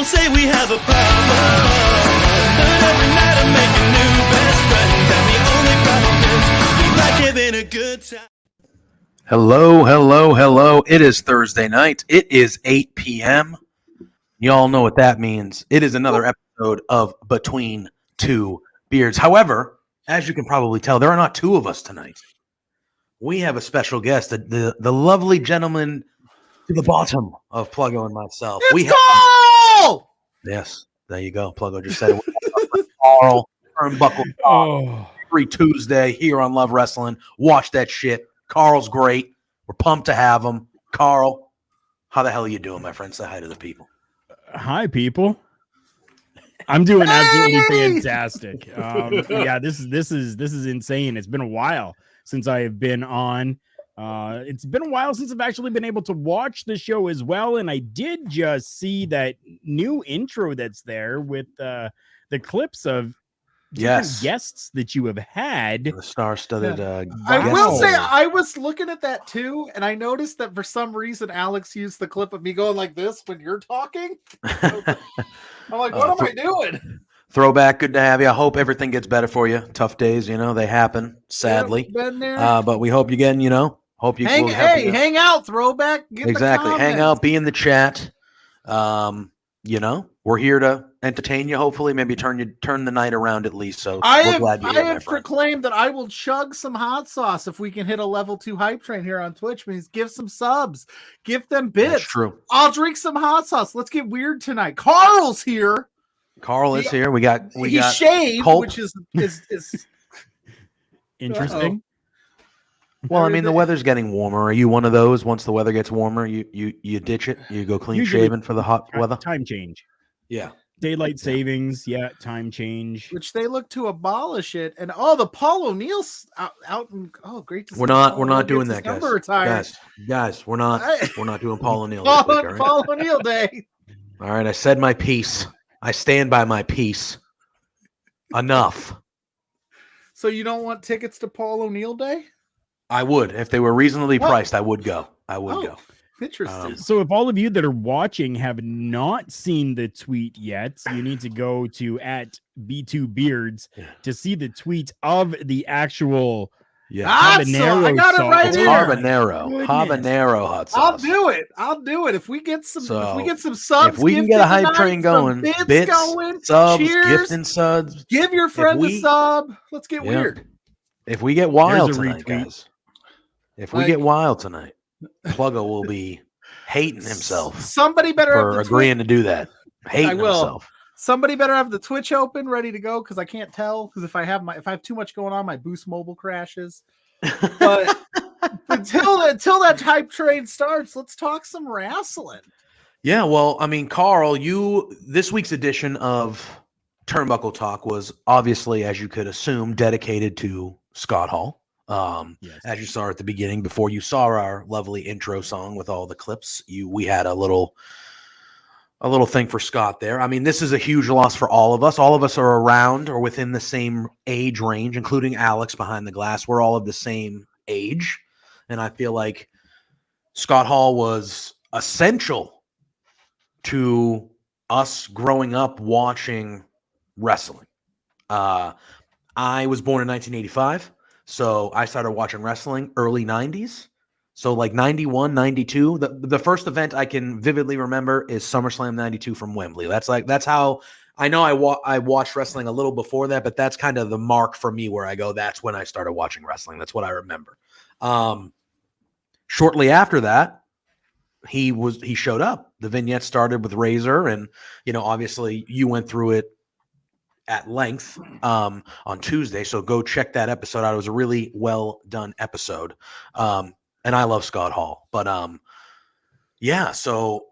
Say we have a problem, but every night I make a new best friend, and the only problem is we like having a good time. Hello. It is Thursday night. It is 8 p.m. Y'all know what that means. It is another episode of Between Two Beards. However, as you can probably tell, there are not two of us tonight. We have a special guest, the lovely gentleman to the bottom of Pluggo and myself. Yes, there you go. Pluggo just said it. Carl Turnbuckle every Tuesday here on Love Wrestling. Watch that shit. Carl's great. We're pumped to have him. Carl, how the hell are you doing, my friend? Say hi to the people. Hi, people. I'm doing absolutely fantastic. Yeah, this is insane. It's been a while since I have been on. It's been a while since I've actually been able to watch the show as well, and I did just see that new intro that's there with the clips of different guests that you have had. The star-studded. I will say I was looking at that too, and I noticed that for some reason Alex used the clip of me going like this when you're talking. I'm like, what am I doing? Throwback, good to have you. I hope everything gets better for you. Tough days, they happen, sadly. Been there. But we hope you get, hope you hang out, throwback. Exactly. Hang out, be in the chat. We're here to entertain you, hopefully, maybe turn the night around at least. So I have proclaimed that I will chug some hot sauce if we can hit a level 2 hype train here on Twitch. Means give some subs, give them bits. That's true. I'll drink some hot sauce. Let's get weird tonight. Carl's here. Carl is here. We got shaved, Colt. which is interesting. Well, I mean, the weather's getting warmer. Are you one of those? Once the weather gets warmer, you ditch it. You go clean shaven for the hot weather. Time change. Yeah. Daylight savings. Yeah. Time change. Which they look to abolish it. And the Paul O'Neill's out and great to see. We're not doing that, guys. We're not doing Paul O'Neill. Paul O'Neill Day. All right, I said my piece. I stand by my piece. Enough. So you don't want tickets to Paul O'Neill Day? I would. If they were reasonably priced, I would go. Go. Interesting. So if all of you that are watching have not seen the tweet yet, you need to go to @B2Beards to see the tweet of the actual habanero I got it right here. Habanero hot sauce. I'll do it. If we get some subs, if we can get a hype train going, bits going, subs, cheers, gifting subs. Give your friend a sub. Let's get weird. If we get wild tonight, guys. If we get wild tonight, Pluggo will be hating himself. Somebody better for agreeing to do that. Hating himself. Somebody better have the Twitch open, ready to go, because I can't tell. Because if I have too much going on, my Boost Mobile crashes. But until that hype train starts, let's talk some wrestling. Yeah, well, I mean, Carl, this week's edition of Turnbuckle Talk was obviously, as you could assume, dedicated to Scott Hall. Yes. As you saw at the beginning, before you saw our lovely intro song with all the clips, we had a little thing for Scott there. I mean, this is a huge loss for all of us. All of us are around or within the same age range, including Alex behind the glass. We're all of the same age, and I feel like Scott Hall was essential to us growing up watching wrestling. I was born in 1985, so I started watching wrestling early 90s. So like 91, 92. The first event I can vividly remember is SummerSlam 92 from Wembley. That's how I know I watched wrestling a little before that, but that's kind of the mark for me where I go, that's when I started watching wrestling. That's what I remember. Shortly after that, he showed up. The vignette started with Razer, and obviously you went through it at length on Tuesday, so go check that episode out. It was a really well done episode, and I love Scott Hall. But yeah, so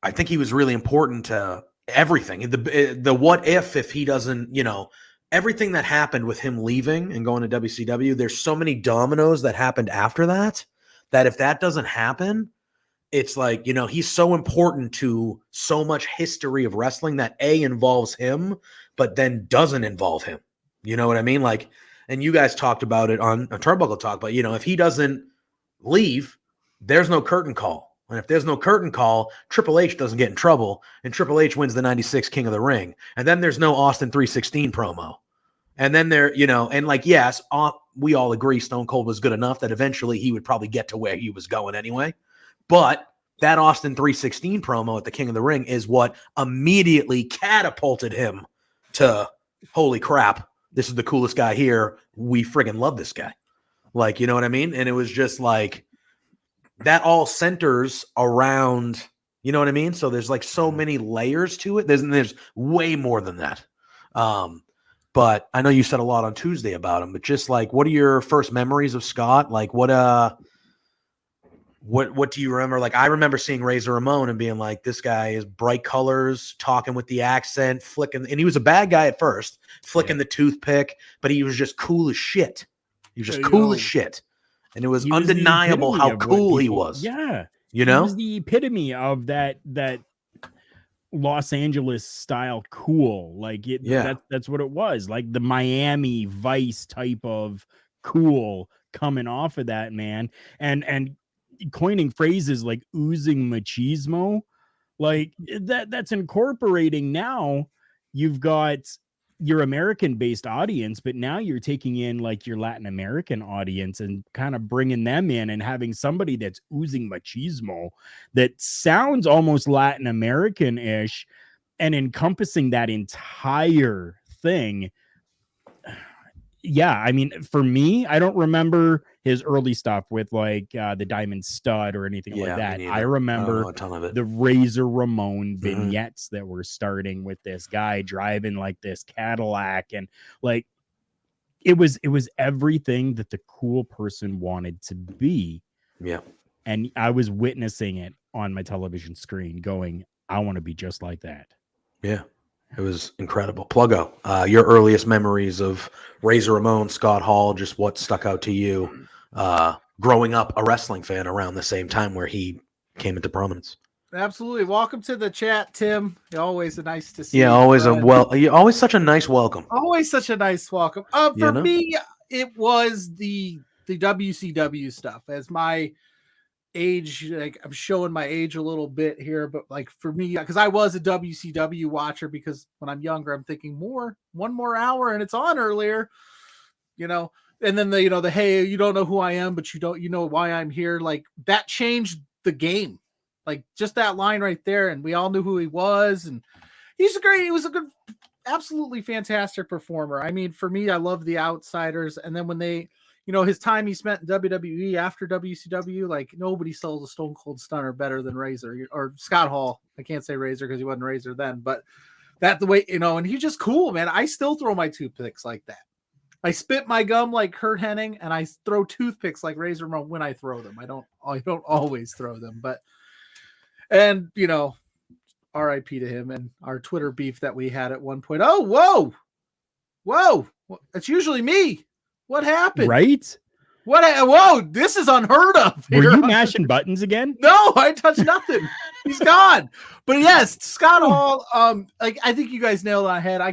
I think he was really important to everything. The what if he doesn't, everything that happened with him leaving and going to WCW. There's so many dominoes that happened after that if that doesn't happen, it's like, he's so important to so much history of wrestling that involves him, but then doesn't involve him. You know what I mean? Like, and you guys talked about it on a Turnbuckle Talk, but if he doesn't leave, there's no curtain call. And if there's no curtain call, Triple H doesn't get in trouble, and Triple H wins the 96 King of the Ring. And then there's no Austin 316 promo. And then and like, yes, we all agree Stone Cold was good enough that eventually he would probably get to where he was going anyway. But that Austin 316 promo at the King of the Ring is what immediately catapulted him to, holy crap, this is the coolest guy here. We friggin' love this guy. Like, you know what I mean? And it was just like, that all centers around, you know what I mean? So there's like so many layers to it. There's way more than that. But I know you said a lot on Tuesday about him, but just like, what are your first memories of Scott? Like, what do you remember? Like, I remember seeing Razor Ramon and being like, this guy is bright colors, talking with the accent, flicking. And he was a bad guy at first, flicking the toothpick, but he was just cool as shit. He was just cool as shit. And it was undeniable how cool he was. Yeah. He was the epitome of that Los Angeles style cool. Like that's what it was. Like the Miami Vice type of cool coming off of that, man. And coining phrases like oozing machismo, like that's incorporating. Now you've got your American based audience, but now you're taking in like your Latin American audience and kind of bringing them in and having somebody that's oozing machismo that sounds almost Latin American ish and encompassing that entire thing. Yeah, I mean, for me, I don't remember his early stuff with like the Diamond Stud or anything like that. I remember the Razor Ramon vignettes that were starting with this guy driving like this Cadillac, and like it was everything that the cool person wanted to be. Yeah. And I was witnessing it on my television screen going, I want to be just like that. Yeah. It was incredible. Pluggo, your earliest memories of Razor Ramon, Scott Hall, just what stuck out to you growing up a wrestling fan around the same time where he came into prominence. Absolutely. Welcome to the chat, Tim. Always nice to see you. Yeah, always always such a nice welcome. Always such a nice welcome. For me, it was the WCW stuff. As my age, like I'm showing my age a little bit here, but like for me, because I was a WCW watcher, because when I'm younger, I'm thinking one more hour and it's on earlier, and then the hey, you don't know who I am, but you know why I'm here. Like that changed the game. Like just that line right there, and we all knew who he was, and he was a good, absolutely fantastic performer. I mean, for me, I love the Outsiders, and then when they, his time he spent in WWE after WCW, like nobody sells a Stone Cold Stunner better than Razor or Scott Hall. I can't say Razor because he wasn't Razor then, but that the way, and he's just cool, man. I still throw my toothpicks like that. I spit my gum like Kurt Hennig, and I throw toothpicks like Razor Ramon when I throw them. I don't always throw them, but, and RIP to him and our Twitter beef that we had at one point. Oh, whoa. It's usually me. What happened? Right? Whoa, this is unheard of. Were you mashing buttons again? No, I touched nothing. He's gone. But yes, Scott Hall, I think you guys nailed it on the head. I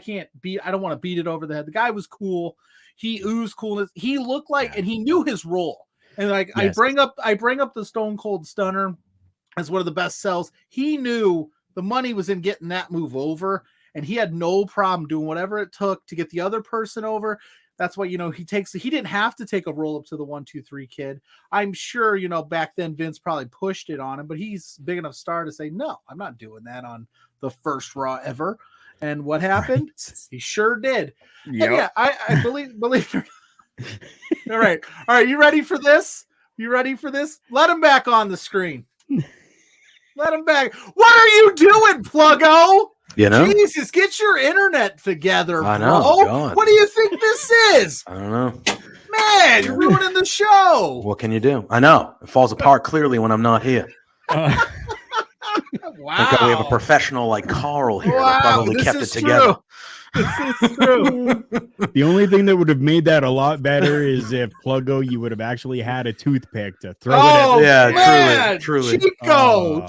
don't want to beat it over the head. The guy was cool. He oozed coolness. He looked like, and he knew his role. And yes. I bring up the Stone Cold Stunner as one of the best sells. He knew The money was in getting that move over, and he had no problem doing whatever it took to get the other person over. That's why, he didn't have to take a roll up to the 1-2-3 kid. I'm sure, back then Vince probably pushed it on him, but he's big enough star to say, no, I'm not doing that on the first Raw ever. And what happened? Right. He sure did. Yep. And yeah, I believe it. All right. You ready for this? Let him back on the screen. Let him back. What are you doing, Pluggo? Jesus, get your internet together, I know, bro. God. What do you think this is? I don't know. Man, you're ruining the show. What can you do? I know. It falls apart clearly when I'm not here. Wow. I think we have a professional like Carl here that probably this kept it is together. This is true. The only thing that would have made that a lot better is if Pluggo, you would have actually had a toothpick to throw it at. Yeah, man. truly. Chico,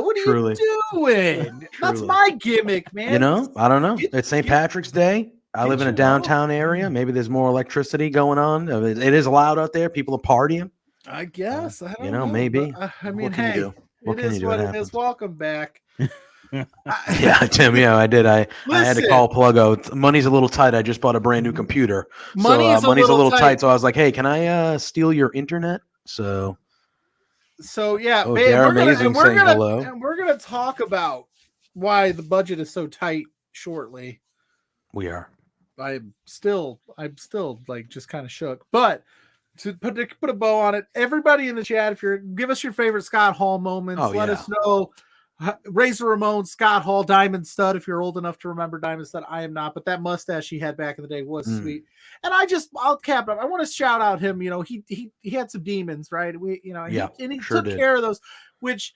what are Truly. you doing? That's my gimmick, man. I don't know. It's St. Patrick's Day. I live in a downtown area. Maybe there's more electricity going on. It is loud out there. People are partying. I guess. I don't know. Maybe. I mean, What can you do? What it can is you do? what It it happens. is. Welcome back. Yeah, Tim. Yeah, I did. I had to call Pluggo. Money's a little tight. I just bought a brand new computer. Money's Money's a little tight. So I was like, hey, can I steal your internet? So yeah, Oh, babe, they're we're gonna, amazing and we're saying gonna hello. and we're gonna talk about why the budget is so tight shortly. we are. I'm still like just kind of shook, but to put a bow on it, everybody in the chat, give us your favorite Scott Hall moments. Let us know. Razer Ramon, Scott Hall, Diamond Stud. If you're old enough to remember Diamond Stud, I am not, but that mustache he had back in the day was sweet. And I'll cap it up. I want to shout out him. He had some demons, right? And he took care of those, which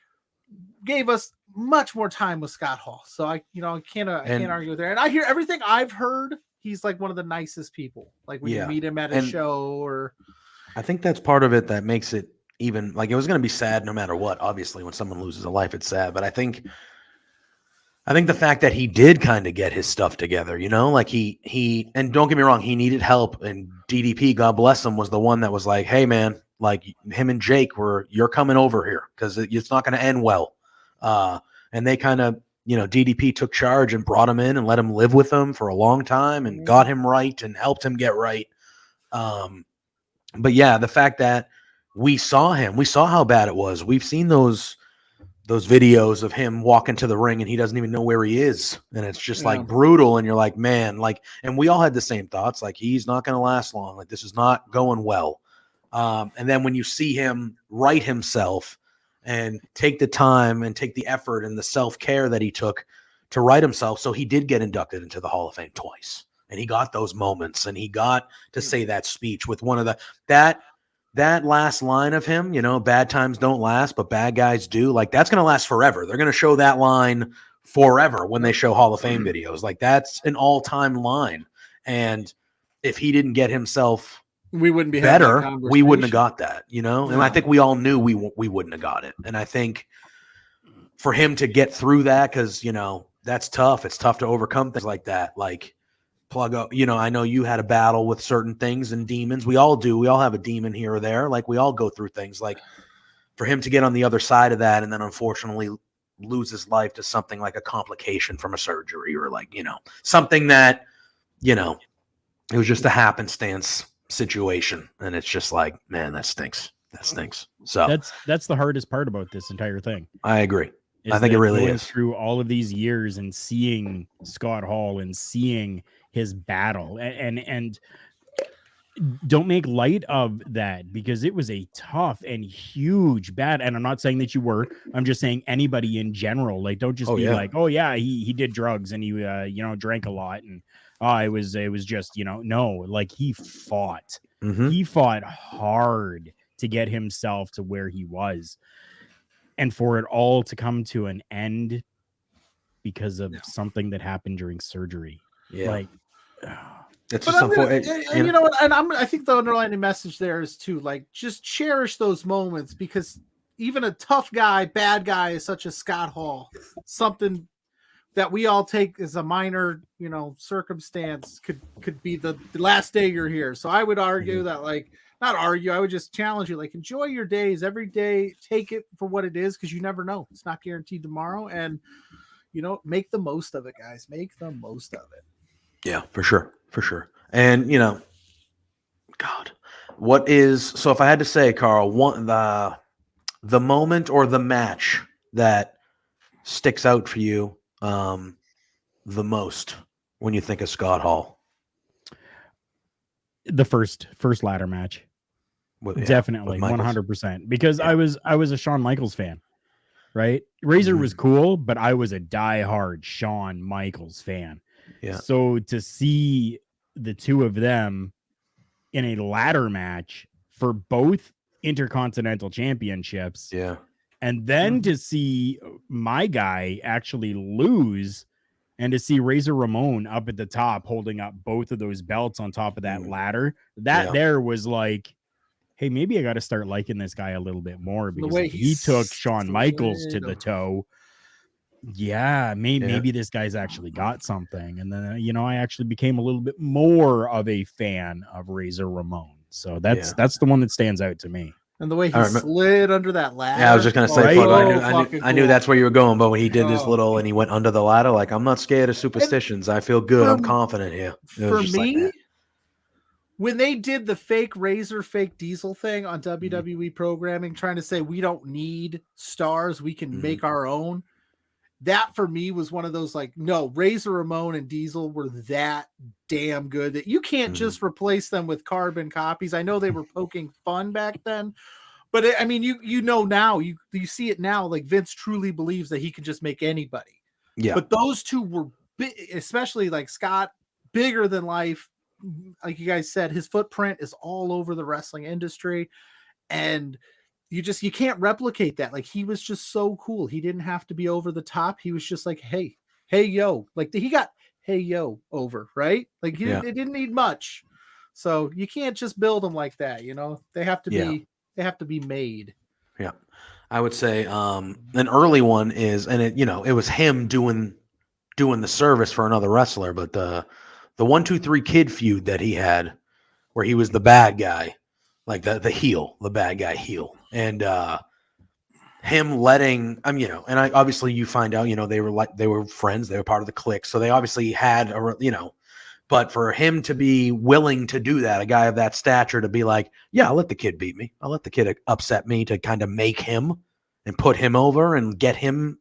gave us much more time with Scott Hall. So I can't argue with that. And I hear everything I've heard. He's like one of the nicest people. Like when you meet him at a show, or I think that's part of it that makes it even like it was going to be sad no matter what. Obviously, when someone loses a life, it's sad. But I think the fact that he did kind of get his stuff together, like he and don't get me wrong, he needed help. And DDP, God bless him, was the one that was like, hey man, like him and Jake you're coming over here because it's not going to end well. And they kind of, DDP took charge and brought him in and let him live with him for a long time and got him right and helped him get right. But yeah, the fact that we saw how bad it was. We've seen those videos of him walking to the ring and he doesn't even know where he is. And it's just like brutal. And you're like, man, and we all had the same thoughts. Like, he's not going to last long. Like, this is not going well. And then when you see him right himself and take the time and take the effort and the self-care that he took to right himself. So he did get inducted into the Hall of Fame twice. And he got those moments and he got to say that speech with one of that last line of him, bad times don't last, but bad guys do. Like, that's going to last forever. They're going to show that line forever when they show Hall of Fame videos. Like, that's an all-time line. And if he didn't get himself we wouldn't be better, we wouldn't have got that, And I think we all knew we wouldn't have got it. And I think for him to get through that, because, that's tough. It's tough to overcome things like that. Like, Pluggo, I know you had a battle with certain things and demons. We all do. We all have a demon here or there. Like, we all go through things. Like, for him to get on the other side of that and then unfortunately lose his life to something like a complication from a surgery or like, something that, it was just a happenstance situation. And it's just like, man, that stinks. That stinks. So that's the hardest part about this entire thing. I agree. I think it really is. Through all of these years and seeing Scott Hall and seeing his battle and don't make light of that, because it was a tough and huge battle. And I'm not saying that you were, I'm just saying anybody in general, like, don't just like, oh yeah, he did drugs and he, drank a lot. And it was just, no, like he fought, he fought hard to get himself to where he was. And for it all to come to an end because of something that happened during surgery. Yeah. Like, it's just unfortunate. And you know what? And I think the underlying message there is too, like, just cherish those moments, because even a tough guy, bad guy, such as Scott Hall, something that we all take as a minor, circumstance could be the last day you're here. So I would argue that, like, not argue. I would just challenge you, like, enjoy your days every day. Take it for what it is, because you never know. It's not guaranteed tomorrow. And, make the most of it, guys. Make the most of it. Yeah, for sure. For sure. And, God, so if I had to say, Carl, the moment or the match that sticks out for you the most when you think of Scott Hall? The first ladder match. Definitely 100%, because I was a Shawn Michaels fan, right? Razer was cool, but I was a diehard Shawn Michaels fan. Yeah. So to see the two of them in a ladder match for both Intercontinental Championships, and then to see my guy actually lose, and to see Razer Ramon up at the top holding up both of those belts on top of that ladder, there was like, hey, maybe I got to start liking this guy a little bit more, because the way he took Shawn Michaels to the toe. Yeah, maybe this guy's actually got something. And then, I actually became a little bit more of a fan of Razer Ramon. So that's the one that stands out to me. And the way he slid under that ladder. Yeah, I was just gonna say, right? I knew that's where you were going, but when he did this little and he went under the ladder, like, I'm not scared of superstitions. I feel good. I'm confident here. For me, when they did the fake Razer, fake Diesel thing on WWE programming, trying to say we don't need stars, we can make our own. That for me was one of those, like, no, Razer Ramon and Diesel were that damn good that you can't just replace them with carbon copies. I know they were poking fun back then, but I mean, now you see it now. Like, Vince truly believes that he can just make anybody. Yeah. But those two were big, especially like Scott, bigger than life. Like you guys said, his footprint is all over the wrestling industry, and you can't replicate that. Like, he was just so cool. He didn't have to be over the top. He was just like, hey yo, like he got hey yo over, right? Like it didn't need much. So you can't just build them like that. They have to be made. Yeah. I would say an early one is, and it was him doing the service for another wrestler, but the 1-2-3 Kid feud that he had, where he was the bad guy, like the heel, the bad guy heel, and him letting and obviously you find out they were friends, they were part of the clique, so they obviously had but for him to be willing to do that, a guy of that stature, to be like, yeah, I'll let the kid beat me, I'll let the kid upset me, to kind of make him and put him over and get him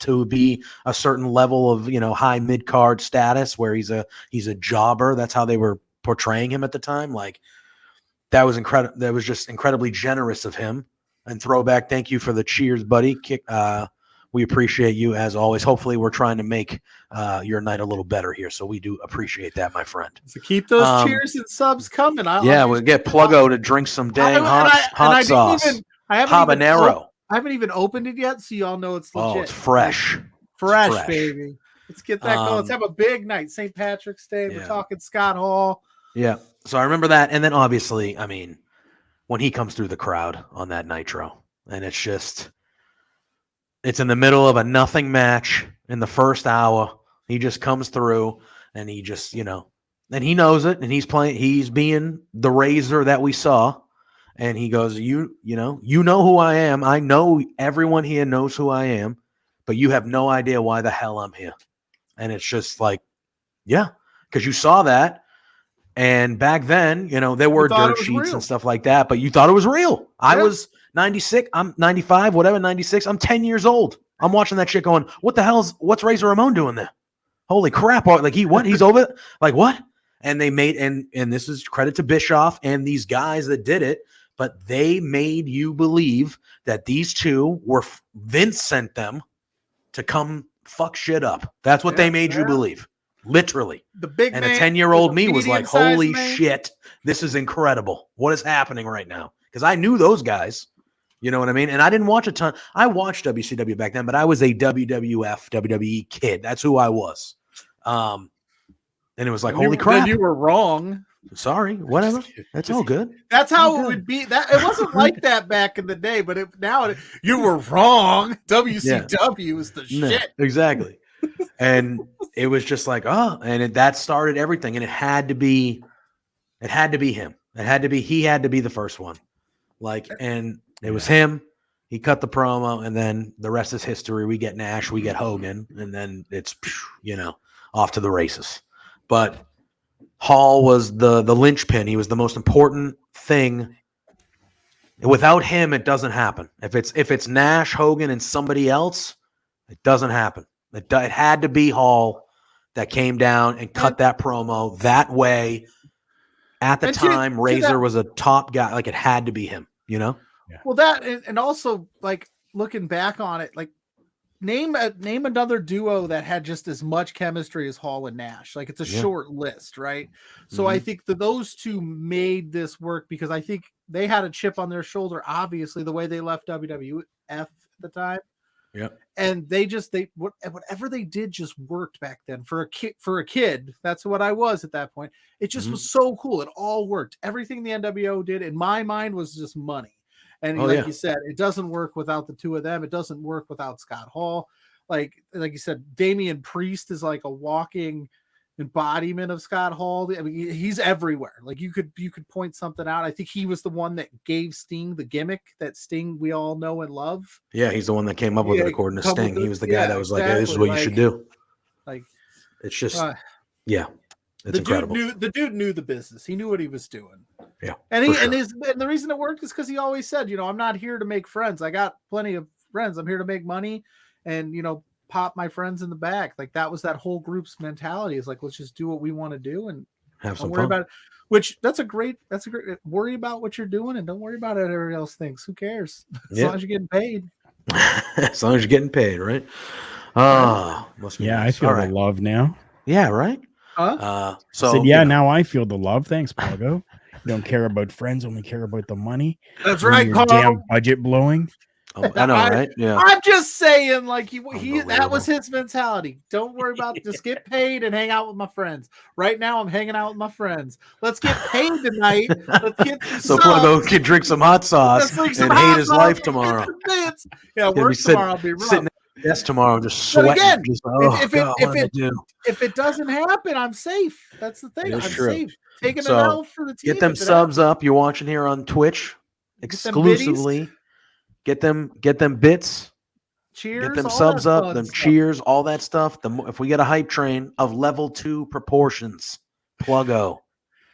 to be a certain level of high mid-card status, where he's a jobber. That's how they were portraying him at the time. Like, that was incredible. That was just incredibly generous of him. And Throwback, thank you for the cheers, buddy. We appreciate you as always. Hopefully we're trying to make your night a little better here, so we do appreciate that, my friend. So keep those cheers and subs coming. We'll get Pluggo to drink some dang hot sauce. Habanero. I haven't even opened it yet, so y'all know it's legit. Oh, it's fresh. Fresh, baby. Let's get that going. Let's have a big night. St. Patrick's Day. We're talking Scott Hall. Yeah. So I remember that. And then obviously, I mean, when he comes through the crowd on that Nitro, and it's in the middle of a nothing match in the first hour. He just comes through, and he just, and he knows it, and he's being the Razer that we saw. And he goes, you know who I am. I know everyone here knows who I am, but you have no idea why the hell I'm here. And it's just like, yeah, because you saw that. And back then, there were dirt sheets and stuff like that, but you thought it was real. Yeah. I was 96, I'm 95, whatever, 96. I'm 10 years old. I'm watching that shit going, what's Razer Ramon doing there? Holy crap. Like, he's over, like, what? And they made, and this is credit to Bischoff and these guys that did it, but they made you believe that these two Vince sent them to come fuck shit up. That's what they made you believe. Literally. The big and man, a 10-year-old me was like, holy man. Shit, this is incredible. What is happening right now? Because I knew those guys. You know what I mean? And I didn't watch a ton. I watched WCW back then, but I was a WWF, WWE kid. That's who I was. And it was like, holy crap. Then you were wrong. Sorry, whatever. That's all good. That's how it would be. That it wasn't like that back in the day, but you were wrong. WCW is the shit. Exactly. And it was just like, that started everything, and it had to be him. It had to be. He had to be the first one. Like, and it was him. He cut the promo, and then the rest is history. We get Nash, we get Hogan, and then it's off to the races. But Hall was the linchpin. He was the most important thing. Without him, it doesn't happen. If it's Nash, Hogan, and somebody else, it doesn't happen. It had to be Hall that came down and cut that promo that way. At the time, Razer was a top guy. Like, it had to be him, Yeah. Well, that and also, like, looking back on it, like, name another duo that had just as much chemistry as Hall and Nash. Like, it's a short list, right? So I think that those two made this work because I think they had a chip on their shoulder, obviously, the way they left WWF at the time. Yep. And whatever they did just worked back then for a kid. That's what I was at that point. It just was so cool. It all worked. Everything the NWO did in my mind was just money. And you said, it doesn't work without the two of them. It doesn't work without Scott Hall. Like you said, Damian Priest is like a walking embodiment of Scott Hall. I mean, he's everywhere. Like, you could point something out. I think he was the one that gave Sting the gimmick that Sting we all know and love. Yeah, he's the one that came up with it according to Sting. He was the guy that was like, hey, this is what you should do. Like, it's just it's incredible. The dude knew the business. He knew what he was doing. Yeah. And the reason it worked is because he always said, I'm not here to make friends. I got plenty of friends. I'm here to make money and pop my friends in the back. Like, that was that whole group's mentality. Is like, let's just do what we want to do and have some worry fun. about it. Which that's a great worry about what you're doing and don't worry about what everybody else thinks. Who cares? As long as you're getting paid. As long as you're getting paid, right? Must be nice. I feel the love now. Yeah, right. So now I feel the love. Thanks, Pluggo. You don't care about friends, only care about the money. That's right, Carl. Damn budget blowing. Oh, I know, right? Yeah. I'm just saying, like, he that was his mentality. Don't worry about it. Just get paid and hang out with my friends. Right now, I'm hanging out with my friends. Let's get paid tonight. Let's get so Pluggo can drink some hot sauce and hate his life tomorrow. Work tomorrow. I'll be sitting at the desk tomorrow, just sweating. Again, if it doesn't happen, I'm safe. That's the thing. I'm safe. Taking it out for the team. Get them subs up. You're watching here on Twitch exclusively. Get them bits. Cheers. Get them subs up, them cheers, all that stuff. If we get a hype train of level 2 proportions, Pluggo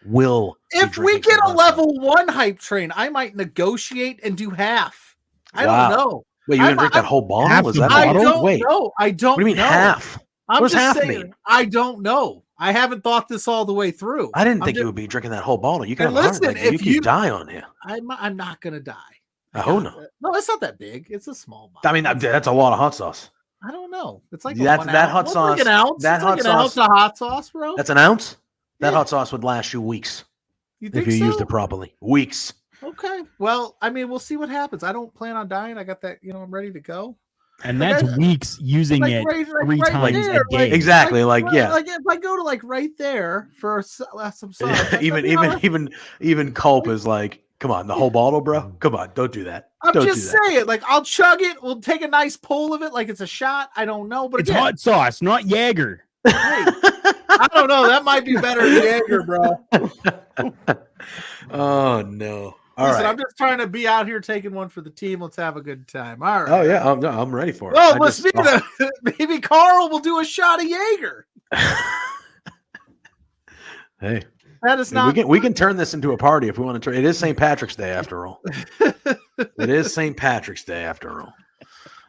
will. If we get a level 1 hype train, I might negotiate and do half. I don't know. Wait, you're gonna drink that whole bottle? Is that I bottle? Wait, no, I don't. What do you mean half? What does half mean? I don't know. I haven't thought this all the way through. I didn't think you would be drinking that whole bottle. You can you die on here. I'm not gonna die. Oh no! No, it's not that big. It's a small bottle. I mean, that's a lot of hot sauce. I don't know. It's like that hot sauce. Like an ounce. That hot like sauce. An ounce of hot sauce, bro. That's an ounce. That hot sauce would last you weeks if you used it properly. Weeks. Okay. Well, I mean, we'll see what happens. I don't plan on dying. I got that. I'm ready to go. And that's weeks using it 3 times a day. Exactly. Like if I go to right there for some sauce. even Culp is like, come on, the whole bottle, bro. Come on, don't do that. I'm just saying, like, I'll chug it. We'll take a nice pull of it, like it's a shot. I don't know, but it's hot sauce, not Jaeger. Hey, I don't know. That might be better than Jaeger, bro. Oh no. Listen, I'm just trying to be out here taking one for the team. Let's have a good time. All right. Oh yeah, I'm ready for it. Well, maybe Carl will do a shot of Jaeger. Hey, that is not. We can turn this into a party if we want to. It is St. Patrick's Day after all. It is St. Patrick's Day after all.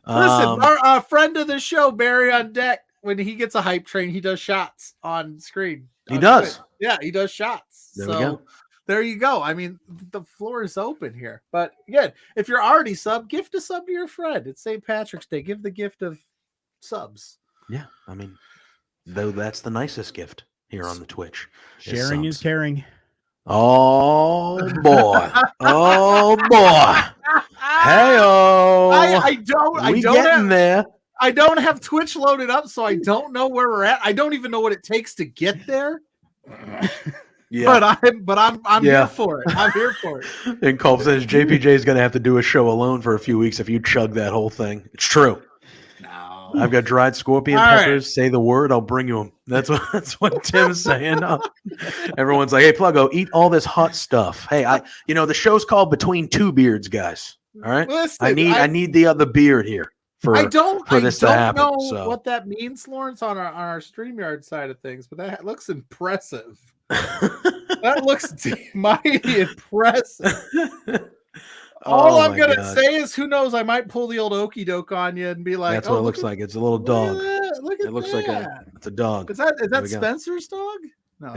Listen, our friend of the show, Barry on deck. When he gets a hype train, he does shots on screen. He does. Yeah, he does shots. There we go. There you go. I mean, the floor is open here. But again, if you're already gift a sub to your friend. It's St. Patrick's Day. Give the gift of subs. Yeah, I mean, though that's the nicest gift here on the Twitch. Sharing is caring. Oh boy! Oh boy! Hey-o! I don't have Twitch loaded up, so I don't know where we're at. I don't even know what it takes to get there. Yeah, but I'm here for it. I'm here for it. And Culp says JPJ is going to have to do a show alone for a few weeks if you chug that whole thing. It's true. No, I've got dried scorpion All right. peppers. Say the word, I'll bring you them. That's what Tim's saying. Everyone's like, "Hey, Pluggo, eat all this hot stuff." Hey, the show's called Between Two Beards, guys. All right, Listen, I need the other beard here I don't this to happen. know So. what that means, Lawrence, on our StreamYard side of things, but that looks impressive. That looks mighty impressive. All I'm gonna say is, who knows? I might pull the old okey doke on you and be like, "That's what it looks like. It's a little dog. Look at it looks that. like it's a dog. Is that Spencer's dog? No,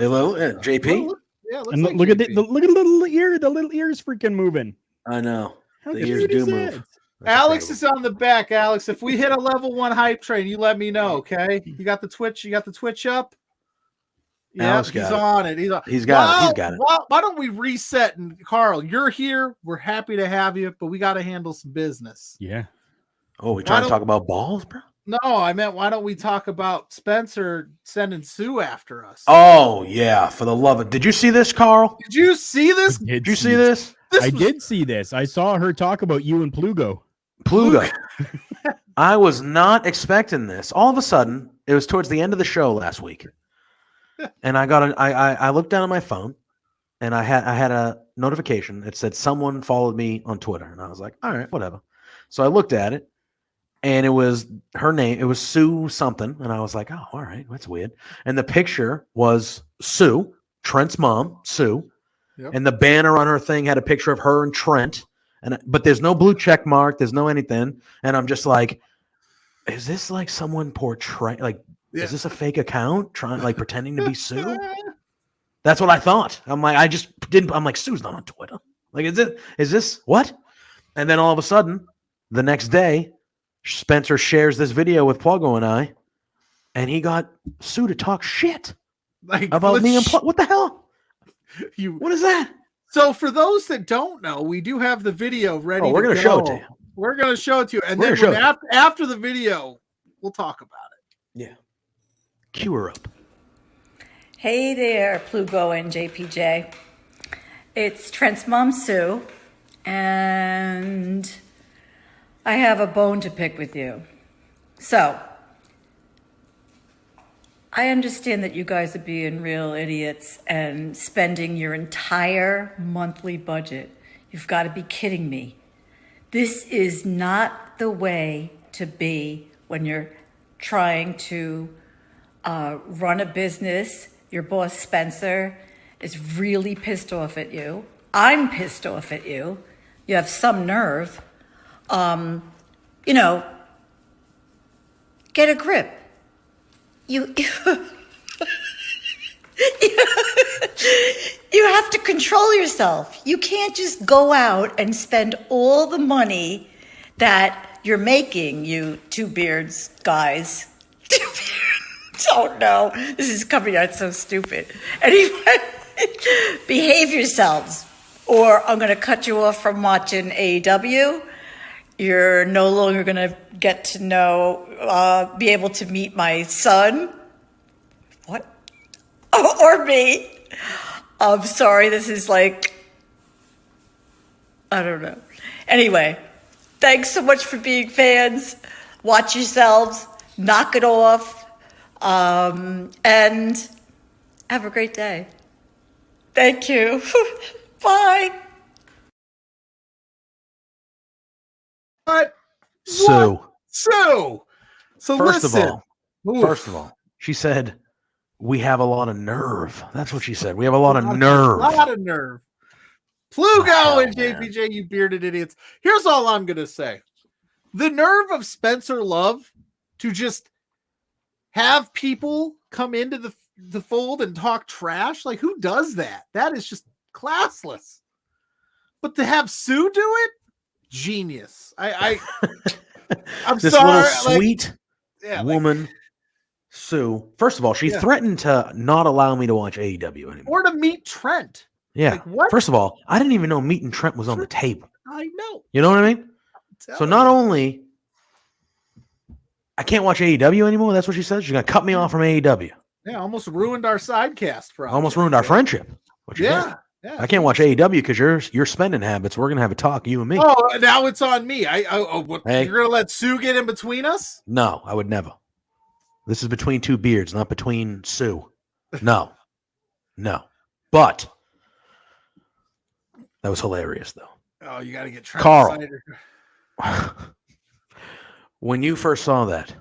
JP. Look And like look at JP. look at the little ear. The little ear's freaking moving. I know. How The cute ears is do that? move. That's Alex incredible. is on the back. Alex, if we hit a level 1 hype train, you let me know, okay? You got the Twitch up? Yeah, Alex he's got it. on it. He's got it. Why don't we reset? And Carl, you're here. We're happy to have you, but we got to handle some business. Yeah. Oh, we trying to talk about balls, bro? No, I meant, why don't we talk about Spencer sending Sue after us? Oh yeah, for the love of! Did you see this, Carl? Did you see this? Did you see this? I did see this. I saw her talk about you and Pluggo. Pluggo. I was not expecting this. All of a sudden, it was towards the end of the show last week, and I looked down at my phone, and I had a notification. It said someone followed me on Twitter, and I was like, all right, whatever. So I looked at it, and it was her name. It was Sue something, and I was like, oh, all right, that's weird. And the picture was Sue, Trent's mom, Sue. Yep. And the banner on her thing had a picture of her and Trent, but there's no blue check mark, there's no anything, and I'm just like, is this like someone portraying? Like, is this a fake account pretending to be Sue? That's what I thought. I'm like, I just didn't. I'm like, Sue's not on Twitter. Like, is this what? And then all of a sudden, the next day, Spencer shares this video with Pluggo and I, and he got Sue to talk shit about me and Pluggo. What the hell? What is that? So for those that don't know, we do have the video ready. We're going to show it to you. We're going to show it to you. And then after the video, we'll talk about it. Yeah. Cue her up. Hey there, Pluggo and JPJ. It's Trent's mom, Sue, and I have a bone to pick with you. So, I understand that you guys are being real idiots and spending your entire monthly budget. You've got to be kidding me. This is not the way to be when you're trying to run a business. Your boss, Spencer, is really pissed off at you. I'm pissed off at you. You have some nerve. Get a grip. You have to control yourself. You can't just go out and spend all the money that you're making, you two beards guys. Oh no, this is coming out so stupid. Anyway, behave yourselves, or I'm going to cut you off from watching AEW. You're no longer going to get to know, be able to meet my son. What? Or me. I'm sorry, this is like, I don't know. Anyway, thanks so much for being fans. Watch yourselves, knock it off, and have a great day. Thank you. Bye. What? Sue. So First listen. of all, she said, we have a lot of nerve. That's what she said. We have a lot of nerve. A lot of nerve. Pluggo and JPJ, you bearded idiots. Here's all I'm going to say. The nerve of Spencer Love to just have people come into the fold and talk trash. Like, who does that? That is just classless. But to have Sue do it, genius. I'm this sorry. Little sweet woman, Sue. First of all, she threatened to not allow me to watch AEW anymore. Or to meet Trent. Yeah. Like, what? First of all, I didn't even know meeting Trent was on the table. I know. You know what I mean? So not only I can't watch AEW anymore, that's what she said. She's going to cut me off from AEW. Yeah, almost ruined our sidecast. Almost ruined our friendship. Yeah. Yeah, I can't watch AEW because your spending habits. We're gonna have a talk, you and me. Oh, now it's on me. Hey. You're gonna let Sue get in between us? No, I would never. This is between two beards, not between Sue. No. But that was hilarious, though. Oh, you got to get Trent Carl. Cider. When you first saw that,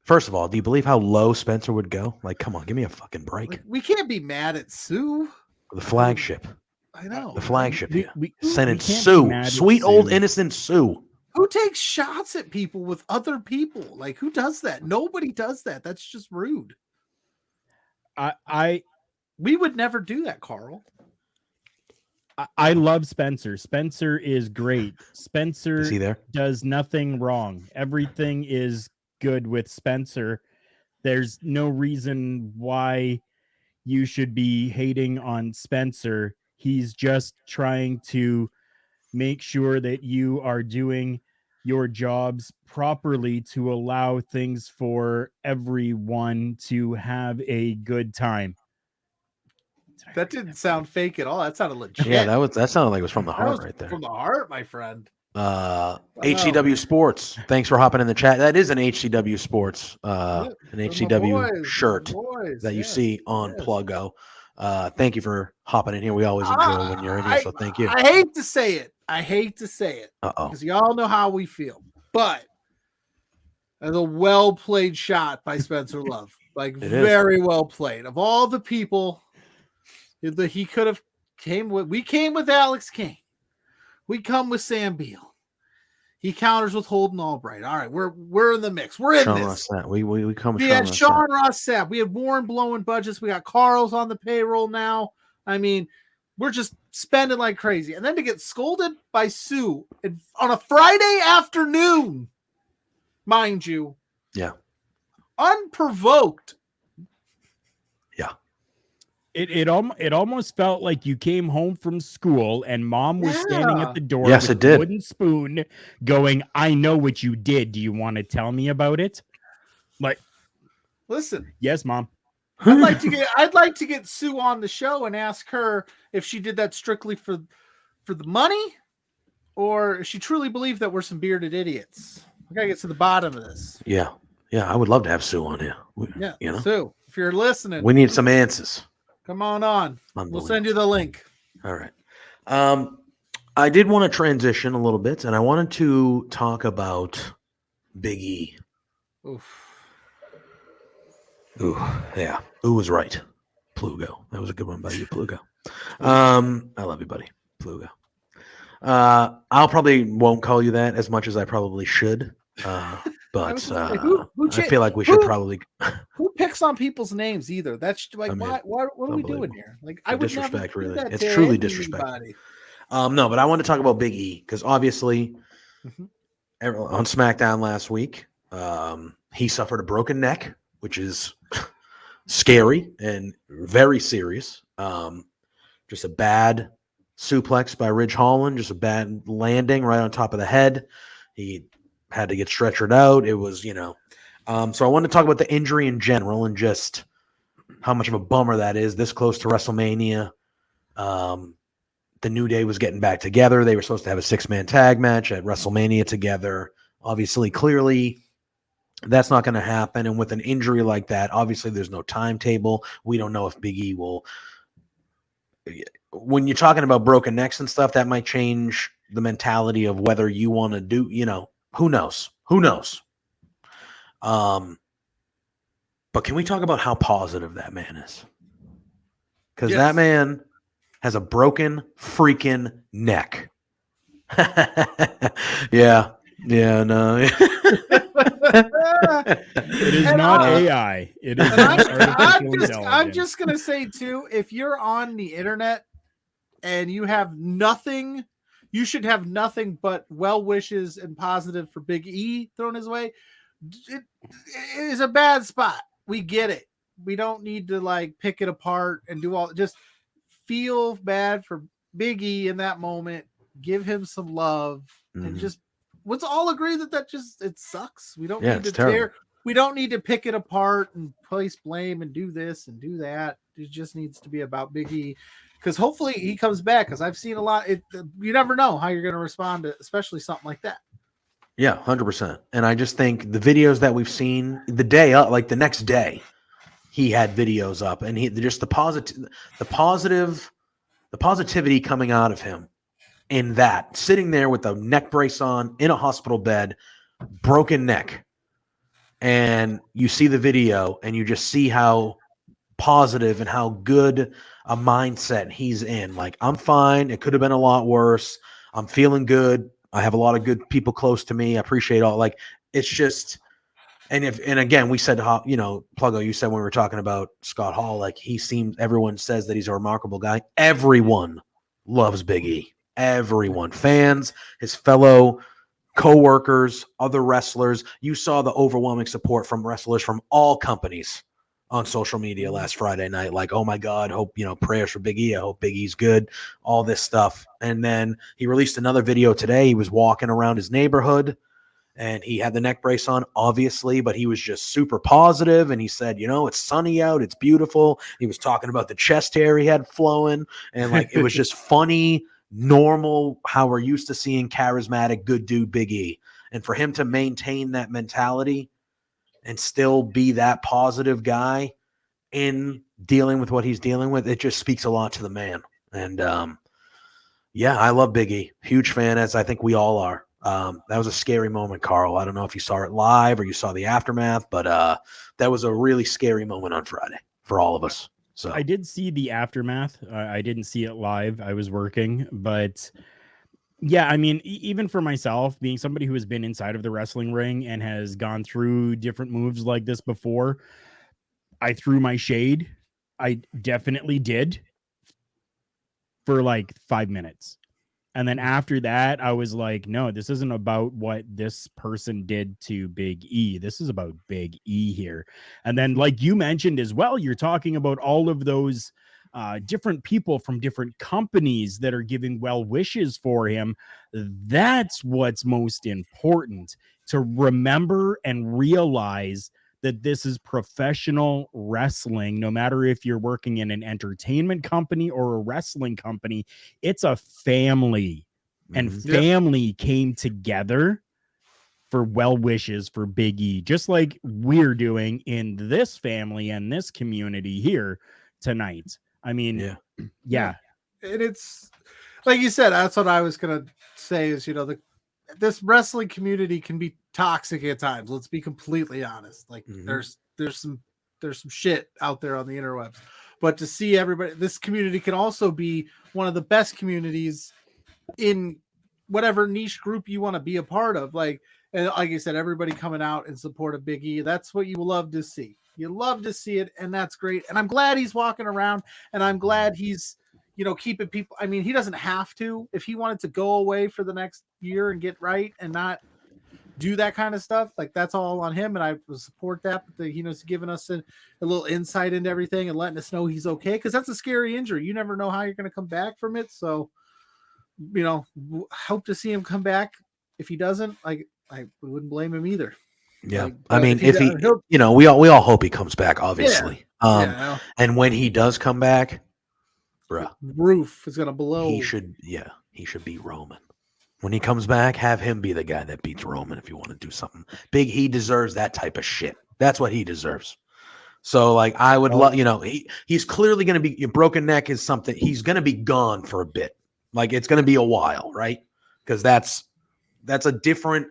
first of all, do you believe how low Spencer would go? Like, come on, give me a fucking break. Like, we can't be mad at Sue. The flagship. I know. The flagship here. we Sending can't be Sue. mad at Sweet old Sue. innocent Sue. Who takes shots at people with other people? Like, who does that? Nobody does that. That's just rude. We would never do that, Carl. I love Spencer. Spencer is great. Spencer Is he there? does nothing wrong. Everything is good with Spencer. There's no reason why you should be hating on Spencer. He's just trying to make sure that you are doing your jobs properly to allow things for everyone to have a good time. That didn't sound fake at all. That sounded legit. Yeah, that sounded like it was from the That heart was right there. from the heart, my friend. HCW Sports. Thanks for hopping in the chat. That is an HCW Sports, an HCW shirt that you see on Pluggo. Thank you for hopping in here. We always enjoy when you're in here, so thank you. I hate to say it. Uh-oh. Because y'all know how we feel. But that's a well played shot by Spencer Love. Like, very well played. Of all the people that he could have came with, we came with Alex King. We come with Sam Beal. He counters with Holden Albright. All right, we're in the mix. We're in Sean this. Ross Sapp. We come with We Sean had Ross Sean Sapp. Ross Sapp. We had Warren blowing budgets. We got Carl's on the payroll now. I mean, we're just spending like crazy. And then to get scolded by Sue on a Friday afternoon, mind you. Yeah. Unprovoked. Yeah. It almost felt like you came home from school and mom was standing at the door Yes, with it did. a wooden spoon going, I know what you did. Do you want to tell me about it? Like, listen. Yes, mom. I'd like to get Sue on the show and ask her if she did that strictly for the money or if she truly believed that we're some bearded idiots. We gotta get to the bottom of this. Yeah. I would love to have Sue on here. Yeah, you know, Sue, if you're listening, we need some answers. come on. We'll send you the link. All right. I did want to transition a little bit, and I wanted to talk about Big E. Oof. Ooh, yeah. Ooh was right. Pluggo. That was a good one by you, Pluggo. I love you, buddy. Pluggo. I'll probably won't call you that as much as I probably should. But I feel like we should probably. Who picks on people's names either? That's like, I mean, what are we doing here? Like, I would disrespect, never really. do that It's to truly anybody. disrespectful. No, but I want to talk about Big E because obviously on SmackDown last week, he suffered a broken neck, which is scary and very serious. Just a bad suplex by Ridge Holland, just a bad landing right on top of the head. He had to get stretchered out. It was, so I want to talk about the injury in general and just how much of a bummer that is this close to WrestleMania. The New Day was getting back together. They were supposed to have a 6-man tag match at WrestleMania together. Obviously, clearly, that's not going to happen. And with an injury like that, obviously, there's no timetable. We don't know if Big E will. When you're talking about broken necks and stuff, that might change the mentality of whether you want to do, who knows? But can we talk about how positive that man is? Because that man has a broken freaking neck. Yeah, no. It is not AI. It is artificial intelligence. I'm just going to say, too, if you're on the internet and you have nothing, you should have nothing but well wishes and positive for Big E thrown his way. It is a bad spot. We get it. We don't need to pick it apart and do all. Just feel bad for Big E in that moment. Give him some love and just let's all agree that just it sucks. We don't need to we don't need to pick it apart and place blame and do this and do that. It just needs to be about Big E because hopefully he comes back. Because I've seen a lot. You never know how you're going to respond to, especially something like that. Yeah, 100%. And I just think the videos that we've seen the day up, like the next day, he had videos up, and the positivity coming out of him in that, sitting there with a neck brace on in a hospital bed, broken neck. And you see the video and you just see how positive and how good a mindset he's in. Like, I'm fine. It could have been a lot worse. I'm feeling good. I have a lot of good people close to me. I appreciate all, like, it's just, and again, we said, Pluggo, you said when we were talking about Scott Hall, like, everyone says that he's a remarkable guy. Everyone loves Big E. Everyone, fans, his fellow co-workers, other wrestlers. You saw the overwhelming support from wrestlers from all companies on social media last Friday night. Like, oh my God, hope, prayers for Big E. I hope Big E's good, all this stuff. And then he released another video today. He was walking around his neighborhood and he had the neck brace on, obviously, but he was just super positive. And he said, it's sunny out. It's beautiful. He was talking about the chest hair he had flowing. And like, it was just funny, normal, how we're used to seeing charismatic, good dude Big E. And for him to maintain that mentality and still be that positive guy in dealing with what he's dealing with, it just speaks a lot to the man. And yeah, I love Big E. Huge fan, as I think we all are. That was a scary moment, Carl. I don't know if you saw it live or you saw the aftermath, but that was a really scary moment on Friday for all of us. So I did see the aftermath. I didn't see it live. I was working, but yeah, I mean, even for myself, being somebody who has been inside of the wrestling ring and has gone through different moves like this before, I threw my shade. I definitely did for like 5 minutes. And then after that, I was like, no, this isn't about what this person did to Big E. This is about Big E here. And then, like you mentioned as well, you're talking about all of those different people from different companies that are giving well wishes for him. That's what's most important, to remember and realize that this is professional wrestling. No matter if you're working in an entertainment company or a wrestling company, it's a family, and family came together for well wishes for Big E, just like we're doing in this family and this community here tonight. I mean, yeah. And it's like you said, that's what I was going to say is, this wrestling community can be toxic at times. Let's be completely honest. Like there's some shit out there on the interwebs, but to see everybody, this community can also be one of the best communities in whatever niche group you want to be a part of. And like I said, everybody coming out in support of Big E. That's what you love to see. You love to see it. And that's great. And I'm glad he's walking around, and I'm glad he's, keeping people. I mean, he doesn't have to. If he wanted to go away for the next year and get right and not do that kind of stuff, like, that's all on him, and I support that. But he's giving us a little insight into everything and letting us know he's okay, because that's a scary injury. You never know how you're going to come back from it. So, hope to see him come back. If he doesn't, I wouldn't blame him either. Yeah, I mean, if he we all hope he comes back, obviously. And when he does come back, roof is gonna blow. He should beat Roman. When he comes back, have him be the guy that beats Roman. If you want to do something big, he deserves that type of shit. That's what he deserves. So, like, I would love, he's clearly going to be, your broken neck is something, he's going to be gone for a bit. Like, it's going to be a while, right? Because that's a different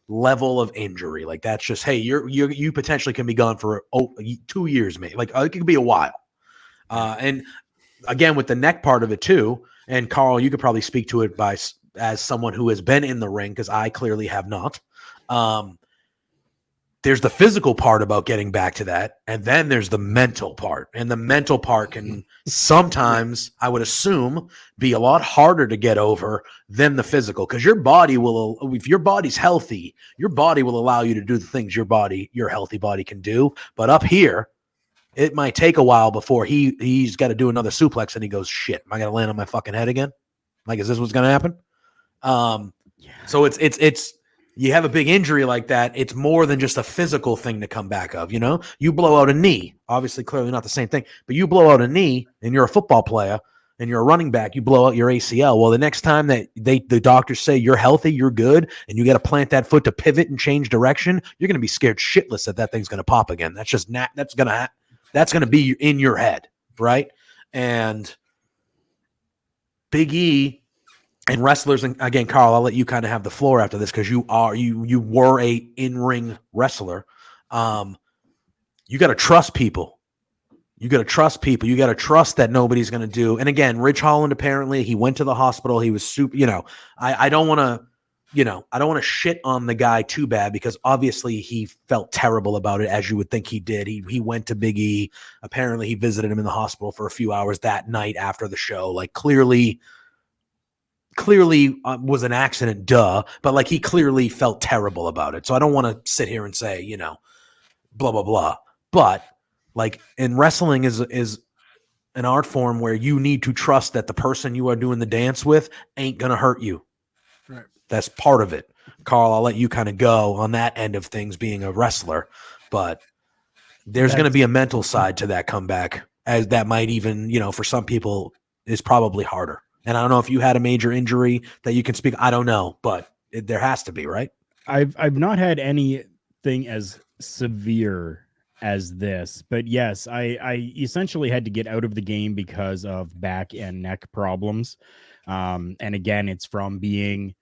level of injury. Like, that's just, hey, you potentially can be gone for 2 years, maybe. Like, it could be a while. And again, with the neck part of it too, and Carl, you could probably speak to it as someone who has been in the ring, because I clearly have not. There's the physical part about getting back to that, and then there's the mental part. And the mental part can sometimes, I would assume, be a lot harder to get over than the physical, because your body will, if your body's healthy, your body will allow you to do the things your healthy body can do. But up here, it might take a while before he's got to do another suplex, and he goes, shit, am I going to land on my fucking head again? Like, is this what's going to happen? So it's you have a big injury like that, it's more than just a physical thing to come back of. You blow out a knee, obviously, clearly not the same thing, but you blow out a knee and you're a football player and you're a running back, you blow out your ACL. Well, the next time that the doctors say you're healthy, you're good, and you got to plant that foot to pivot and change direction, you're going to be scared shitless that thing's going to pop again. That's just that's going to be in your head, right? And Big E and wrestlers, and again, Carl, I'll let you kind of have the floor after this because you were a in-ring wrestler. You got to trust people. You got to trust people. You got to trust that nobody's going to do. And again, Rich Holland, apparently he went to the hospital. He was super, I don't want to shit on the guy too bad because obviously he felt terrible about it, as you would think he did. He went to Big E. Apparently he visited him in the hospital for a few hours that night after the show. Like clearly was an accident, but like he clearly felt terrible about it. So I don't want to sit here and say, blah, blah, blah. But like in wrestling is an art form where you need to trust that the person you are doing the dance with ain't going to hurt you. Right. That's part of it. Carl, I'll let you kind of go on that end of things being a wrestler, but there's going to be a mental side to that comeback, as that might even, for some people is probably harder. And I don't know if you had a major injury that you can speak. I don't know, but there has to be, right? I've not had anything as severe as this, but yes, I essentially had to get out of the game because of back and neck problems. And again, it's from being,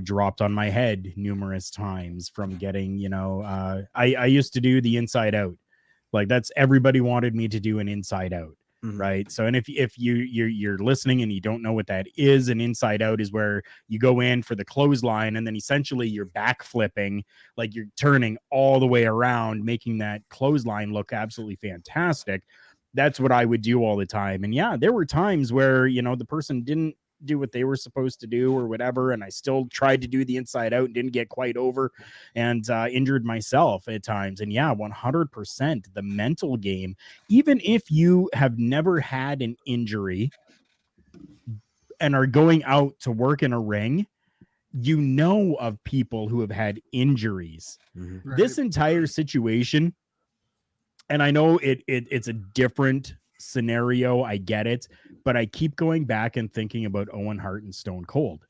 dropped on my head numerous times, from getting, I used to do the inside out. Like that's, everybody wanted me to do an inside out. Right. So, and if you're listening and you don't know what that is, an inside out is where you go in for the clothesline and then essentially you're back flipping, like you're turning all the way around, making that clothesline look absolutely fantastic. That's what I would do all the time. And yeah, there were times where, the person didn't do what they were supposed to do or whatever, and I still tried to do the inside out and didn't get quite over, and injured myself at times. And yeah, 100% the mental game, even if you have never had an injury and are going out to work in a ring, of people who have had injuries. Right. This entire situation, and I know it's a different scenario, I get it, but I keep going back and thinking about Owen Hart and Stone Cold.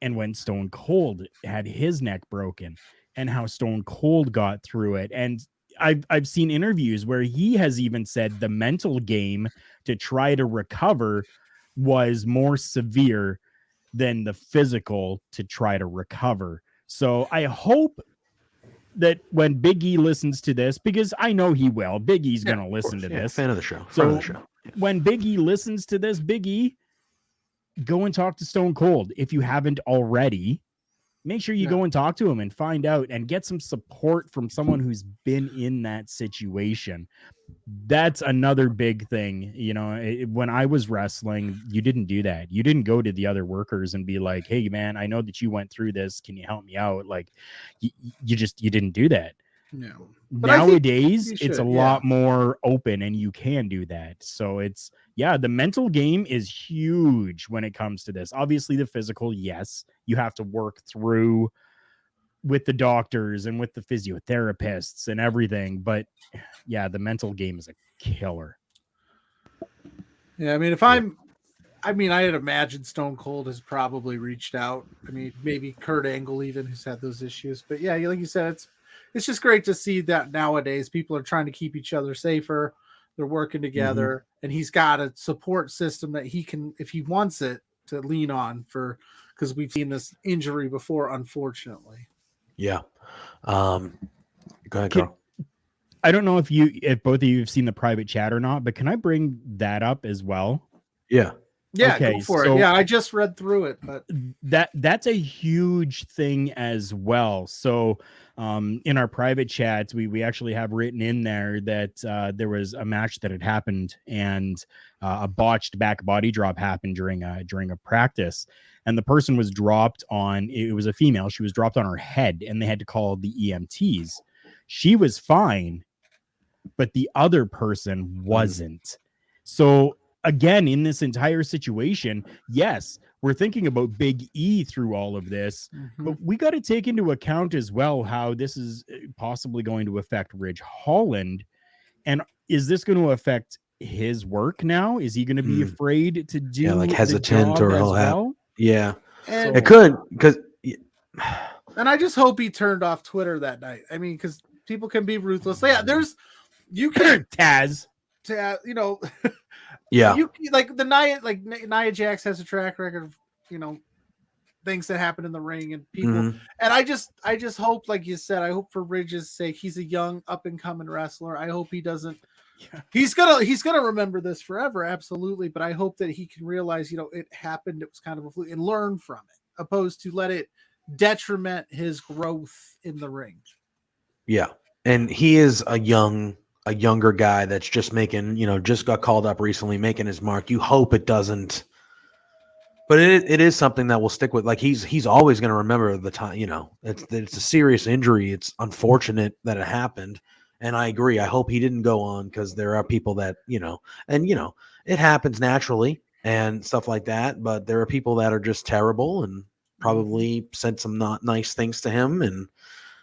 And when Stone Cold had his neck broken and how Stone Cold got through it. And I've seen interviews where he has even said the mental game to try to recover was more severe than the physical to try to recover. So I hope that when Big E listens to this, because I know he will, Big E's going to listen to this. Fan of the show. So when Big E listens to this, Big E, go and talk to Stone Cold. If you haven't already, make sure you go and talk to him and find out and get some support from someone who's been in that situation. That's another big thing. When I was wrestling, you didn't do that. You didn't go to the other workers and be like, hey man, I know that you went through this. Can you help me out? Like you didn't do that. No. Nowadays it's a lot more open and you can do that. So it's, the mental game is huge when it comes to this. Obviously the physical, yes, you have to work through with the doctors and with the physiotherapists and everything. But yeah, the mental game is a killer. Yeah. I mean, I had imagined Stone Cold has probably reached out. I mean, maybe Kurt Angle even, who's had those issues. But yeah, like you said, it's just great to see that nowadays people are trying to keep each other safer. They're working together, and he's got a support system that he can, if he wants it, to lean on because we've seen this injury before, unfortunately. Yeah. Go ahead, Carl. I don't know if both of you have seen the private chat or not, but can I bring that up as well? Yeah. Yeah, okay, go for it. Yeah, I just read through it, but that's a huge thing as well. So in our private chats, we actually have written in there that there was a match that had happened and a botched back body drop happened during a practice, and the person was dropped on, it was a female, she was dropped on her head and they had to call the EMTs. She was fine, but the other person wasn't. So again, in this entire situation, yes, we're thinking about Big E through all of this, but we got to take into account as well how this is possibly going to affect Ridge Holland. And is this going to affect his work now? Is he going to be afraid to do like the hesitant, job or as he'll have well? And it could, because And I just hope he turned off Twitter that night. I mean, because people can be ruthless. Yeah, you can Taz. you know, yeah, you like Nia Jax has a track record of, you know, things that happen in the ring and people. Mhm. And I just hope, like you said, I hope for Ridge's sake, he's a young up and coming wrestler. I hope he doesn't. Yeah. He's gonna remember this forever, absolutely. But I hope that he can realize, you know, it happened. It was kind of a fluke, and learn from it, opposed to let it detriment his growth in the ring. Yeah. And he is a younger guy that's just making, just got called up recently, making his mark. You hope it doesn't, but it is something that will stick with. Like he's always going to remember the time. It's a serious injury. It's unfortunate that it happened, and I agree. I hope he didn't go on, because there are people that it happens naturally and stuff like that. But there are people that are just terrible and probably said some not nice things to him, and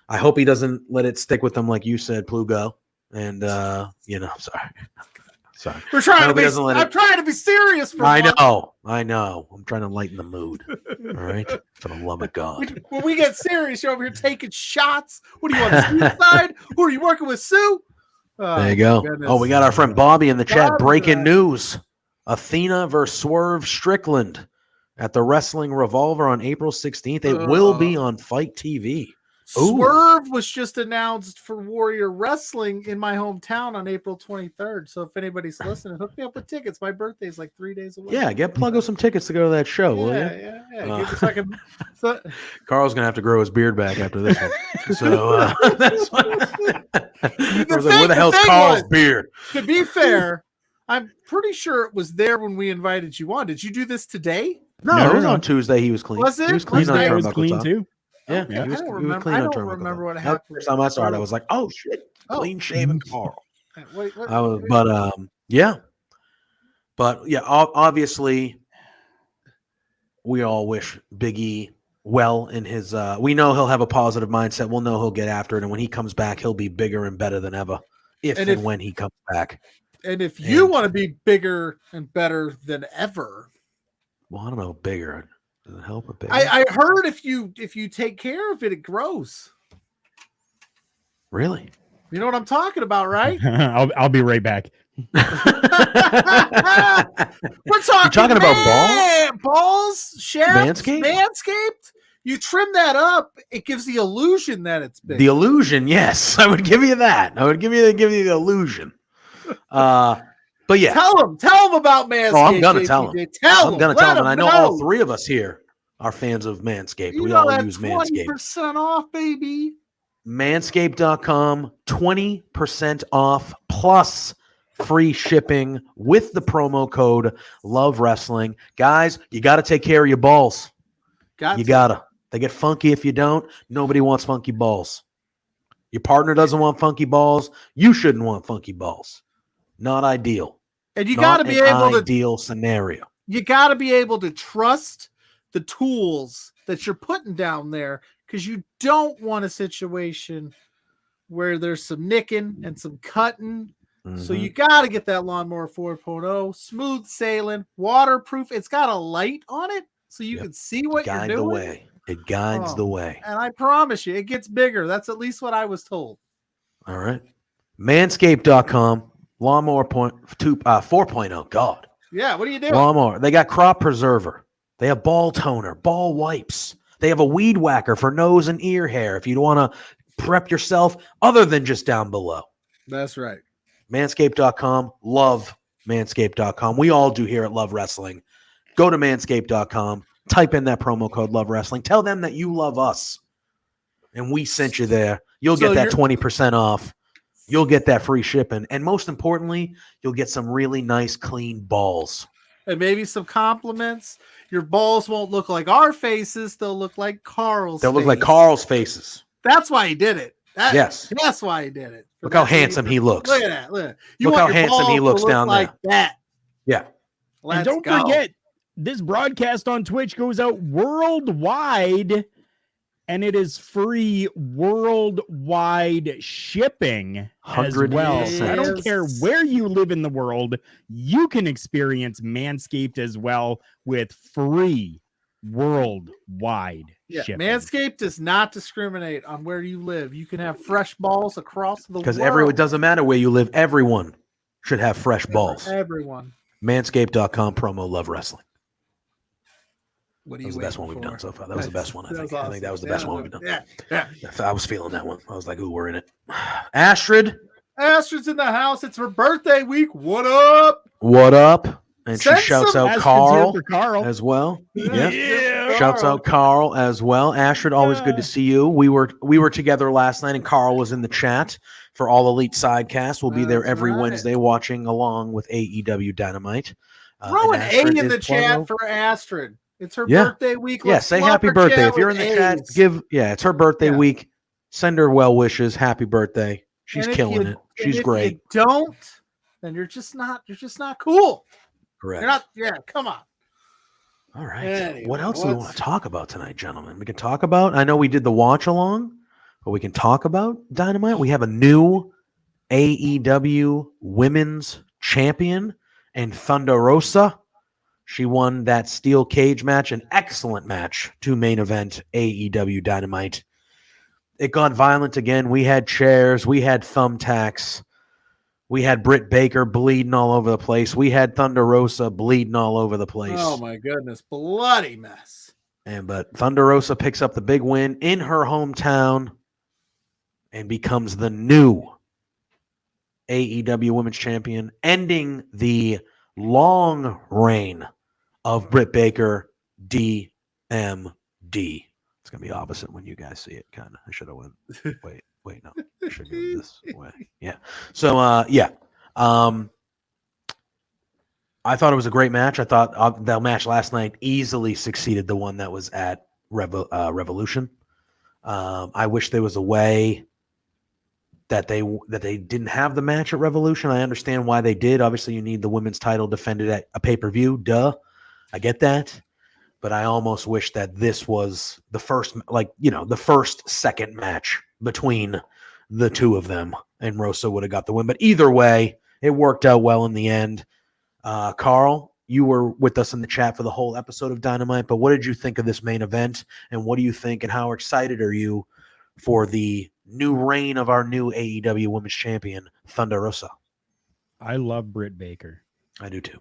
I hope he doesn't let it stick with him, like you said, Pluggo. And sorry. We're trying to be. I'm trying to be serious. For I know. I'm trying to lighten the mood. All right, for the love of God. When we get serious, you're over here taking shots. What do you want, suicide? Who are you working with, Sue? There you go. Goodness. Oh, we got our friend Bobby in the chat. Bobby, Breaking news: Athena versus Swerve Strickland at the Wrestling Revolver on April 16th. It will be on Fight TV. Swerve was just announced for Warrior Wrestling in my hometown on April 23rd. So if anybody's listening, hook me up with tickets. My birthday's like 3 days away. Yeah, get Pluggo some tickets to go to that show, will you? Yeah. Give us like Carl's gonna have to grow his beard back after this one. So that's what. Where the hell's Carl's beard? To be fair, I'm pretty sure it was there when we invited you on. Did you do this today? No, it was on Tuesday. He was clean. Was it? He was clean on Tuesday was Turnbuckle clean Talk. too. Yeah, Okay. he was I don't clean remember. on I don't Turnbuckle remember Talk. what happened. First time I saw it, I was like, "Oh shit, clean shaven Carl." Wait, obviously, we all wish Big E well in his. We know he'll have a positive mindset. We'll know he'll get after it, and when he comes back, he'll be bigger and better than ever. If when he comes back. And if you want to be bigger and better than ever, well, I don't know, bigger. Does it help a bit? I heard if you take care of it, it grows. Really? You know what I'm talking about, right? I'll be right back. We're talking about balls, shafts, Manscaped? Manscaped. You trim that up, it gives the illusion that it's big. The illusion, yes, I would give you that. I would give you the illusion. But yeah, tell them about Manscaped. Oh, I'm gonna tell them. I'm gonna tell them. And I know all three of us here are fans of Manscaped. You we know all use Manscaped. 20% off, baby. Manscaped.com, 20% off plus free shipping with the promo code Love Wrestling. Guys, you got to take care of your balls. They get funky if you don't. Nobody wants funky balls. Your partner doesn't want funky balls. You shouldn't want funky balls. Not ideal. And you got to be able to ideal scenario. You got to be able to trust the tools that you're putting down there, because you don't want a situation where there's some nicking and some cutting. Mm-hmm. So you got to get that Lawnmower 4.0 smooth sailing, waterproof. It's got a light on it so you can see what you're doing. The way. It guides the way. And I promise you, it gets bigger. That's at least what I was told. All right. Manscaped.com. Lawnmower 4.0. God. Yeah, what are you doing? Lawnmower. They got crop preserver. They have ball toner, ball wipes. They have a weed whacker for nose and ear hair if you want to prep yourself other than just down below. That's right. Manscaped.com. Love Manscaped.com. We all do here at Love Wrestling. Go to Manscaped.com. Type in that promo code Love Wrestling. Tell them that you love us. And we sent you there. You'll get that 20% off. You'll get that free shipping. And most importantly, you'll get some really nice, clean balls. And maybe some compliments. Your balls won't look like our faces. They'll look like Carl's They'll look like Carl's faces. That's why he did it. Yes. That's why he did it. Look how handsome he looks. Look at that. Look how handsome he looks down like there. That. Yeah. And don't forget, this broadcast on Twitch goes out worldwide and it is free worldwide shipping as well. 100%. I don't care where you live in the world, you can experience Manscaped as well with free worldwide shipping. Manscaped does not discriminate on where you live. You can have fresh balls across the world. Because it doesn't matter where you live. Everyone should have fresh balls. Everyone. Manscaped.com promo Love Wrestling. What That was the best one we've done so far. That was the best one, I think. I think that was the best one we've done. Yeah. I was feeling that one. I was like, ooh, we're in it. Astrid. Astrid's in the house. It's her birthday week. What up? What up? And she Send shouts some out Astrid's here Carl for as well. Yeah. Yeah. Shouts out Carl as well. Astrid, always good to see you. We were together last night, and Carl was in the chat for All Elite Sidecast. We'll be there That's every right. Wednesday watching along with AEW Dynamite. Throw an and A Astrid in the is chat Pluggo. for Astrid. It's her Yeah. birthday week. Yeah, Let's say swap happy her birthday. chat If you're in with the chat, A's. it's her birthday Yeah. week. Send her well wishes. Happy birthday. She's And if killing you- it. She's and if great. you don't, then you're just not cool. Correct. You're not. Yeah, come on. All right. Anyway, what else do we want to talk about tonight, gentlemen? We can talk about, I know we did the watch along, but we can talk about Dynamite. We have a new AEW Women's Champion and Thunder Rosa. She won that steel cage match, an excellent match to main event AEW Dynamite. It got violent again. We had chairs. We had thumbtacks. We had Britt Baker bleeding all over the place. We had Thunder Rosa bleeding all over the place. Oh my goodness, bloody mess. But Thunder Rosa picks up the big win in her hometown and becomes the new AEW Women's Champion, ending the long reign of Britt Baker, DMD. It's going to be opposite when you guys see it, kind of. I should have went. Wait, no. I should go this way. Yeah. So, I thought it was a great match. I thought that match last night easily succeeded the one that was at Revolution. I wish there was a way that they didn't have the match at Revolution. I understand why they did. Obviously, you need the women's title defended at a pay-per-view. Duh. I get that. But I almost wish that this was the first, second match between the two of them, and Rosa would have got the win. But either way, it worked out well in the end. Carl, you were with us in the chat for the whole episode of Dynamite, but what did you think of this main event, and what do you think, and how excited are you for the new reign of our new AEW Women's Champion, Thunder Rosa? I love Britt Baker, I do too.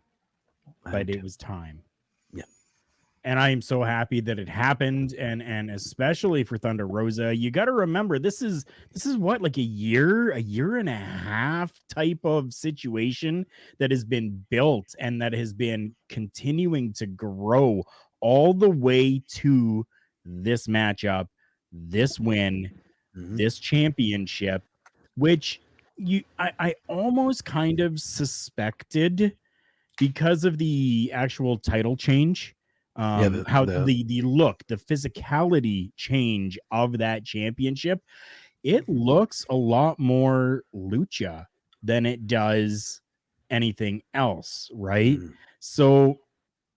but it was time. Yeah. And I am so happy that it happened, and especially for Thunder Rosa. You got to remember, this is what, like a year and a half type of situation that has been built and that has been continuing to grow all the way to this matchup, this win, this championship, which I almost kind of suspected because of the actual title change. How the look, the physicality change of that championship, it looks a lot more lucha than it does anything else, right? So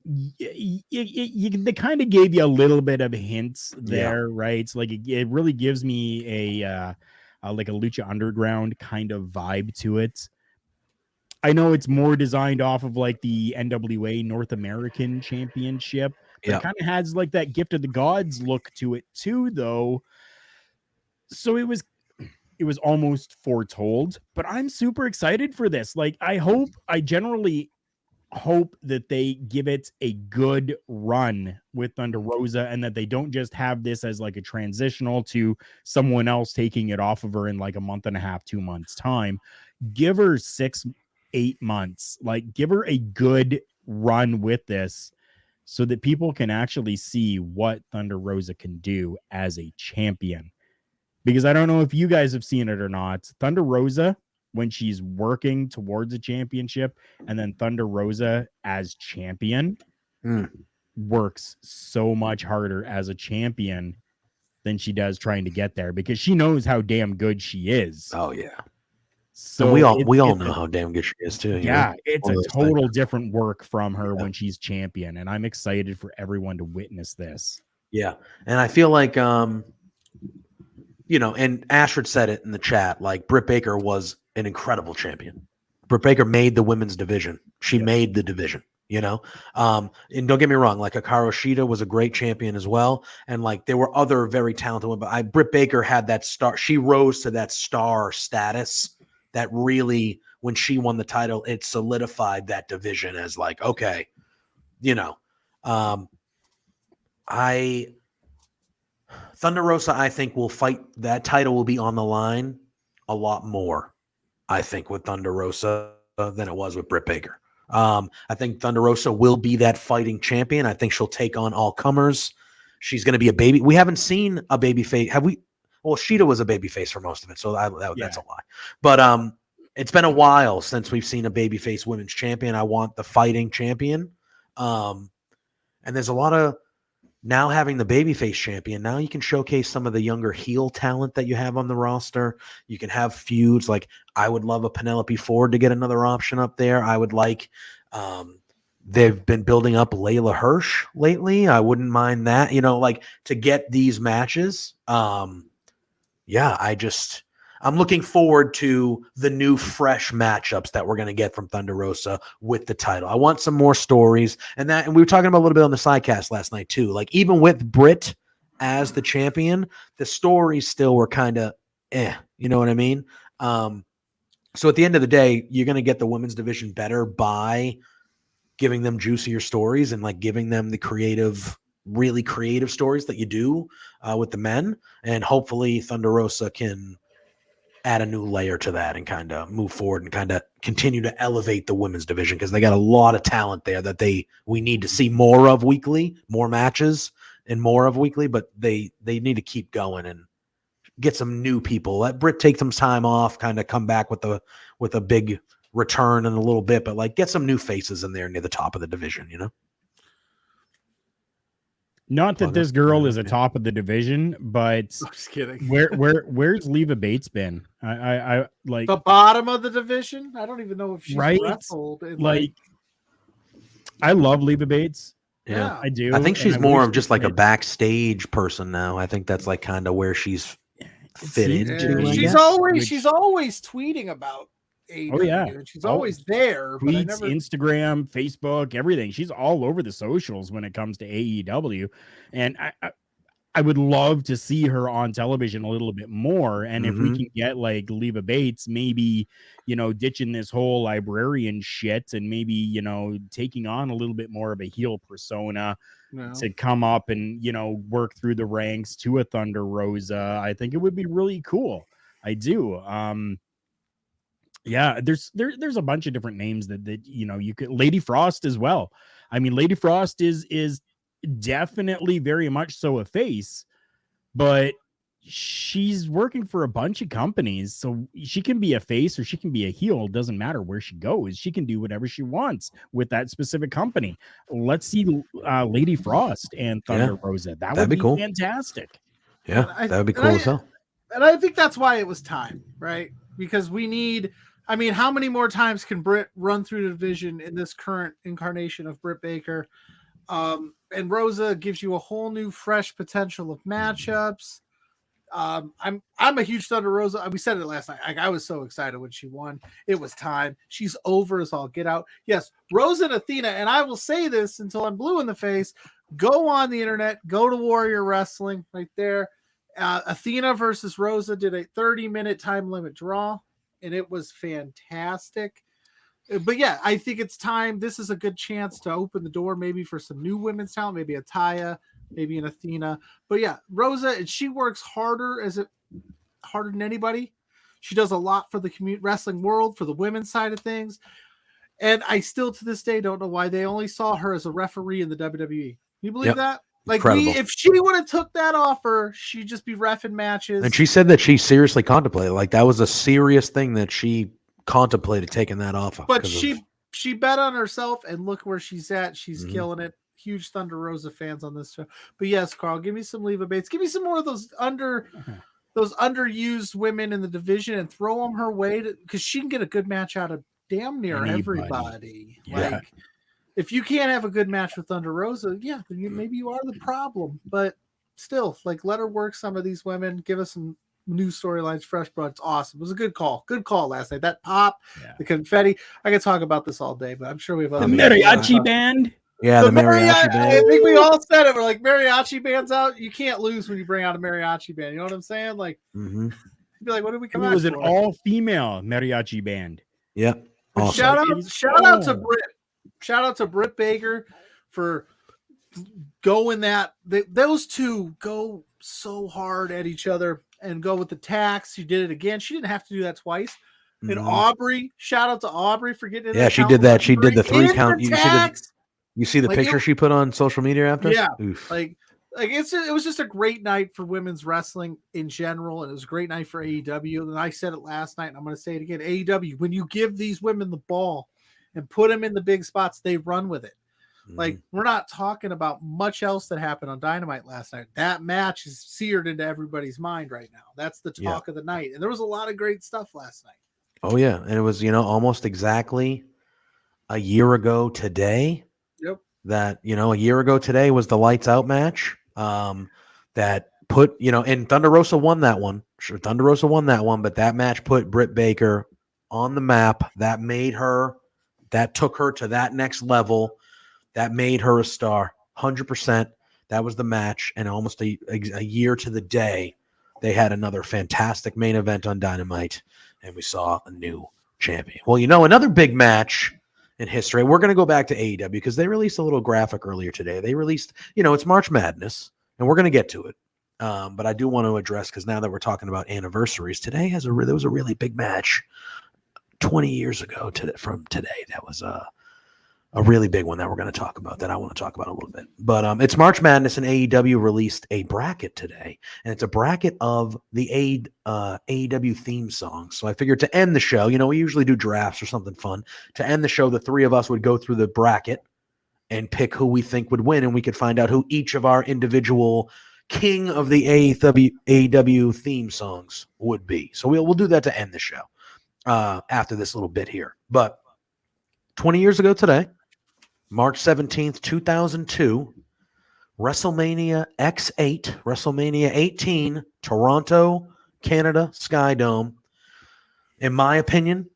they kind of gave you a little bit of hints there, right? It's like it really gives me a like a Lucha Underground kind of vibe to it. I know it's more designed off of like the NWA North American Championship. It kind of has like that Gift of the Gods look to it too, though. So it was almost foretold, but I'm super excited for this. Like, I generally hope that they give it a good run with Thunder Rosa, and that they don't just have this as like a transitional to someone else taking it off of her in like a month and a half, 2 months time. Give her 6-8 months, like give her a good run with this so that people can actually see what Thunder Rosa can do as a champion. Because I don't know if you guys have seen it or not, Thunder Rosa, when she's working towards a championship, and then Thunder Rosa as champion works so much harder as a champion than she does trying to get there, because she knows how damn good she is. Oh yeah. So we all know how damn good she is too. Yeah, it's a total different work from her when she's champion, and I'm excited for everyone to witness this. Yeah, and I feel like and Ashford said it in the chat, like Britt Baker was an incredible champion. Britt Baker made the women's division. She made the division, and don't get me wrong, like Hikaru Shida was a great champion as well. And like there were other very talented women, but Britt Baker had that star. She rose to that star status that really, when she won the title, it solidified that division as like, okay, Thunder Rosa, I think, will fight. That title will be on the line a lot more, I think, with Thunder Rosa than it was with Britt Baker. I think Thunder Rosa will be that fighting champion. I think she'll take on all comers. She's going to be a baby. We haven't seen a baby face. Have we? Well, Shida was a baby face for most of it, so that's a lie. But it's been a while since we've seen a baby face women's champion. I want the fighting champion. And there's a lot of now having the babyface champion. Now you can showcase some of the younger heel talent that you have on the roster. You can have feuds. Like I would love a Penelope Ford to get another option up there. I would like, they've been building up Layla Hirsch lately. I wouldn't mind that, like to get these matches. I'm looking forward to the new fresh matchups that we're going to get from Thunder Rosa with the title. I want some more stories, and we were talking about a little bit on the sidecast last night too. Like even with Britt as the champion, the stories still were kind of you know what I mean? So at the end of the day, you're going to get the women's division better by giving them juicier stories and like giving them the really creative stories that you do with the men, and hopefully Thunder Rosa can add a new layer to that and kind of move forward and kind of continue to elevate the women's division, because they got a lot of talent there that we need to see more of weekly, more matches and more of weekly, but they need to keep going and get some new people. Let Britt take some time off, kind of come back with a big return in a little bit, but like get some new faces in there near the top of the division, Not that this girl is atop of the division, but I'm just kidding. Where's Leva Bates been? I like the bottom of the division. I don't even know if she's wrestled. Like I love Leva Bates. Yeah, I do. I think she's more of just like a backstage person now. I think that's like kind of where she's fit into. She's always tweeting about AEW. Oh yeah, she's always there. Tweets, Instagram, Facebook, everything. She's all over the socials when it comes to AEW, and I would love to see her on television a little bit more. And if we can get like Leva Bates, maybe ditching this whole librarian shit and maybe taking on a little bit more of a heel persona to come up and work through the ranks to a Thunder Rosa, I think it would be really cool. I do. Yeah, there's a bunch of different names that you could. Lady Frost as well. I mean, Lady Frost is definitely very much so a face, but she's working for a bunch of companies, so she can be a face or she can be a heel. It doesn't matter where she goes. She can do whatever she wants with that specific company. Let's see Lady Frost and Thunder Rosa. That'd be cool. Fantastic. Yeah, that would be cool as hell. And I think that's why it was time, right? Because we need. I mean, how many more times can Britt run through the division in this current incarnation of Britt Baker? And Rosa gives you a whole new, fresh potential of matchups. I'm a huge Thunder Rosa. We said it last night. I was so excited when she won. It was time. She's over as all get out. Yes, Rosa and Athena, and I will say this until I'm blue in the face. Go on the internet. Go to Warrior Wrestling right there. Athena versus Rosa did a 30-minute time limit draw, and it was fantastic. But yeah, I think it's time. This is a good chance to open the door maybe for some new women's talent, maybe a Taya, maybe an Athena. But yeah, Rosa, she works harder than anybody. She does a lot for the wrestling world, for the women's side of things. And I still to this day don't know why they only saw her as a referee in the WWE. Can you believe that? Like if she would have took that offer, she'd just be reffing matches. And she said that she seriously contemplated, like that was a serious thing that she contemplated taking that offer. But she bet on herself, and look where she's at. She's killing it. Huge Thunder Rosa fans on this show. But yes, Carl, give me some Leva Bates. Give me some more of those underused women in the division and throw them her way because she can get a good match out of damn near everybody. Yeah. Like if you can't have a good match with Thunder Rosa, then maybe you are the problem. But still, like, let her work some of these women. Give us some new storylines, fresh blood. It's awesome. It was a good call. Good call last night. That pop, the confetti. I could talk about this all day, but I'm sure we have other The things we wanna mariachi talk- band. Yeah, the mariachi I band. think we all said it. We're like, mariachi band's out. You can't lose when you bring out a mariachi band. You know what I'm saying? Like, Mm-hmm. you'd be like, what did we come It out was an for? all-female mariachi band. Yep. But Awesome. shout out to Oh. Britt. Shout out to Britt Baker for going those two go so hard at each other and go with the tax. She did it again. She didn't have to do that twice. And Mhm. Aubrey, shout out to Aubrey for getting in. Yeah, she did that. She did the 3 count. You see the Like, picture she put on social media after? Yeah. Oof. Like it was just a great night for women's wrestling in general, and it was a great night for AEW. And I said it last night, and I'm going to say it again. AEW, when you give these women the ball and put them in the big spots, they run with it. Like, we're not talking about much else that happened on Dynamite last night. That match is seared into everybody's mind right now. That's the talk of the night. And there was a lot of great stuff last night. Oh yeah, and it was almost exactly a year ago today. Yep. That a year ago today was the lights out match. That put and Thunder Rosa won that one. Sure, Thunder Rosa won that one, but that match put Britt Baker on the map. That took her to that next level. That made her a star, 100%. That was the match, and almost a year to the day, they had another fantastic main event on Dynamite, and we saw a new champion. Well, another big match in history. We're going to go back to AEW because they released a little graphic earlier today. They released, it's March Madness, and we're going to get to it. But I do want to address, because now that we're talking about anniversaries, today there was a really big match 20 years ago from today. That was a really big one that we're going to talk about, that I want to talk about a little bit. But it's March Madness, and AEW released a bracket today, and it's a bracket of the AEW theme songs. So I figured to end the show, we usually do drafts or something fun. To end the show, the three of us would go through the bracket and pick who we think would win, and we could find out who each of our individual king of the AEW theme songs would be. So we'll do that to end the show after this little bit here. But 20 years ago today, March 17th, 2002, WrestleMania X8, WrestleMania 18, Toronto, Canada, Sky Dome. In my opinion,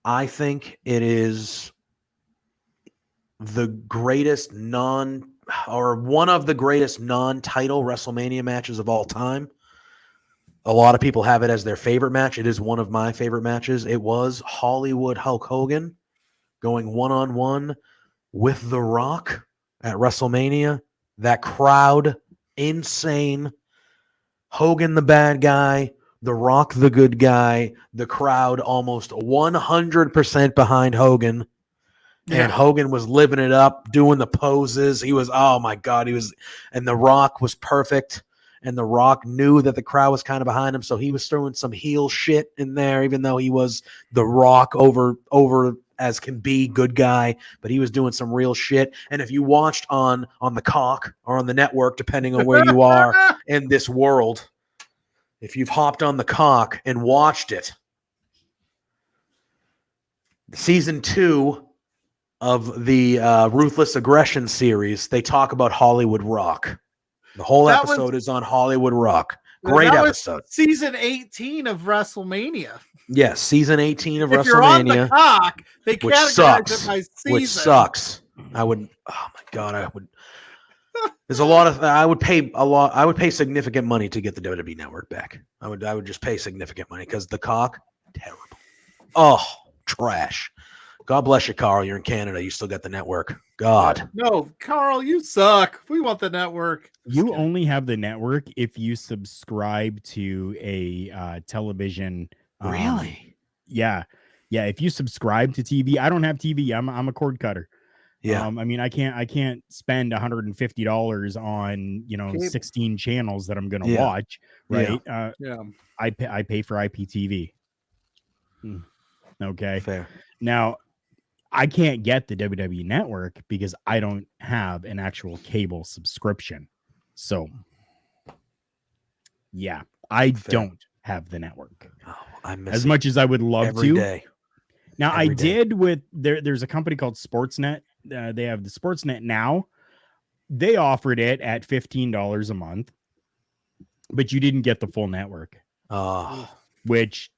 I think it is the greatest one of the greatest non-title WrestleMania matches of all time. A lot of people have it as their favorite match. It is one of my favorite matches. It was Hollywood Hulk Hogan going one-on-one with The Rock at WrestleMania. That crowd, insane. Hogan the bad guy, The Rock the good guy. The crowd almost 100% behind Hogan. Yeah. And Hogan was living it up, doing the poses. He was, oh my God, and The Rock was perfect. And The Rock knew that the crowd was kind of behind him, so he was throwing some heel shit in there, even though he was The Rock over as can be, good guy, but he was doing some real shit. And if you watched on the Cock or on the network, depending on where you are in this world, if you've hopped on the Cock and watched it, season 2 of the Ruthless Aggression series, they talk about Hollywood Rock. The whole episode is on Hollywood Rock. Great episode. Season 18 of WrestleMania. Yes, season 18 of if WrestleMania. You're on the Cock, they which categorize sucks. it by season. Which sucks. I would. Oh my God, I would. There's a lot of. I would pay a lot. I would pay significant money to get the WWE Network back. I would just pay significant money because the Cock, terrible. Oh, trash. God bless you, Carl. You're in Canada. You still got the network. God. No, Carl, you suck. We want the network. You only have the network if you subscribe to a television. Really? Yeah. If you subscribe to TV, I don't have TV. I'm a cord cutter. Yeah. I mean, I can't spend $150 on 16 channels that I'm gonna watch. Right. Yeah. I pay for IPTV. Okay. Fair. Now, I can't get the WWE Network because I don't have an actual cable subscription. So, yeah, I don't have the network. Oh, I miss as much as I would love every to. Day. Now, Every I day. did with there's a company called Sportsnet. They have the Sportsnet Now. they offered it at $15 a month, but you didn't get the full network, which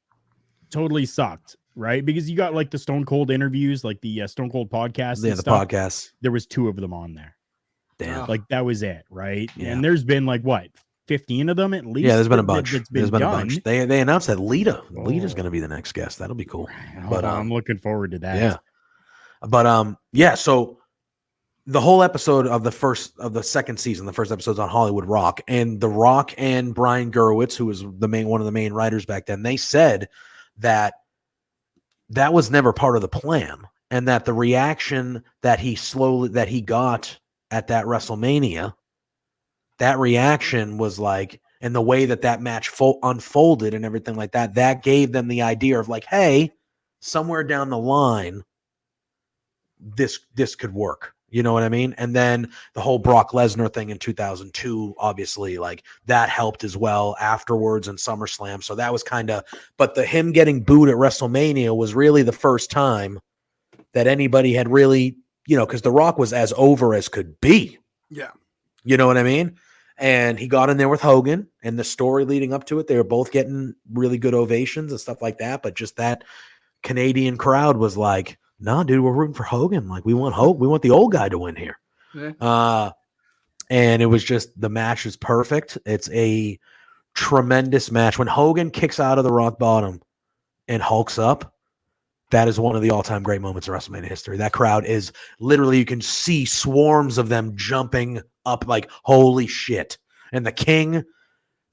totally sucked, right? Because you got like the Stone Cold interviews, like the Stone Cold podcast. Yeah, and the stuff. podcasts. There was 2 of them on there. Damn. Like that was it, right? Yeah. And there's been like what, 15 of them at least. Yeah, there's been a bunch. That's been There's been done. a bunch. They announced that Lita's going to be the next guest. That'll be cool. But I'm looking forward to that. Yeah. But yeah. So the whole episode of the second season, the first episode's on Hollywood Rock, and The Rock and Brian Gurewitz, who was one of the main writers back then, they said that was never part of the plan, and that the reaction that he got at that WrestleMania, that reaction was like, and the way that match unfolded and everything like that, that gave them the idea of like, hey, somewhere down the line, this could work. You know what I mean? And then the whole Brock Lesnar thing in 2002, obviously, like that helped as well afterwards in SummerSlam. So that was but him getting booed at WrestleMania was really the first time that anybody had really, because The Rock was as over as could be. Yeah. You know what I mean? And he got in there with Hogan, and the story leading up to it, they were both getting really good ovations and stuff like that. But just that Canadian crowd was like, no, dude, we're rooting for Hogan. Like, we want Hogan. We want the old guy to win here. Yeah. And it was just, the match is perfect. It's a tremendous match. When Hogan kicks out of the rock bottom and hulks up, that is one of the all-time great moments of WrestleMania history. That crowd is literally, you can see swarms of them jumping up like, holy shit. And the King,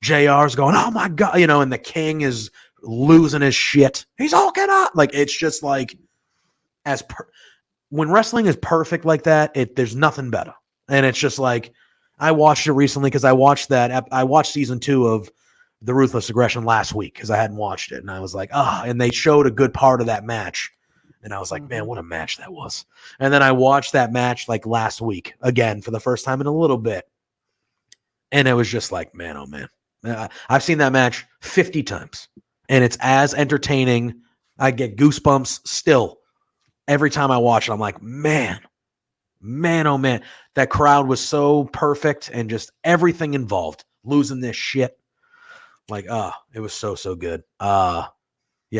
JR's going, oh my God, and the King is losing his shit. He's hulking up. Like, it's just like, when wrestling is perfect like that, there's nothing better. And it's just like, I watched it recently because I watched season 2 of The Ruthless Aggression last week because I hadn't watched it, and I was like, and they showed a good part of that match, and I was like, man, what a match that was. And then I watched that match like last week again for the first time in a little bit, and it was just like, man, oh man, I've seen that match 50 times, and it's as entertaining. I get goosebumps still. Every time I watch it, I'm like, man, oh man, that crowd was so perfect and just everything involved, losing this shit. Like, it was so good. Yeah,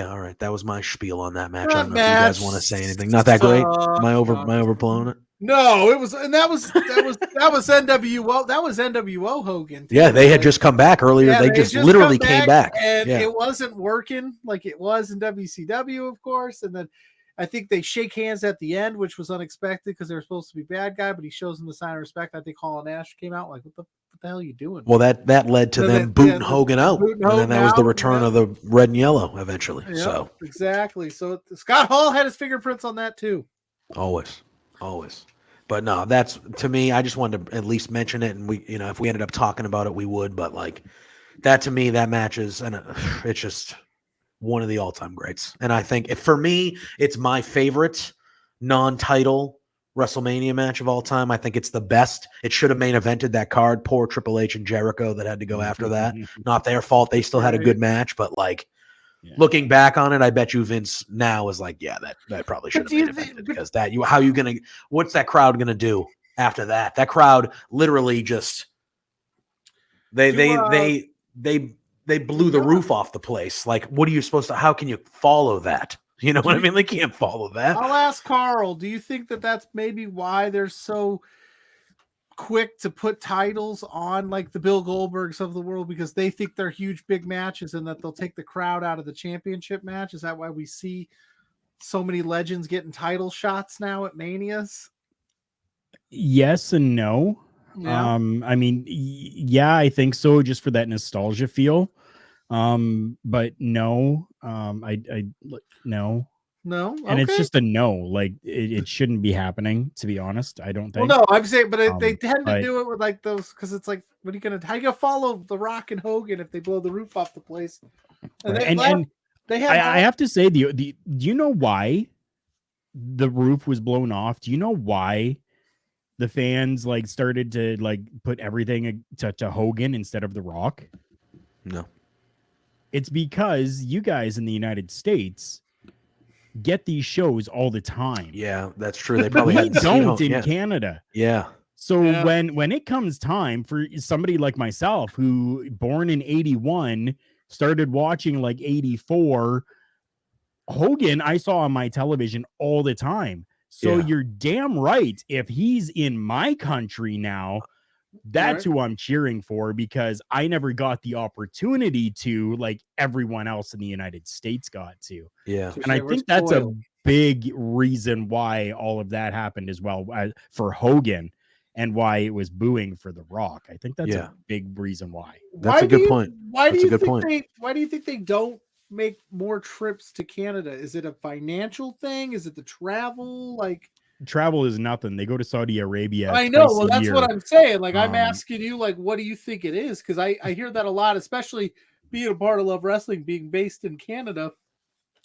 all right. That was my spiel on that match. I don't know if you guys want to say anything. Not that great. Am I overblowing it? No, it was, and that was NWO. That was NWO Hogan. Yeah, they had just come back earlier. Yeah, they just literally came back, and it wasn't working like it was in WCW, of course. And then I think they shake hands at the end, which was unexpected because they were supposed to be bad guy, but he shows them the sign of respect. I think Hall and Ash came out like, what the hell are you doing? Well, that led to them booting Hogan out, and then that was the return of the red and yellow eventually. Yeah, so exactly. So Scott Hall had his fingerprints on that too. Always. But no, that's, to me, I just wanted to at least mention it, and we, if we ended up talking about it, we would. But like that, to me, that match is, and it's just one of the all-time greats. And I think for me, it's my favorite non-title WrestleMania match of all time. I think it's the best. It should have main evented that card. Poor Triple H and Jericho that had to go after that. Not their fault. They still had a good match, but like looking back on it, I bet you Vince now is like, yeah, that probably should have main evented because what's that crowd gonna do after that? That crowd literally just they blew the roof off the place. Like, what are you supposed to? How can you follow that? You know what I mean? They can't follow that. I'll ask Carl. Do you think that that's maybe why they're so quick to put titles on like the Bill Goldbergs of the world, because they think they're huge, big matches and that they'll take the crowd out of the championship match? Is that why we see so many legends getting title shots now at Manias? Yes and no. Yeah. I mean, yeah, I think so, just for that nostalgia feel. But no, I no. No, okay. And it's just a no. Like it shouldn't be happening, to be honest. I don't think. Well, no, I'm saying, but they tend to do it with like those, because it's like, how you gonna follow The Rock and Hogan if they blow the roof off the place? And they have. I have to say, do you know why the roof was blown off? Do you know why the fans like started to like put everything to Hogan instead of The Rock? No. It's because you guys in the United States get these shows all the time. Yeah, that's true. They probably don't in Canada. Yeah. So Yeah. when it comes time for somebody like myself, who born in 81, started watching like 84, Hogan, I saw on my television all the time. So Yeah. you're damn right. If he's in my country now, that's Right. who I'm cheering for, because I never got the opportunity to, like everyone else in the United States got to. Yeah. And I We're think that's a spoiled. big reason why all of that happened as well, for Hogan, and why it was booing for The Rock. I think that's Yeah. a big reason why. That's a good point. Why That's do a you good think point. why do you think they don't make more trips to Canada? Is it a financial thing? Is it the travel? Like, Travel is nothing. They go to Saudi Arabia I know. twice Well, a that's year. what I'm saying. Like, I'm Um, asking you, like, what do you think it is? Because I hear that a lot, especially being a part of Love Wrestling, being based in Canada,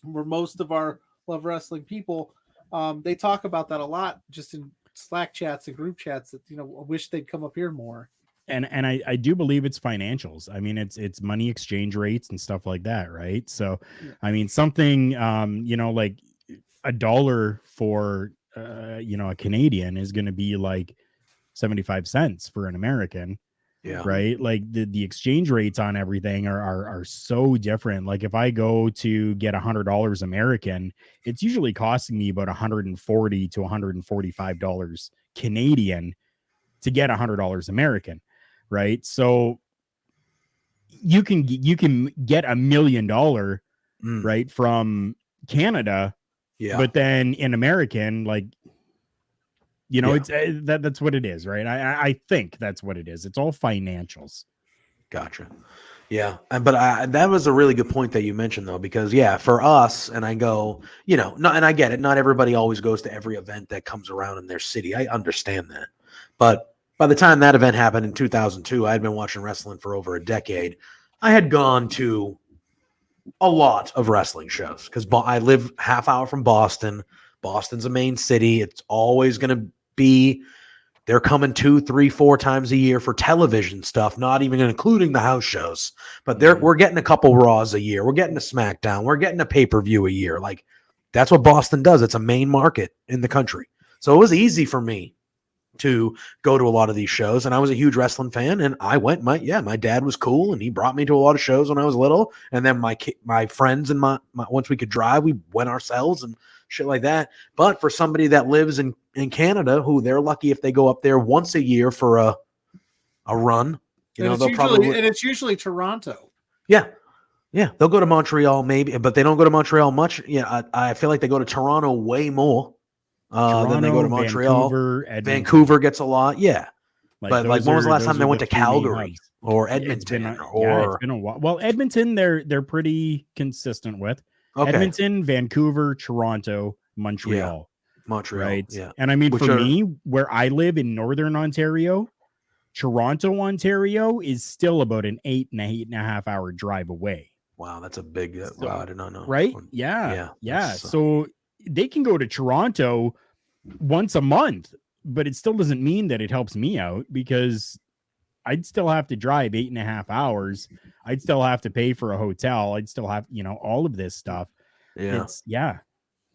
where most of our Love Wrestling people, they talk about that a lot, just in Slack chats and group chats. That I wish they'd come up here more. and I do believe it's financials. I mean, it's money exchange rates and stuff like that, right? So, I mean, something like $1 for a Canadian is going to be like 75 cents for an American. Yeah. Right. Like the exchange rates on everything are so different. Like if I go to get $100 American, it's usually costing me about $140 to $145 Canadian to get $100 American. Right. So you can get $1 million, right, from Canada. Yeah. But then in American, like, Yeah. it's that's what it is, right? I think that's what it is. It's all financials. Gotcha. Yeah. But that was a really good point that you mentioned, though, because, yeah, for us, and I go, and I get it. Not everybody always goes to every event that comes around in their city. I understand that. But by the time that event happened in 2002, I had been watching wrestling for over a decade. I had gone to a lot of wrestling shows because I live half hour from Boston. Boston's a main city. It's always going to be, they're coming 2, 3, 4 times a year for television stuff, not even including the house shows. But we're getting a couple Raws a year. We're getting a SmackDown. We're getting a pay-per-view a year. Like, that's what Boston does. It's a main market in the country. So it was easy for me to go to a lot of these shows, and I was a huge wrestling fan, and I went. My dad was cool, and he brought me to a lot of shows when I was little, and then my friends and my once we could drive, we went ourselves and shit like that. But for somebody that lives in Canada, who they're lucky if they go up there once a year for a run, it's usually Toronto. Yeah, they'll go to Montreal maybe, but they don't go to Montreal much. Yeah, I feel like they go to Toronto way more. Then they go to Montreal. Vancouver gets a lot, yeah. But like, when was the last time they went to Calgary or Edmonton? It's been a while. Well, Edmonton, they're pretty consistent with. Okay. Edmonton, Vancouver, Toronto, Montreal. Montreal, right? Yeah. And I mean, for me, where I live in Northern Ontario, Toronto, Ontario is still about an 8.5 hour drive away. Wow, that's a big. Wow, I did not know. Right? Yeah. So they can go to Toronto once a month, but it still doesn't mean that it helps me out, because I'd still have to drive 8.5 hours. I'd still have to pay for a hotel. I'd still have, all of this stuff. Yeah.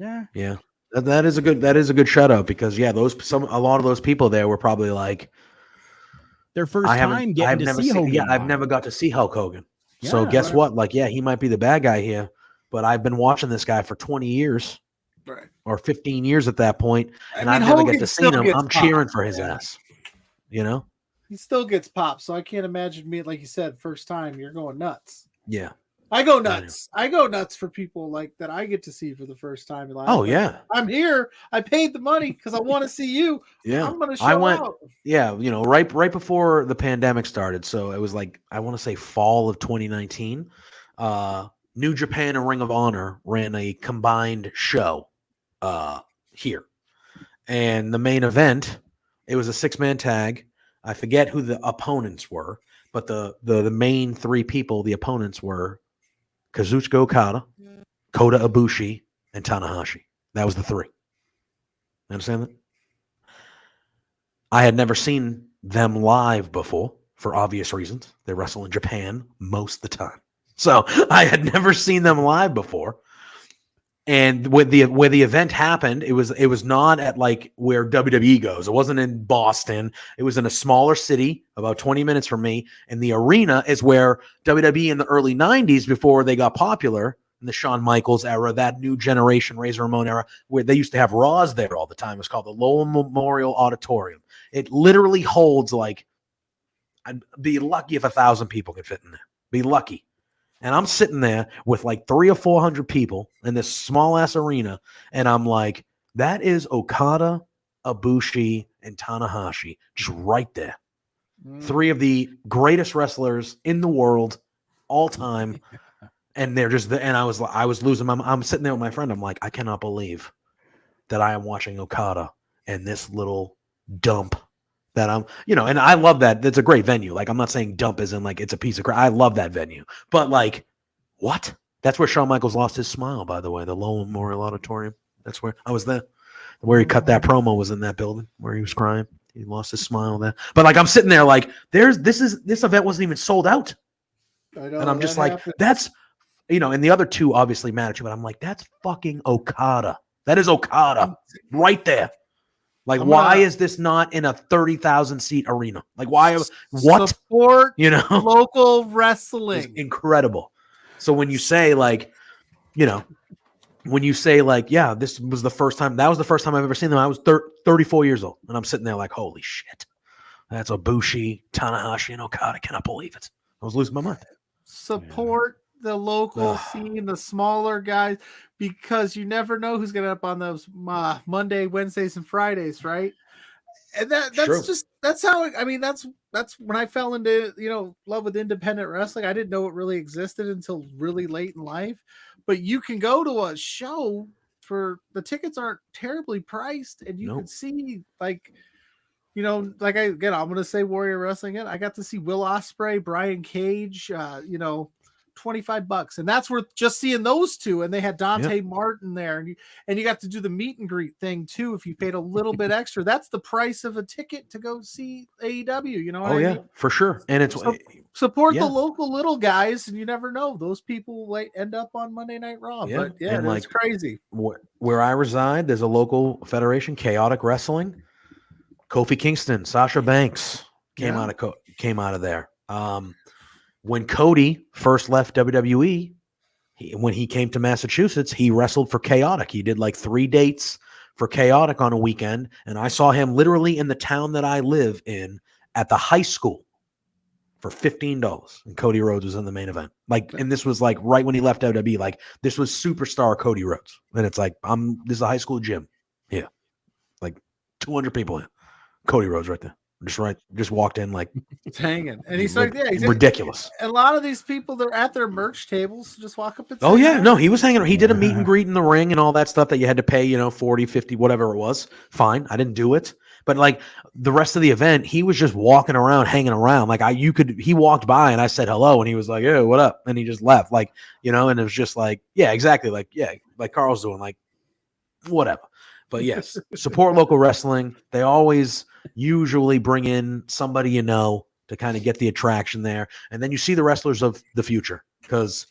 Yeah. That is a good shout out, because a lot of those people there were probably like their first time getting to see Hogan. Yeah, I've never got to see Hulk Hogan. So guess what? Like, he might be the bad guy here, but I've been watching this guy for 20 years. Right. Or 15 years at that point, and I never get to see him. I'm cheering for his ass. He still gets popped, so I can't imagine me, like you said, first time you're going nuts. Yeah, I go nuts. I go nuts for people like that I get to see for the first time. Like, yeah, I'm here. I paid the money because I want to see you. Yeah, I'm going to show out. Yeah, right before the pandemic started. So it was like, I want to say fall of 2019. New Japan and Ring of Honor ran a combined show here, and the main event, it was a 6-man tag. I forget who the opponents were, but the main 3 people, the opponents were Kazuchika Okada, Kota Ibushi, and Tanahashi. That was the 3. Understand that? I had never seen them live before, for obvious reasons. They wrestle in Japan most of the time, so I had never seen them live before. And where the event happened, it was not at like where WWE goes. It wasn't in Boston. It was in a smaller city, about 20 minutes from me. And the arena is where WWE in the early 90s, before they got popular in the Shawn Michaels era, that new generation Razor Ramon era, where they used to have Raws there all the time. It was called the Lowell Memorial Auditorium. It literally holds like, I'd be lucky if 1,000 people could fit in there. Be lucky. And I'm sitting there with like 300 or 400 people in this small ass arena. And I'm like, that is Okada, Ibushi, and Tanahashi just right there. Three of the greatest wrestlers in the world all time. And they're just, and I was losing I'm sitting there with my friend. I'm like, I cannot believe that I am watching Okada and this little dump that I'm, and I love that. That's a great venue. Like, I'm not saying dump as in like it's a piece of crap. I love that venue. But like, what? That's where Shawn Michaels lost his smile, by the way, the Lowell Memorial Auditorium. That's where I was there. Where he cut that promo was in that building where he was crying. He lost his smile there. But like, I'm sitting there like, this event wasn't even sold out. I know, and I'm just like, happens. that's, and the other two obviously matter too, but I'm like, that's fucking Okada. That is Okada right there. Like, why is this not in a 30,000 seat arena? Like, why? What? Support local wrestling. It's incredible. So when you say like, yeah, this was the first time. That was the first time I've ever seen them. I was 34 years old, and I'm sitting there like, holy shit, that's Ibushi, Tanahashi, and Okada. I cannot believe it. I was losing my mind. Support the local scene, the smaller guys, because you never know who's going to end up on those Monday, Wednesdays, and Fridays, right? And that's true. that's how that's when I fell into love with independent wrestling. I didn't know it really existed until really late in life. But you can go to a show for the tickets aren't terribly priced, and you can see like. I'm going to say Warrior Wrestling again. I got to see Will Ospreay, Brian Cage, $25, and that's worth just seeing those two. And they had Dante Martin there, and you got to do the meet and greet thing too. If you paid a little bit extra, that's the price of a ticket to go see AEW. You know? What I mean? For sure. And it's support the local little guys, and you never know, those people will end up on Monday Night Raw. But and it's crazy. Where I reside, there's a local federation, Chaotic Wrestling. Kofi Kingston, Sasha Banks came out of there. When Cody first left WWE, when he came to Massachusetts, he wrestled for Chaotic. He did like 3 dates for Chaotic on a weekend, and I saw him literally in the town that I live in at the high school for $15. And Cody Rhodes was in the main event. Like, and this was like right when he left WWE. Like, this was superstar Cody Rhodes, and it's like this is a high school gym. Yeah, like 200 people in. Cody Rhodes right there. Just walked in like it's hanging. And he's like, he's ridiculous. And a lot of these people, they're at their merch tables, just walk up and say, no, he was hanging. He did a meet and greet in the ring and all that stuff that you had to pay, 40, 50, whatever it was. Fine. I didn't do it. But like the rest of the event, he was just walking around, hanging around. Like he walked by and I said hello and he was like, "Hey, what up?" And he just left. Like, and it was just like, yeah, exactly. Like, yeah, like Carl's doing, like, whatever. But yes, support local wrestling. They always usually bring in somebody to kind of get the attraction there. And then you see the wrestlers of the future because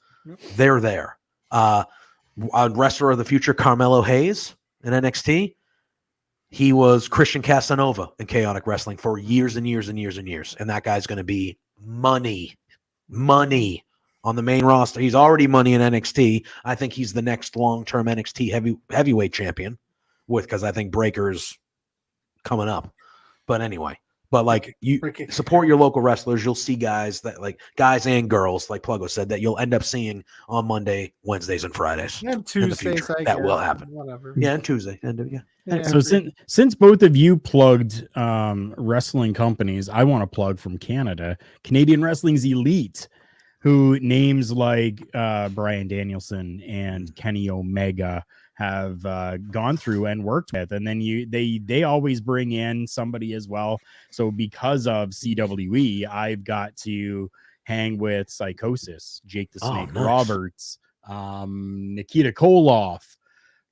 they're there. A wrestler of the future, Carmelo Hayes in NXT. He was Christian Casanova in Chaotic Wrestling for years and years and years and years. And that guy's going to be money on the main roster. He's already money in NXT. I think he's the next long-term NXT heavyweight champion. Because I think Breaker's coming up. But anyway, like you support your local wrestlers. You'll see guys and girls, like Pluggo said, that you'll end up seeing on Monday, Wednesdays, and Fridays. And Tuesdays, that will happen. Whatever. Yeah, and Tuesday. So since both of you plugged wrestling companies, I want to plug from Canada, Canadian Wrestling's Elite, who names like Bryan Danielson and Kenny Omega have gone through and worked with, and then they always bring in somebody as well. So because of CWE, I've got to hang with Psychosis, Jake the Snake Roberts, Nikita Koloff.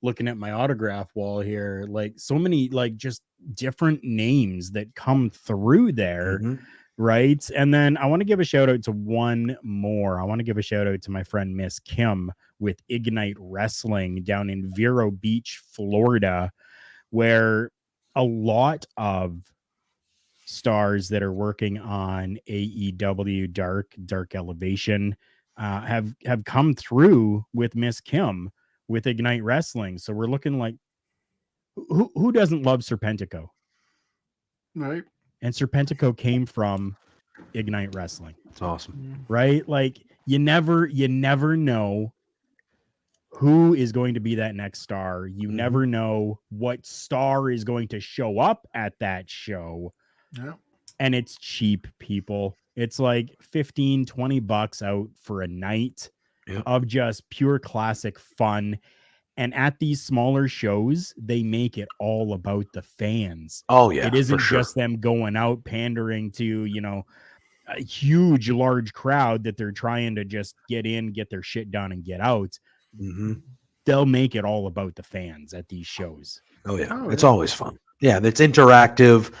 Looking at my autograph wall here, like so many like just different names that come through there. Right. And then I want to give a shout out to one more. I want to give a shout out to my friend Miss Kim with Ignite Wrestling down in Vero Beach, Florida, where a lot of stars that are working on AEW Dark Elevation have come through with Miss Kim with Ignite Wrestling. So we're looking like who doesn't love Serpentico? Right. And Serpentico came from Ignite Wrestling. It's awesome. Right? Like you never know who is going to be that next star. You never know what star is going to show up at that show. Yeah. And it's cheap, people. It's like $15-20 out for a night of just pure classic fun. And at these smaller shows, they make it all about the fans. Oh, yeah. It isn't for sure. just them going out pandering to, a huge, large crowd that they're trying to just get in, get their shit done, and get out. They'll make it all about the fans at these shows. Oh, yeah. It's always fun. Yeah, it's interactive.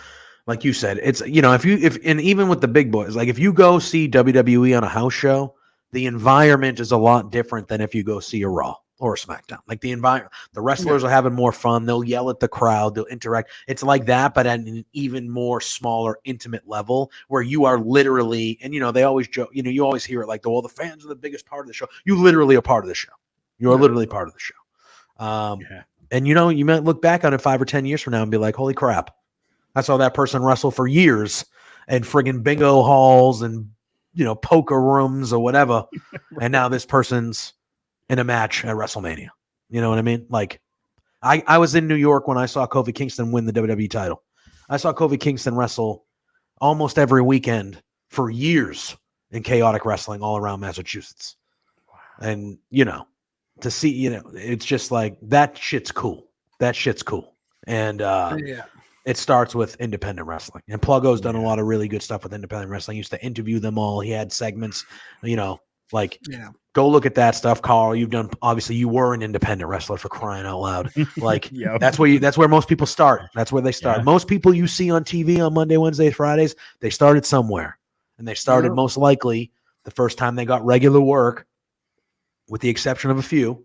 Like you said, it's, and even with the big boys, like if you go see WWE on a house show, the environment is a lot different than if you go see a Raw or a SmackDown. Like the environment, the wrestlers are having more fun. They'll yell at the crowd. They'll interact. It's like that, but at an even more smaller, intimate level where you are literally, and they always joke, you always hear it like, well, the fans are the biggest part of the show. You literally are part of the show. You are literally part of the show. And you might look back on it 5 or 10 years from now and be like, holy crap. I saw that person wrestle for years and friggin' bingo halls and, poker rooms or whatever. And now this person's in a match at WrestleMania. You know what I mean? Like I was in New York when I saw Kofi Kingston win the WWE title. I saw Kofi Kingston wrestle almost every weekend for years in chaotic wrestling all around Massachusetts. And, to see, it's just like that shit's cool. That shit's cool. And, it starts with independent wrestling, and Pluggo's done a lot of really good stuff with independent wrestling. He used to interview them all. He had segments, go look at that stuff. Carl, obviously you were an independent wrestler, for crying out loud. Like that's where most people start. That's where they start. Most people you see on TV on Monday, Wednesdays, Fridays, they started somewhere, and they started most likely the first time they got regular work, with the exception of a few.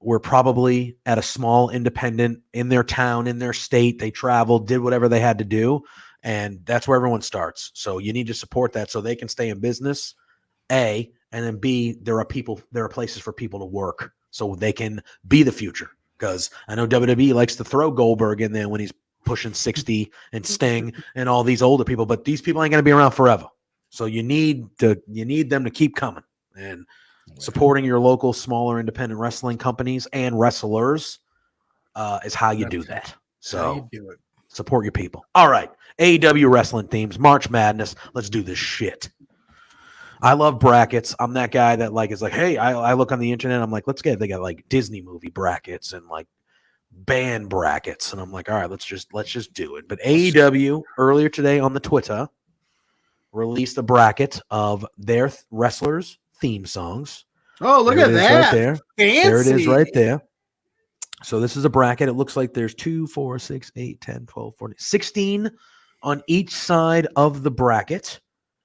Were probably at a small independent in their town, in their state. They traveled, did whatever they had to do. And that's where everyone starts. So you need to support that so they can stay in business, A, and then B, there are places for people to work so they can be the future. Because I know WWE likes to throw Goldberg in there when he's pushing 60 and Sting and all these older people, but these people ain't going to be around forever. So you need them to keep coming. And supporting your local, smaller, independent wrestling companies and wrestlers is how you do that. So support your people. All right. AEW wrestling themes, March Madness. Let's do this shit. I love brackets. I'm that guy that is like, hey, I look on the internet. I'm like, they got like Disney movie brackets and like band brackets. And I'm like, all right, let's just do it. But AEW earlier today on the Twitter released a bracket of their wrestlers' theme songs. Oh, look at that. Right there. Fancy. There it is right there. So this is a bracket. It looks like there's 2, 4, 6, 8, 10, 12, 14, 16 on each side of the bracket.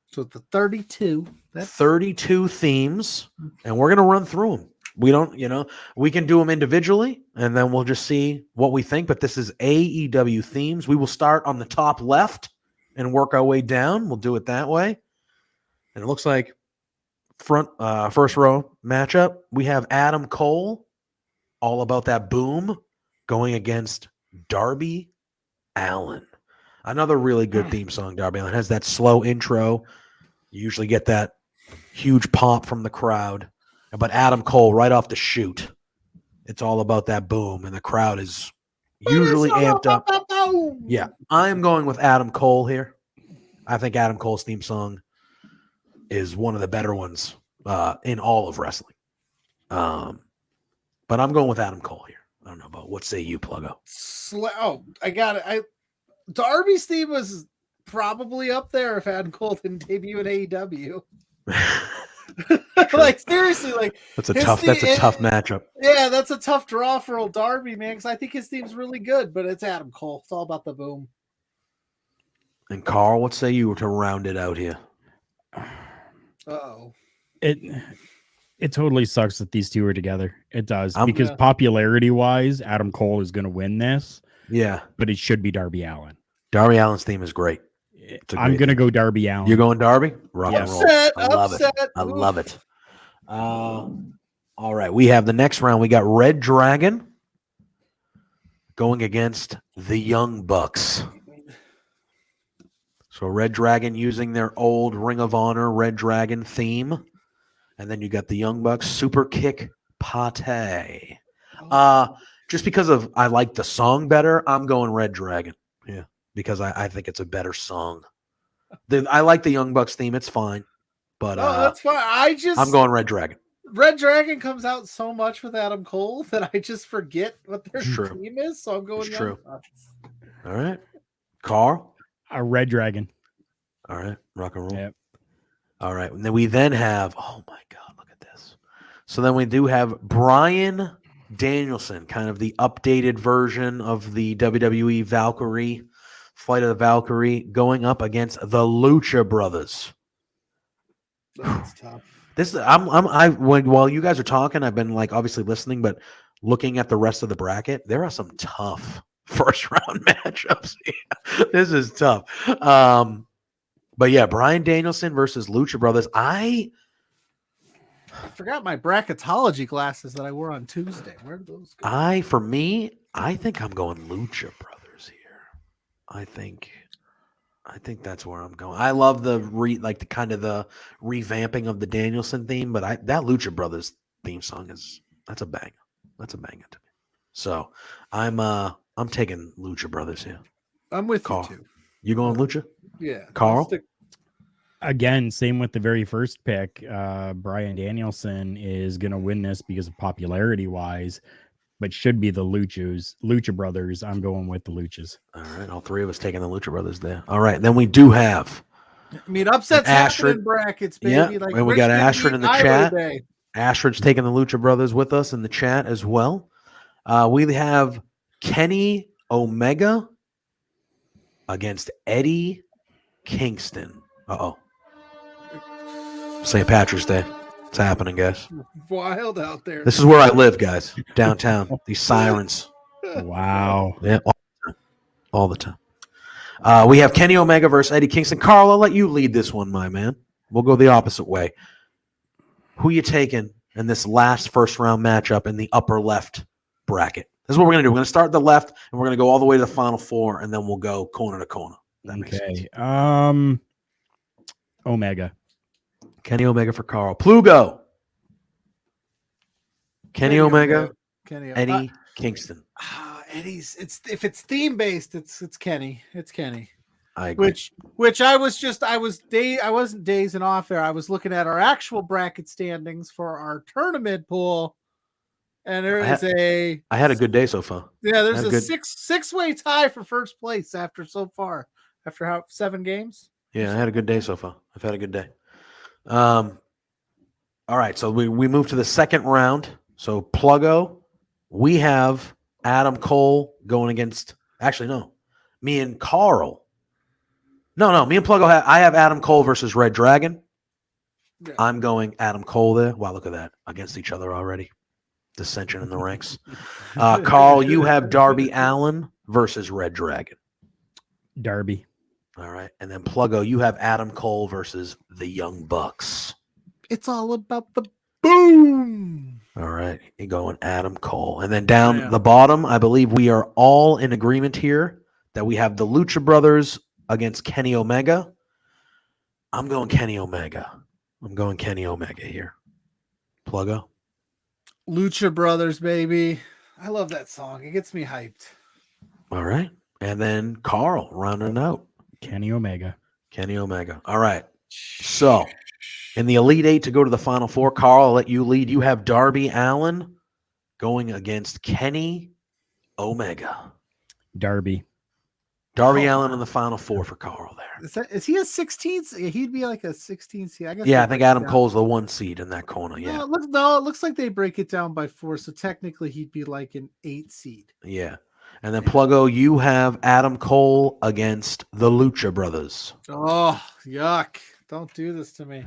So the 32. That's 32 themes, and we're going to run through them. We don't, we can do them individually, and then we'll just see what we think. But this is AEW themes. We will start on the top left and work our way down. We'll do it that way. And it looks like first row matchup, we have Adam Cole, All About That Boom, going against Darby Allin. Another really good theme song. Darby Allin has that slow intro. You usually get that huge pop from the crowd. But Adam Cole, right off the shoot, it's All About That Boom, and the crowd is usually amped up. Yeah, I'm going with Adam Cole here. I think Adam Cole's theme song is one of the better ones in all of wrestling. But I'm going with Adam Cole here. I don't know about what say you, Pluggo. I got it. Darby's theme was probably up there if Adam Cole didn't debut in AEW. Like seriously, that's a tough matchup. Yeah, that's a tough draw for old Darby, man. Because I think his theme's really good, but it's Adam Cole. It's all about the boom. And Carl, what say you to round it out here? Uh-oh. It totally sucks that these two are together. It does because Yeah. popularity wise, Adam Cole is going to win this, Yeah. but it should be Darby Allin. Darby Allin's theme is great. I'm going to go Darby Allin. You're going Darby? Rock and roll. Upset, I love upset. it. I love it. All right. We have the next round. We got Red Dragon going against the Young Bucks. So Red Dragon using their old Ring of Honor Red Dragon theme. And then you got the Young Bucks Super Kick Pate. Just because of I like the song better, I'm going Red Dragon. Yeah. Because I think it's a better song. I like the Young Bucks theme. It's fine. But that's fine. I'm going Red Dragon. Red Dragon comes out so much with Adam Cole that I just forget what their True. theme is. So I'm going It's true. Young Bucks. All right. Carl? A Red Dragon. All right. Rock and roll. Yep. All right. And then we have, oh my God, look at this. So then we do have Bryan Danielson, kind of the updated version of the WWE Valkyrie, Flight of the Valkyrie, going up against the Lucha Brothers. That's tough. While you guys are talking, I've been like obviously listening, but looking at the rest of the bracket, there are some tough first round matchups. This is tough. But yeah, Bryan Danielson versus Lucha Brothers. I forgot my bracketology glasses that I wore on Tuesday. Where did those go? I think I'm going Lucha Brothers here. I think that's where I'm going. I love the the revamping of the Danielson theme, but that Lucha Brothers theme song that's a banger. That's a banger to me. So I'm taking Lucha Brothers here. I'm with Carl. you too. You going Lucha? Yeah. Carl? Again, same with the very first pick. Bryan Danielson is going to win this because of popularity wise, but should be the Lucha Brothers. I'm going with the Luchas. All right. All three of us taking the Lucha Brothers there. All right. Then we do have. I mean, upsets happen in brackets, baby. Yeah. Like and we got Astrid in the chat. Day. Astrid's taking the Lucha Brothers with us in the chat as well. We have Kenny Omega against Eddie Kingston. Uh-oh. St. Patrick's Day. It's happening, guys. Wild out there. This is where I live, guys. Downtown. These sirens. Wow. Yeah, all the time. We have Kenny Omega versus Eddie Kingston. Carl, I'll let you lead this one, my man. We'll go the opposite way. Who you taking in this last first round matchup in the upper left bracket? This is what we're going to do. We're going to start at the left, and we're going to go all the way to the final four, and then we'll go corner to corner. That makes sense. Omega. Kenny Omega for Carl. Pluggo. Kenny Omega. Eddie Kingston. Eddie's. If it's theme based, it's Kenny. It's Kenny. I agree. Which I wasn't dazing off there. I was looking at our actual bracket standings for our tournament pool, and I had a good day so far. Yeah, there's a six-way tie for first place after 7 games. Yeah, I had a good day so far. I've had a good day. All right, so we move to the second round. So Pluggo, we have Adam Cole going against. Actually, no, me and Carl. No, me and Pluggo. I have Adam Cole versus Red Dragon. Yeah. I'm going Adam Cole there. Wow, look at that, against each other already. Dissension in the ranks. Carl, you have Darby Allin versus Red Dragon. Darby. All right, and then Pluggo, you have Adam Cole versus the Young Bucks. It's all about the boom. All right, you're going Adam Cole. And then down the bottom, I believe we are all in agreement here that we have the Lucha Brothers against Kenny Omega. I'm going Kenny Omega. Here. Pluggo. Lucha Brothers, baby. I love that song. It gets me hyped. All right. And then Carl rounding out. Kenny Omega. All right. So in the Elite Eight to go to the Final Four, Carl, I'll let you lead. You have Darby Allin going against Kenny Omega. Darby Allin in the Final Four for Carl there. Is he a 16th? He'd be like a 16th seed. I guess. Yeah, I think Adam Cole's the 1 seed in that corner. Yeah. No, it looks like they break it down by 4. So technically he'd be like an 8 seed. Yeah. And then Pluggo, you have Adam Cole against the Lucha Brothers. Oh, yuck. Don't do this to me.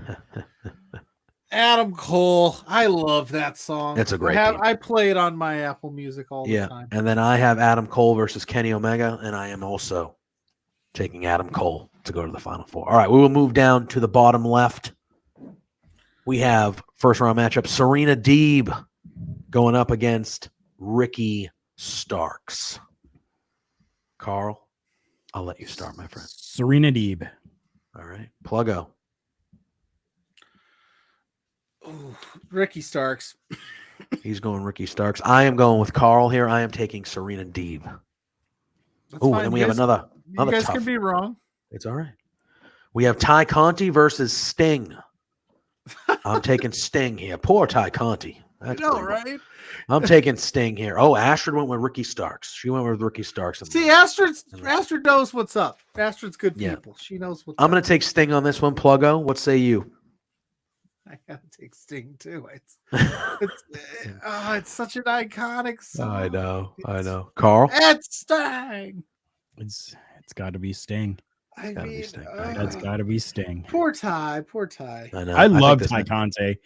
Adam Cole. I love that song. It's a great theme. I play it on my Apple Music all the time. And then I have Adam Cole versus Kenny Omega, and I am also taking Adam Cole to go to the Final Four. All right, we will move down to the bottom left. We have first round matchup Serena Deeb going up against Ricky Starks. Carl, I'll let you start, my friend. Serena Deeb. All right, Pluggo. Ooh, Ricky Starks. He's going Ricky Starks. I am going with Carl here. I am taking Serena Deeb. Oh, and we have another You guys tough. can be wrong. It's all right. We have Ty Conte versus Sting. I'm taking Sting here. Poor Ty Conte. That's brutal. Right? I'm taking Sting here. Oh, Astrid went with Ricky Starks. She went with Ricky Starks. See, Astrid knows what's up. Astrid's good Yeah. people. She knows what's I'm up. going to take Sting on this one, Pluggo. What say you? I gotta take Sting too. It's such an iconic song. I know. Carl? It's Sting. It's got to be Sting. I gotta be mean, Sting. That's got to be Sting. Poor Ty. I know. I love think Ty this- Conte.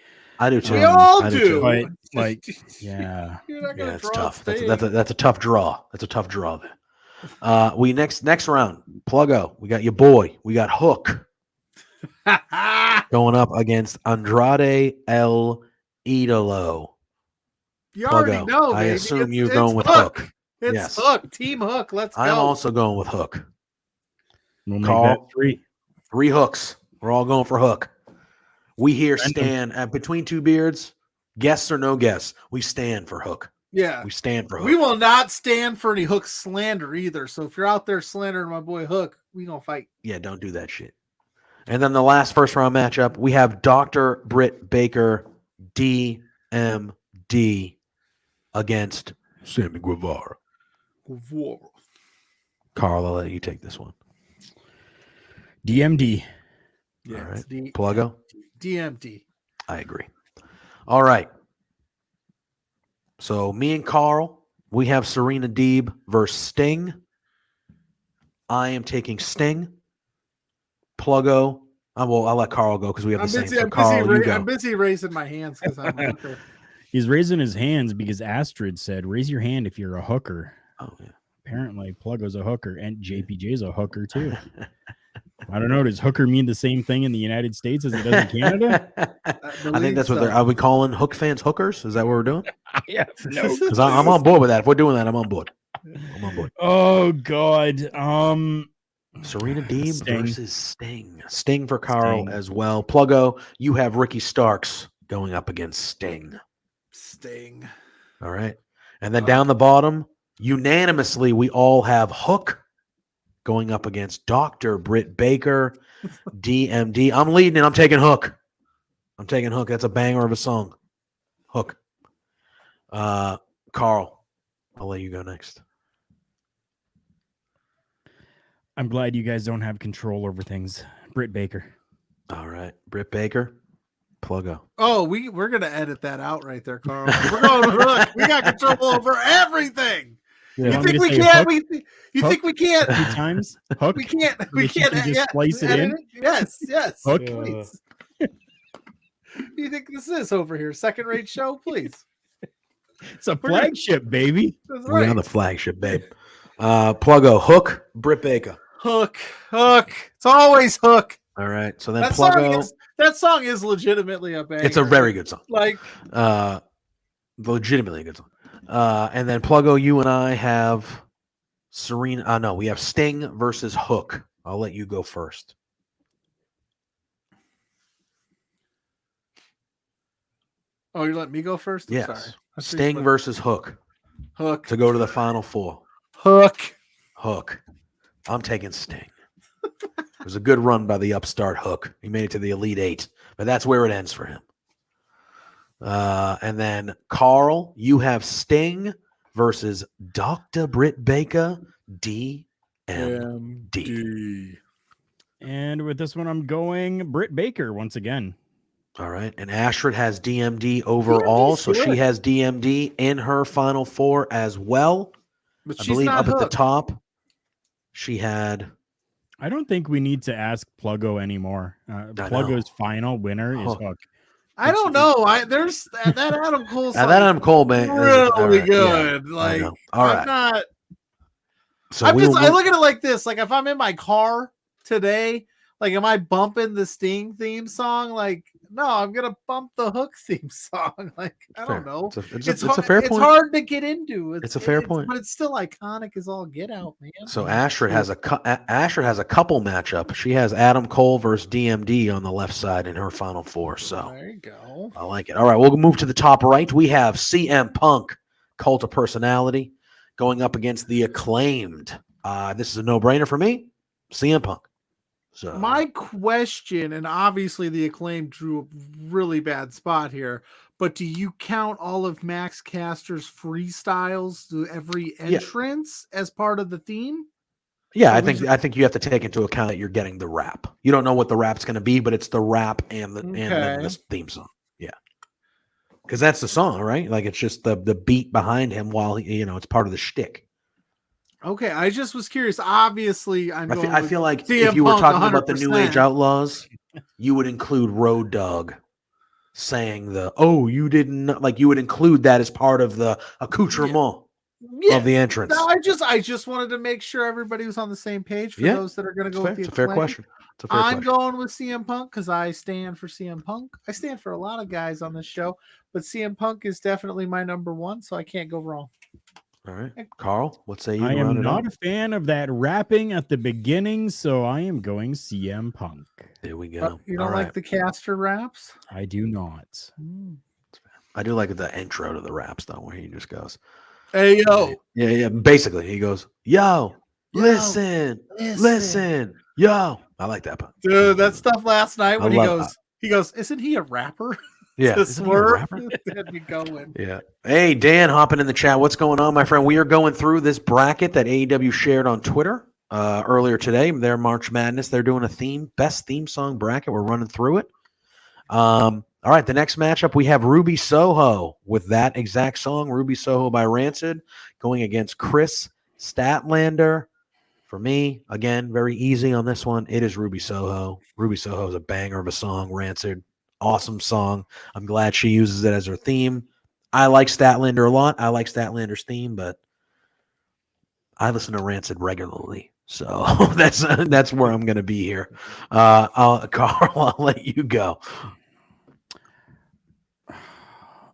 I do too. We all I do. too. But, like, yeah. You're not gonna Yeah, it's draw tough. Sting. That's a tough draw. That's a tough draw there. We next round, Pluggo. We got your boy. We got Hook going up against Andrade El Idolo. You already Pluggo, know, I baby. assume you're It's going with Hook. Hook. It's Yes. Hook. Team Hook. Let's go. I'm also going with Hook. We'll make Carl. that 3. 3 hooks. We're all going for Hook. We here Random. stand at between two beards. Guess or no guess, we stand for Hook. Yeah. We stand for Hook. We will not stand for any Hook slander either. So if you're out there slandering my boy Hook, we gonna fight. Yeah, don't do that shit. And then the last first round matchup, we have Dr. Britt Baker, DMD, against Sammy Guevara. Carl, I'll let you take this one. DMD. Yeah, All right. it's Pluggo? DMD. I agree. All right. So me and Carl, we have Serena Deeb versus Sting. I am taking Sting. Pluggo. I'll let Carl go because we have the same. So Carl, you go. I'm busy raising my hands because I'm a hooker. He's raising his hands because Astrid said, raise your hand if you're a hooker. Oh, yeah. Apparently, Pluggo's a hooker and JPJ's a hooker too. I don't know. Does hooker mean the same thing in the United States as it does in Canada? I think that's what they're. Are we calling Hook fans hookers? Is that what we're doing? Yeah, no. Because I'm on board with that. If we're doing that, I'm on board. I'm on board. Oh God. Serena Deeb Sting. versus Sting. Sting for Carl Sting. as well. Pluggo, you have Ricky Starks going up against Sting. Sting. All right. And then down the bottom, unanimously, we all have Hook going up against Dr. Britt Baker, DMD. I'm leading it. I'm taking Hook. That's a banger of a song. Hook. Carl, I'll let you go next. I'm glad you guys don't have control over things. Britt Baker. All right. Britt Baker, Pluggo. Oh, we're gonna edit that out right there, Carl. We're going to Hook. We got control over everything. You You want me think to we say can't? Hook? You think we can't? 3 times? Hook? We can't. We Wish you can't. could just yeah, splice it edit in? Yes. Hook? Please. You think this is over here? Second rate show, please. It's a flagship, baby. That's We're right. on the flagship, babe. Pluggo, Hook, Britt Baker. Hook. It's always Hook. All right. So then That Pluggo. song is legitimately a banger. It's a very good song. Like Legitimately a good song. And then Pluggo, you and I have Serena. No, we have Sting versus Hook. I'll let you go first. Oh, you let me go first? I'm Yes. sorry. I thought you Sting let- versus Hook Hook. to go to the Final Four. Hook. Hook. I'm taking Sting. It was a good run by the upstart Hook. He made it to the Elite Eight, but that's where it ends for him. And then Carl, you have Sting versus Dr. Britt Baker, DMD. And with this one, I'm going Britt Baker once again. All right. And Astrid has DMD overall, so she good. has DMD in her Final Four as well. But I she's believe not up at the hooked. top, she had. I don't think we need to ask Pluggo anymore. Pluggo's final winner is Hook. Hook. I don't know. There's that Adam Cole Now song that Adam Cole man, really all right, good. Yeah, I Like know. All I'm right. not. So I'm we just. will I move- look at it like this. Like if I'm in my car today, like am I bumping the Sting theme song? Like no, I'm gonna bump the Hook theme song. Like I fair. don't know. It's a fair It's point. hard to get into. It's a fair point. But it's still iconic as all get out, man. So Ashford has a couple matchup. She has Adam Cole versus DMD on the left side in her final four. So There you go. I like it. All right, we'll move to the top right. We have CM Punk, Cult of Personality, going up against the Acclaimed. This is a no-brainer for me. CM Punk. So My question, and obviously the Acclaim drew a really bad spot here, but do you count all of Max Caster's freestyles to every entrance as part of the theme? yeah, I think you have to take into account that you're getting the rap. You don't know what the rap's going to be, but it's the rap and then this theme song. Yeah, because that's the song, right? Like it's just the beat behind him while it's part of the shtick. Okay, I just was curious. Obviously, I feel like CM if you were Punk talking about the 100%. New Age Outlaws, you would include Road Dogg saying you didn't like you would include that as part of the accoutrement of the entrance. No, I just wanted to make sure everybody was on the same page for those that are going to go with the It's a fair Acclaim. question. I'm going with CM Punk because I stand for CM Punk. I stand for a lot of guys on this show, but CM Punk is definitely my number one, so I can't go wrong. All right, Carl, what say you? I am not a fan of that rapping at the beginning, so I am going CM Punk. There we go. You don't like the Caster raps? I do not. I do like the intro to the raps though, where he just goes, "Hey yo, yeah." Basically, he goes, "Yo, listen, yo." I like that part. Dude, that stuff last night when he goes, "Isn't he a rapper?" Yeah, isn't he a rapper? Had me going. Yeah. Hey, Dan, hopping in the chat. What's going on, my friend? We are going through this bracket that AEW shared on Twitter earlier today. Their March Madness. They're doing a best theme song bracket. We're running through it. All right, the next matchup we have Ruby Soho with that exact song, Ruby Soho by Rancid, going against Chris Statlander. For me, again, very easy on this one. It is Ruby Soho. Ruby Soho is a banger of a song. Rancid, awesome song. I'm glad she uses it as her theme. I like Statlander a lot. I like Statlander's theme, but I listen to Rancid regularly. So that's where I'm going to be here. Carl, I'll let you go.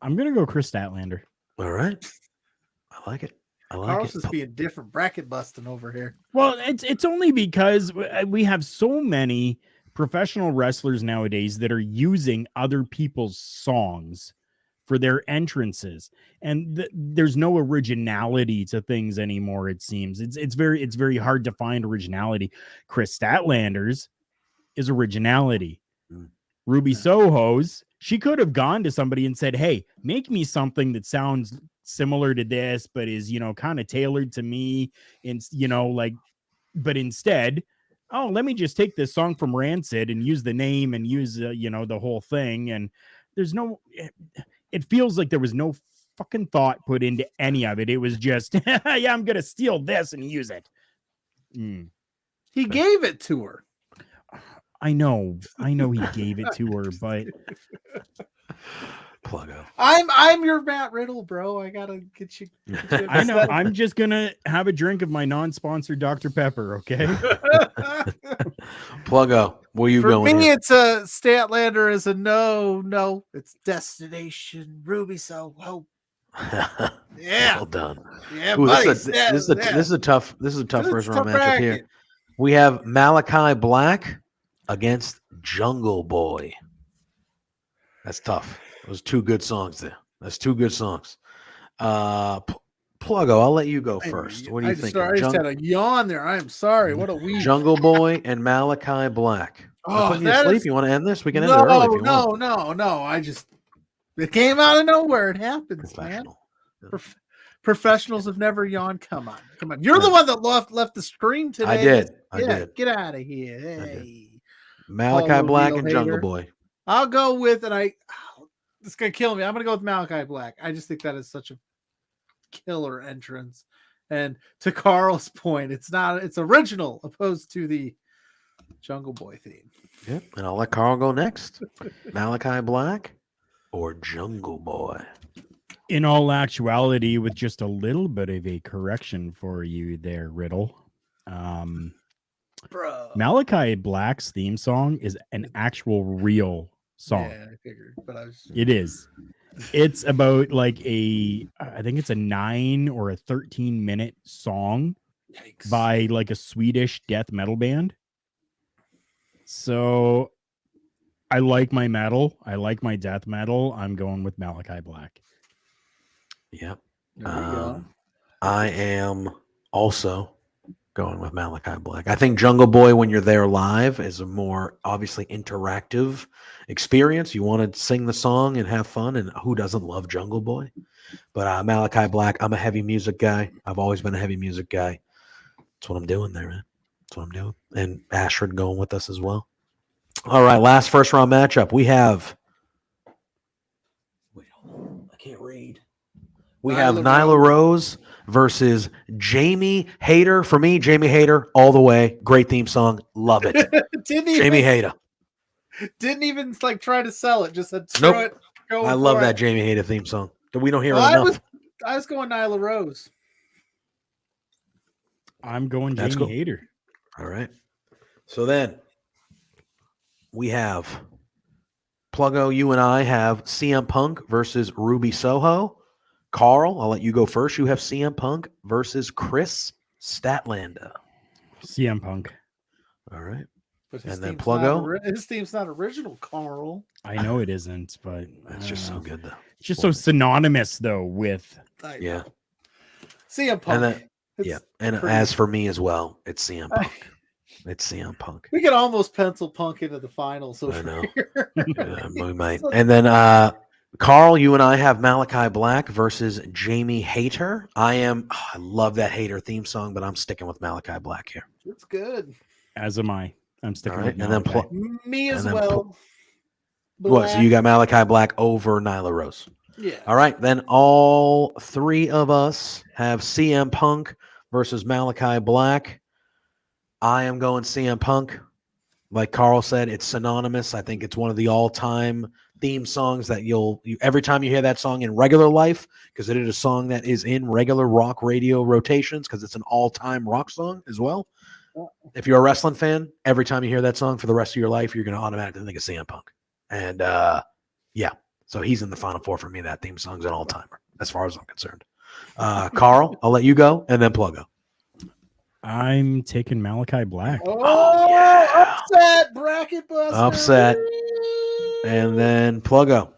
I'm going to go Chris Statlander. All right. I like it. Carl's just being different bracket busting over here. Well, it's only because we have so many professional wrestlers nowadays that are using other people's songs for their entrances, and there's no originality to things anymore. It seems it's very hard to find originality. Chris Statlander's is originality. Ruby Soho's, she could have gone to somebody and said, "Hey, make me something that sounds similar to this, but is kind of tailored to me," and but instead, let me just take this song from Rancid and use the name and use the whole thing. And there's no, it feels like there was no fucking thought put into any of it. It was just, yeah, I'm gonna steal this and use it. He gave it to her. I know he gave it to her, but Pluggo. I'm your Matt Riddle, bro. I gotta get you. I know. I'm just gonna have a drink of my non-sponsored Dr. Pepper. Okay. Pluggo, where you For going? me, here? it's a Statlander is a no. It's Destination Ruby Soho. Yeah. Well done. Yeah, Ooh, buddy. this is a tough first round matchup bracket. here. We have Malachi Black against Jungle Boy. That's tough. Those two good songs there. That's two good songs. Pluggo, I'll let you go first. What do you think? I just had a yawn there. I'm sorry. What a week. Jungle Boy and Malachi Black. I'm putting you to sleep. You want to end this? We can end it early if you want. No. It came out of nowhere. It happens, man. Professionals have never yawned. Come on. You're the one that left the screen today. I did. Get out of here. Hey. Malachi Black and Jungle Boy. I'll go with it. It's gonna kill me. I'm gonna go with Malachi Black. I just think that is such a killer entrance, And to Carl's point, it's original opposed to the Jungle Boy theme. Yep. And I'll let Carl go next. Malachi Black or Jungle Boy? In all actuality, with just a little bit of a correction for you there, Riddle. Bro. Malachi Black's theme song is an actual real song. Yeah, I figured, but I was. It is. It's about like I think it's a 9 or a 13-minute song Yikes. by like a Swedish death metal band. So I like my metal. I like my death metal. I'm going with Malachi Black. Yep. There we go. I am also going with Malachi Black. I think Jungle Boy, when you're there live, is a more obviously interactive experience. You want to sing the song and have fun, and who doesn't love Jungle Boy? But Malachi Black, I'm a heavy music guy. I've always been a heavy music guy. That's what I'm doing there, man. That's what I'm doing. And Ashford going with us as well. All right, last first round matchup. We have. Wait, hold on. I can't read. We have Nyla Rose versus Jamie Hayter. For me, Jamie Hayter, all the way. Great theme song. Love it. Jamie Hayter. Didn't even like try to sell it. Just said, Nope. screw it. Go I for love that it. Jamie Hayter theme song. We don't hear it Well, enough. I was going Nyla Rose. I'm going That's Jamie cool. Hayter. All right. So then we have Pluggo, you and I have CM Punk versus Ruby Soho. Carl, I'll let you go first. You have CM Punk versus Chris Statlander. CM Punk. All right. But And then Pluggo. His theme's not original, Carl. I know it isn't, but That's just so good, though. It's just so synonymous, though, with Yeah. CM Punk. And then, It's and pretty- as for me as well, it's CM Punk. It's CM Punk. We could almost pencil Punk into the finals over I know. here. We might. And then Carl, you and I have Malachi Black versus Jamie Hayter. I love that Hayter theme song, but I'm sticking with Malachi Black here. It's good. as am I. I'm sticking All right. with And then Malachi. Me as and then well. what? So you got Malachi Black over Nyla Rose. Yeah. All right. Then all three of us have CM Punk versus Malachi Black. I am going CM Punk. Like Carl said, it's synonymous. I think it's one of the all-time theme songs that you every time you hear that song in regular life, because it is a song that is in regular rock radio rotations, because it's an all-time rock song as well. If you're a wrestling fan, every time you hear that song for the rest of your life, you're going to automatically think of CM Punk. And yeah, so he's in the Final Four for me. That theme song's an all-timer as far as I'm concerned. Carl, I'll let you go, and then Pluggo. I'm taking Malachi Black. Oh, yeah. Upset, bracket buster. Upset. And then Pluggo.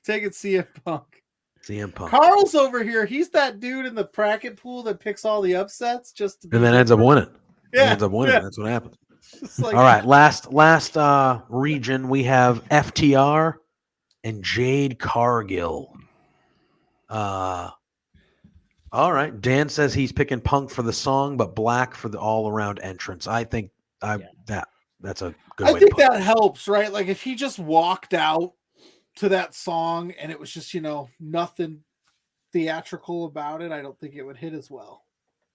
Take it, CM Punk. CM Punk. Carl's over here. He's that dude in the bracket pool that picks all the upsets just to be And then ends up winning. Yeah, He ends up winning. yeah. That's what happens. Just like, All right. Last region, we have FTR and Jade Cargill. All right. Dan says he's picking Punk for the song, but Black for the all-around entrance. I think that's a good I way think to put that helps, right? Like if he just walked out to that song and it was just, nothing theatrical about it, I don't think it would hit as well.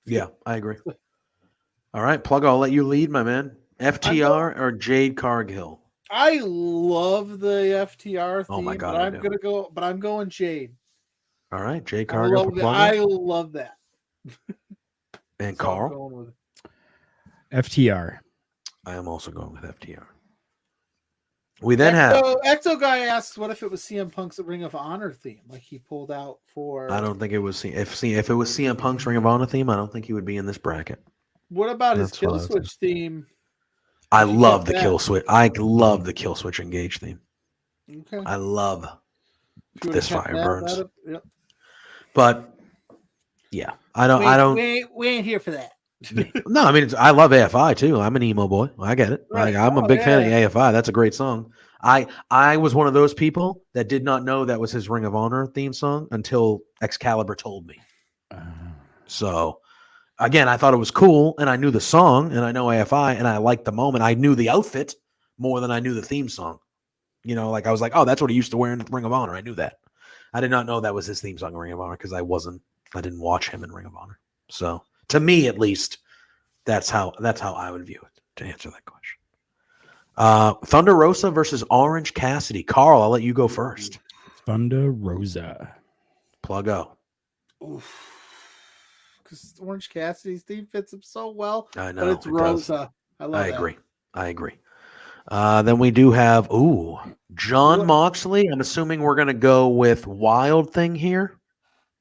it. Yeah, I agree. All right, Pluggo, I'll let you lead, my man. FTR or Jade Cargill? I love the FTR theme, Oh my God, but I do. I'm going Jade. All right, Jade I Cargill for love, that. Pluggo. I love that. And So I'm Carl? going with it. FTR. I am also going with FTR. We then have. Ecto guy asks, "What if it was CM Punk's Ring of Honor theme? Like he pulled out for?" I don't think it was. If it was CM Punk's Ring of Honor theme, I don't think he would be in this bracket. What about his That's what I Kill would Switch theme? I Did you love get the that? Kill Switch. I love the Kill Switch Engage theme. Okay. I love If you would've This kept Fire that, Burns. that'd- Yep. But yeah, I don't. We ain't here for that. No, I mean, I love AFI too. I'm an emo boy. I get it. Right. I'm a Oh, big fan of yeah. AFI. That's a great song. I was one of those people that did not know that was his Ring of Honor theme song until Excalibur told me. So again, I thought it was cool, and I knew the song, and I know AFI, and I liked the moment. I knew the outfit more than I knew the theme song. Like I was like, oh, that's what he used to wear in Ring of Honor. I knew that. I did not know that was his theme song in Ring of Honor because I didn't watch him in Ring of Honor. So to me, at least, that's how I would view it to answer that question. Thunder Rosa versus Orange Cassidy. Carl, I'll let you go first. Thunder Rosa. Pluggo. Because Orange Cassidy's theme fits him so well. I know But it's it does. Rosa. I love I that. agree. I agree. Then we do have John Moxley. I'm assuming we're gonna go with Wild Thing here.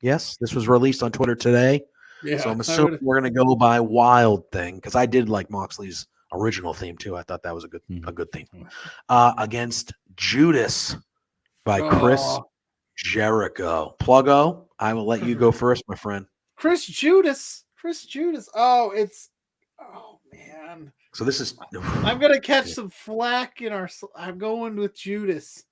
Yes, this was released on Twitter today. Yeah, So I'm assuming we're gonna go by Wild Thing because I did like Moxley's original theme too. I thought that was a good theme. Against Judas by Chris Jericho. Pluggo, I will let you go first, my friend. Chris Judas. Oh, man. So this is. I'm gonna catch some flack in our. I'm going with Judas.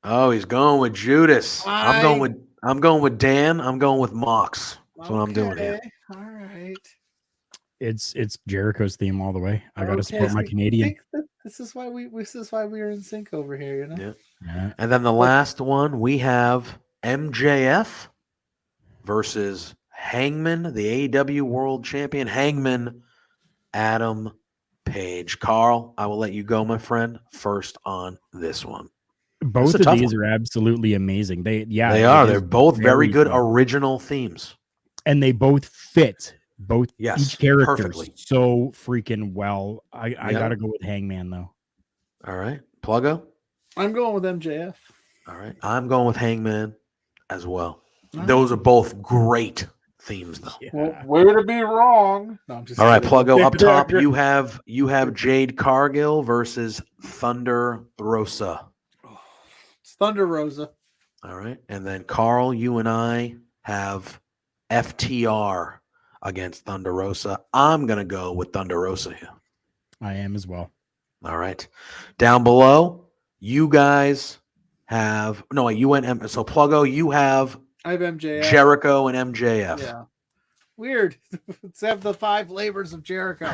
Oh, he's going with Judas. I'm going with Dan. I'm going with Mox. That's what I'm doing here. All right. It's Jericho's theme all the way. I got to support my Canadian. This is why we're in sync over here, you know. Yeah. And then the last one we have MJF versus Hangman, the AEW World Champion. Hangman, Adam Page. Carl, I will let you go, my friend, first on this one. Both of these are absolutely amazing. They are. They're both very good original themes, and they both fit each character perfectly so freaking well. I gotta go with Hangman though. All right, Pluggo. I'm going with MJF. All right, I'm going with Hangman as well. Those are both great themes, though. Yeah. Well, way to be wrong. No, I'm just all right, Pluggo up top. You have Jade Cargill versus Thunder Rosa. It's Thunder Rosa. All right, and then Carl, you and I have FTR against Thunder Rosa. I'm gonna go with Thunder Rosa here. I am as well. All right, down below, you guys have you went so Pluggo. You have. I have MJF. Jericho and MJF. Yeah. Weird. Let's have the 5 labors of Jericho.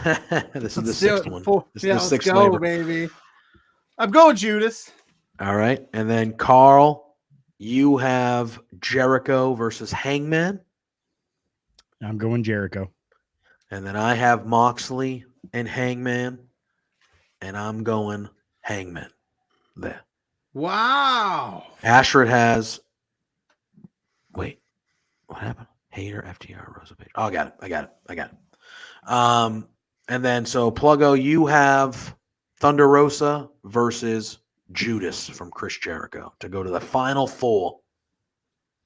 This is the 6th one. This is the 6th go, labor. Baby. I'm going Judas. All right. And then Carl, you have Jericho versus Hangman. I'm going Jericho. And then I have Moxley and Hangman. And I'm going Hangman. There. Wow. Ashford has. Wait, what happened? Hater, FTR, Rosa Page. Oh, I got it. And then so Pluggo, you have Thunder Rosa versus Judas from Chris Jericho to go to the final 4.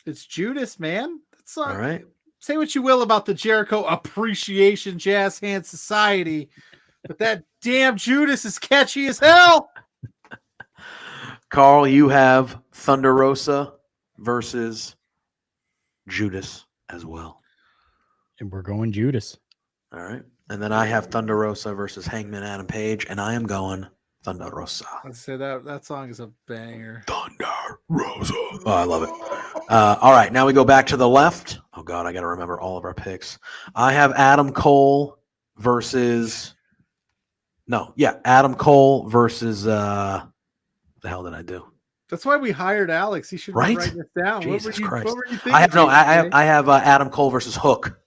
It's Judas, man. That's all right. Say what you will about the Jericho Appreciation Jazz Hand Society, but that damn Judas is catchy as hell. Carl, you have Thunder Rosa versus Judas as well. And we're going Judas. All right. And then I have Thunder Rosa versus Hangman Adam Page, and I am going Thunder Rosa. Let's say that song is a banger. Thunder Rosa. Oh, I love it. All right. Now we go back to the left. Oh, God, I got to remember all of our picks. I have Adam Cole versus Adam Cole versus the hell did I do? That's why we hired Alex. He should write this down. Jesus Christ. What were you thinking? I have Adam Cole versus Hook.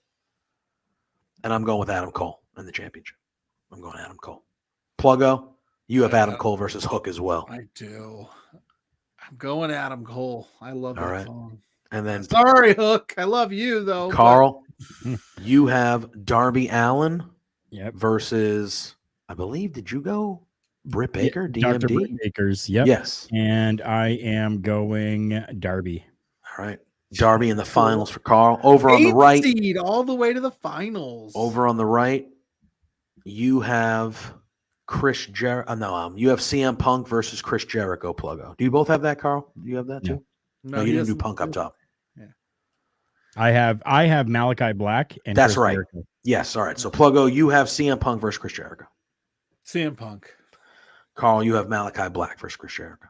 And I'm going with Adam Cole in the championship. I'm going Adam Cole. Pluggo, you have Adam Cole versus Hook as well. I do. I'm going Adam Cole. I love that song. And then sorry, Hook. I love you though. Carl, you have Darby Allin versus, I believe, did you go Britt Baker? DMD? Dr. Britt Baker's, yep. Yes. And I am going Darby. All right. Darby in the finals for Carl. Over on the right. Seed all the way to the finals. Over on the right, you have Chris Jericho. You have CM Punk versus Chris Jericho. Pluggo. Do you both have that, Carl? Do you have that too? No, you didn't do Punk up top. Yeah. I have Malachi Black and that's Chris right. Jericho. Yes. All right. So Pluggo, you have CM Punk versus Chris Jericho. CM Punk. Carl, you have Malachi Black versus Chris Jericho.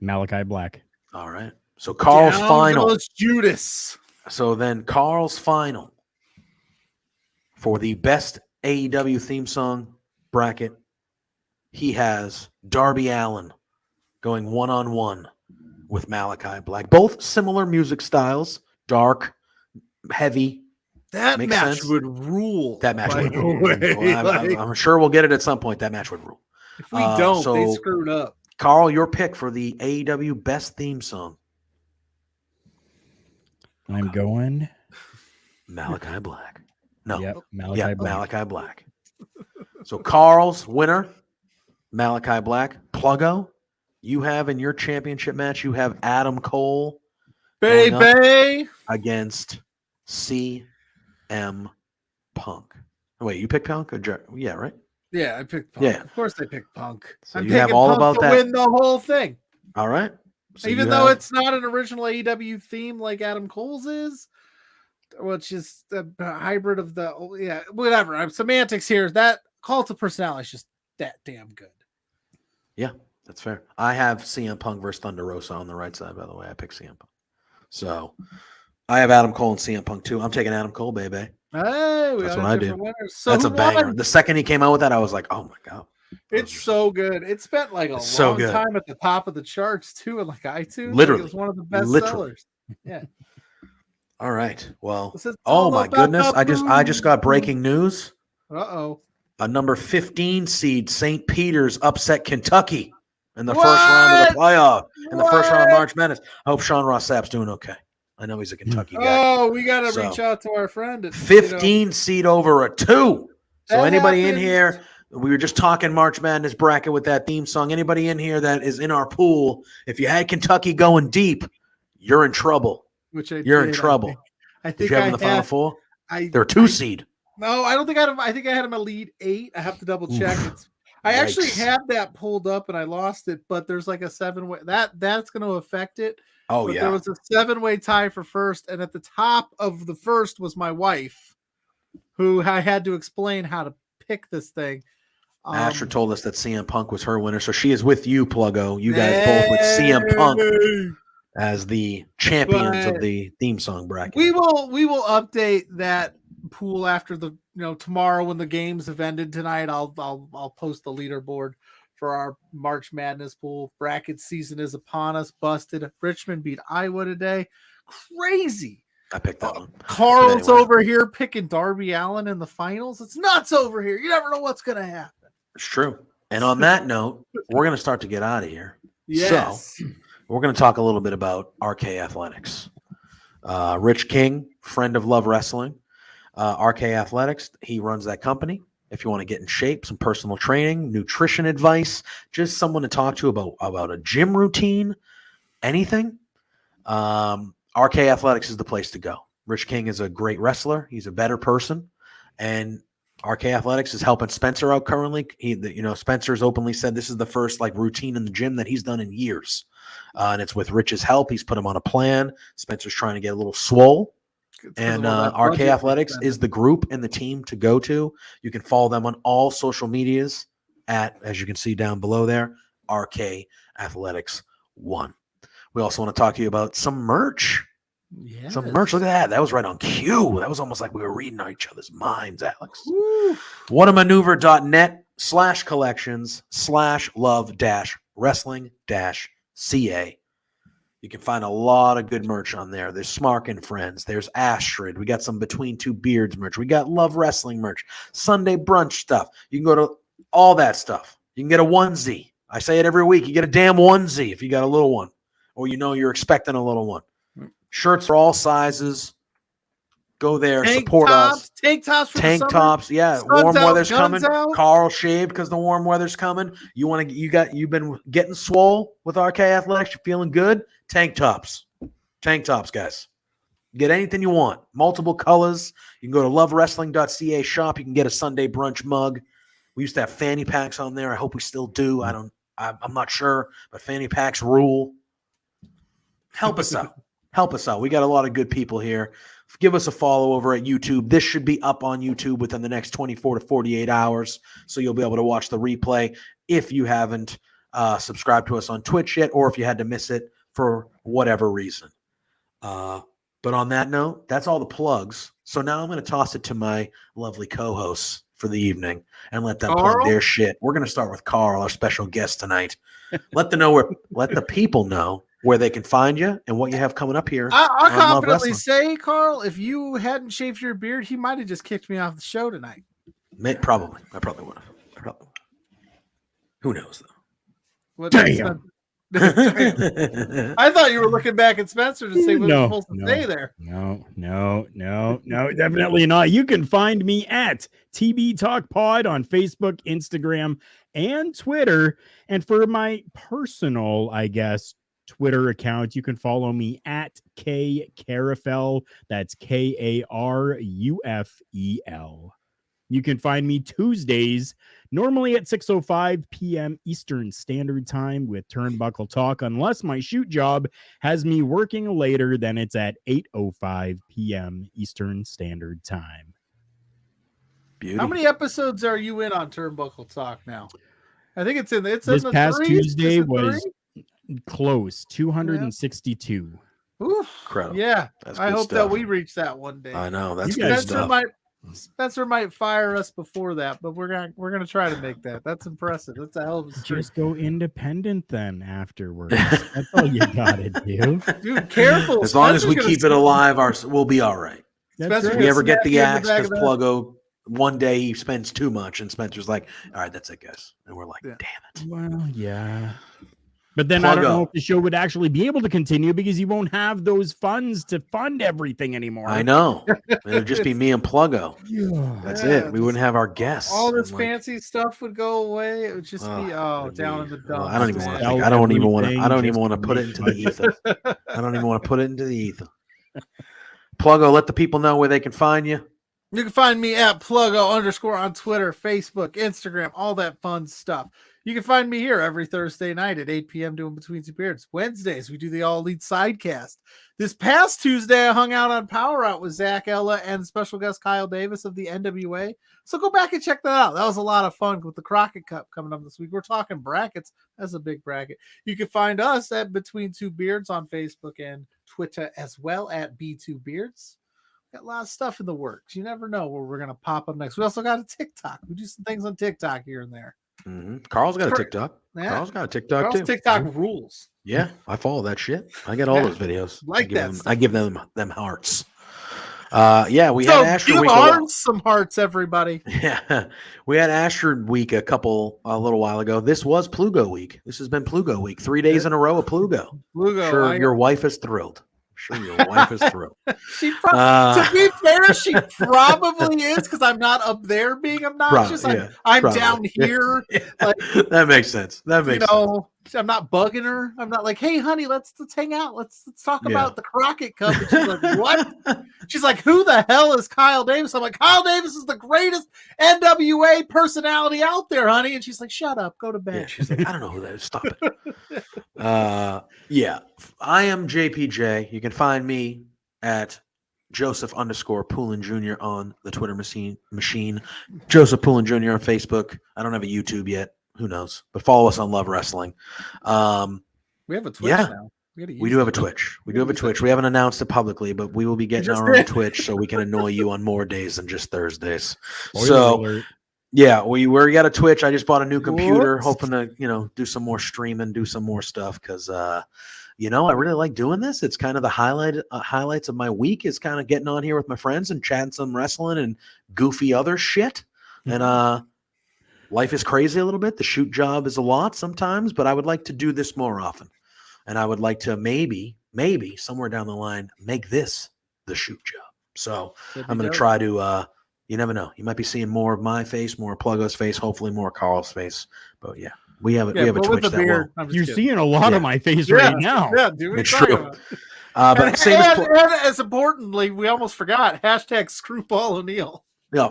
Malachi Black. All right. So Carl's final. Goes Judas. So then Carl's final for the best AEW theme song bracket. He has Darby Allin going 1-on-1 with Malachi Black. Both similar music styles, dark, heavy, That Makes match sense. would rule. That match by would the rule. way. Well, I'm sure we'll get it at some point. That match would rule. If we don't, so they screwed up. Carl, your pick for the AEW best theme song. I'm going. Malachi Black. No. Yep, Malachi Black. Malachi Black. So Carl's winner, Malachi Black. Pluggo, you have in your championship match, you have Adam Cole going up Baby. against CM Punk. Wait, you picked Punk? Yeah, right? Yeah, I picked Punk. Yeah. Of course I picked Punk. So I'm you have picking all Punk about to that. win the whole thing. All right. So Even though it's not an original AEW theme like Adam Cole's is, which is a hybrid of whatever. I'm semantics here. That Cult of Personality is just that damn good. Yeah, that's fair. I have CM Punk versus Thunder Rosa on the right side, by the way. I picked CM Punk. So I have Adam Cole and CM Punk too. I'm taking Adam Cole, baby. Hey, That's what I do. Winners. So That's a who banger. won? The second he came out with that, I was like, oh my God. It's so good. It spent like a long time at the top of the charts too, in like iTunes. Literally. Like it was one of the best sellers. Yeah. All right. Well, all my about goodness. the I just got breaking news. Uh-oh. A number 15 seed, St. Peter's, upset Kentucky in the first round of the playoff. In the first round of March Madness. I hope Sean Ross Sapp's doing okay. I know he's a Kentucky guy. Oh, we got to reach out to our friend. 15 seed over a 2. So anybody in here, we were just talking March Madness bracket with that theme song. Anybody in here that is in our pool, if you had Kentucky going deep, you're in trouble. You're in trouble. I think did you have in the Final Four? They're a 2 seed. No, I don't think I had. I think I had him Elite 8. I have to double check. I actually had that pulled up and I lost it, but there's like a 7-way. That's going to affect it. Oh, but yeah. There was a 7-way tie for first, and at the top of the first was my wife, who I had to explain how to pick this thing. Asher told us that CM Punk was her winner, so she is with you, Pluggo. You guys both with CM Punk as the champions of the theme song bracket. We will update that pool after the tomorrow when the games have ended tonight. I'll post the leaderboard for our March Madness pool. Bracket season is upon us. Busted. Richmond beat Iowa today. Crazy. I picked that one. Carl's over here picking Darby Allin in the finals. It's nuts over here. You never know what's going to happen. It's true. And on that note, we're going to start to get out of here. Yes. So we're going to talk a little bit about RK Athletics. Rich King, friend of Love Wrestling. RK Athletics, he runs that company. If you want to get in shape, some personal training, nutrition advice, just someone to talk to about a gym routine, anything, RK Athletics is the place to go. Rich King is a great wrestler. He's a better person. And RK Athletics is helping Spencer out currently. Spencer's openly said this is the first routine in the gym that he's done in years. And it's with Rich's help. He's put him on a plan. Spencer's trying to get a little swole. And RK Athletics is the group and the team to go to. You can follow them on all social medias at, as you can see down below there, RK Athletics 1. We also want to talk to you about some merch. Yes. Some merch. Look at that. That was right on cue. That was almost like we were reading each other's minds, Alex. whatamaneuver.net/collections/love-wrestling-ca. You can find a lot of good merch on there. There's Smark and Friends. There's Astrid. We got some Between Two Beards merch. We got Love Wrestling merch. Sunday brunch stuff. You can go to all that stuff. You can get a onesie. I say it every week. You get a damn onesie if you got a little one or you're expecting a little one. Shirts for all sizes. Go there. Support us. Tank tops. Tank tops. Yeah. Warm weather's coming. Carl shaved because the warm weather's coming. You've been getting swole with RK Athletics. You're feeling good. Tank tops. Tank tops, guys. Get anything you want. Multiple colors. You can go to lovewrestling.ca shop. You can get a Sunday brunch mug. We used to have fanny packs on there. I hope we still do. I'm not sure, but fanny packs rule. Help us out. Help us out. We got a lot of good people here. Give us a follow over at YouTube. This should be up on YouTube within the next 24 to 48 hours, so you'll be able to watch the replay if you haven't subscribed to us on Twitch yet, or if you had to miss it for whatever reason. But on that note, that's all the plugs. So now I'm going to toss it to my lovely co-hosts for the evening and let them plug their shit. We're going to start with Carl, our special guest tonight. Let the people know where they can find you and what you have coming up here. I on Love confidently Wrestling. say, Carl, if you hadn't shaved your beard, he might have just kicked me off the show tonight. Probably. I probably would have. Who knows, though? What- Damn. Damn. I thought you were looking back at Spencer to say what was supposed to say there. No, definitely not. You can find me at TB Talk Pod on Facebook, Instagram, and Twitter. And for my personal, I guess, Twitter account, you can follow me at K Carafel. That's KARUFEL. You can find me Tuesdays, normally at 6:05 p.m. Eastern Standard Time with Turnbuckle Talk, unless my shoot job has me working later, then it's at 8:05 p.m. Eastern Standard Time. Beauty. How many episodes are you in on Turnbuckle Talk now? I think it's in This the past threes? Tuesday Is it was three? close, 262. Oof. Incredible. Yeah, That's I good hope that stuff. we reach that one day. I know. That's You good guys- stuff. Spencer might fire us before that, but we're gonna try to make that. That's impressive. That's a hell of a streak. Just go independent then afterwards. That's all you gotta do. Dude, careful. As long as we Spencer's keep it gonna- alive, we'll be all right. That's Spencer, If right. we ever get smack the you in the axe back because of the- Pluggo, one day he spends too much, and Spencer's like, all right, that's it, guys. And we're like, Yeah. damn it. Well, yeah. But then I don't know Pluggo. if the show would actually be able to continue because you won't have those funds to fund everything anymore. I know. It would just be me and Pluggo. Yeah. That's Yeah, it. We wouldn't have our guests. all this And, like, fancy stuff would go away. It would just be it'd down be- in the well, dumps. I don't even want to Sell think. I don't even want to. I everything don't even just want to to put it make into the money. ether. I don't even want to put it into the ether. Pluggo, let the people know where they can find you. You can find me at Pluggo_ on Twitter, Facebook, Instagram, all that fun stuff. You can find me here every Thursday night at 8 p.m. doing Between Two Beards. Wednesdays, we do the All Elite Sidecast. This past Tuesday, I hung out on Power Out with Zach Ella and special guest Kyle Davis of the NWA. So go back and check that out. That was a lot of fun with the Crockett Cup coming up this week. We're talking brackets. That's a big bracket. You can find us at Between Two Beards on Facebook and Twitter as well at B2 Beards. Got a lot of stuff in the works. You never know where we're going to pop up next. We also got a TikTok. We do some things on TikTok here and there. Mm-hmm. Carl's got a TikTok. Yeah. Carl's got a TikTok Carl's too. TikTok rules. Yeah, I follow that shit. I get all Yeah. those videos. Like I give that them, stuff. I give them hearts. Yeah, we So had Asher give Week. some hearts, everybody. Yeah, we had Asher Week a little while ago. This was Pluggo Week. This has been Pluggo Week. 3 days in a row of Pluggo. Lugo, Sure, your wife is thrilled. Sure, your wife is thrilled. She to be fair, she probably is because I'm not up there being obnoxious. Probably, yeah, I'm probably. down here. Like, That makes sense. That makes I'm not bugging her. I'm not like, hey, honey, let's hang out. Let's talk Yeah. about the Crockett Cup. And she's like, what? She's like, who the hell is Kyle Davis? I'm like, Kyle Davis is the greatest NWA personality out there, honey. And she's like, shut up, go to bed. Yeah, she's like, I don't know who that is. Stop it. Yeah, I am JPJ. You can find me at Joseph_Poulin Jr. on the Twitter machine. Joseph Poulin Jr. on Facebook. I don't have a YouTube yet. Who knows? But follow us on Love Wrestling. We have a Twitch Yeah. now. We do have a Twitch. We haven't announced it publicly, but we will be getting just our own did. Twitch so we can annoy you on more days than just Thursdays. Spoiler So alert. yeah, we got a Twitch. I just bought a new computer, Whoops. hoping to do some more streaming, do some more stuff because I really like doing this. It's kind of the highlights of my week is kind of getting on here with my friends and chatting some wrestling and goofy other shit. And life is crazy a little bit. The shoot job is a lot sometimes, but I would like to do this more often. And I would like to maybe somewhere down the line make this the shoot job. So I'm going to try to. You never know. You might be seeing more of my face, more of Pluggo's face, hopefully more of Carl's face. But yeah, we have a Twitch that will. You're seeing a lot Yeah. of my face right now. Yeah, dude. It's true. But And, same as and as importantly, we almost forgot #Screw Paul O'Neill. yeah.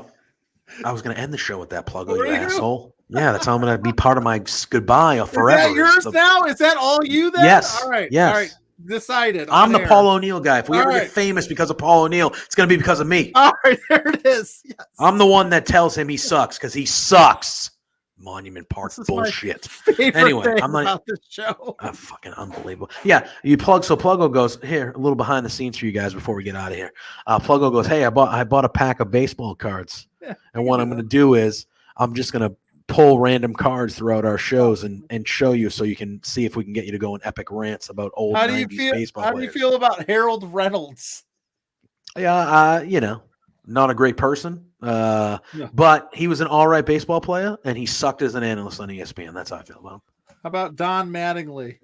I was going to end the show with that Pluggo, you Were you? asshole. Yeah, that's how I'm going to be part of my goodbye forever. Is that yours now? Is that all you then? Yes, All right. yes. All right. Decided. I'm on the air. Paul O'Neill guy. If we All ever right. get famous because of Paul O'Neill, it's going to be because of me. All right. There it is. Yes. I'm the one that tells him he sucks because he sucks. Monument Park This is my bullshit. Favorite Anyway, thing I'm not- about this show. Fucking unbelievable. Yeah, you plug. So Pluggo goes here. A little behind the scenes for you guys before we get out of here. Pluggo goes, hey, I bought a pack of baseball cards, and what I'm going to do is I'm just going to pull random cards throughout our shows and show you so you can see if we can get you to go on epic rants about old How do you 90s feel? baseball How do you players. feel about Harold Reynolds? Yeah, not a great person, but he was an all right baseball player, and he sucked as an analyst on ESPN. That's how I feel about him. How about Don Mattingly?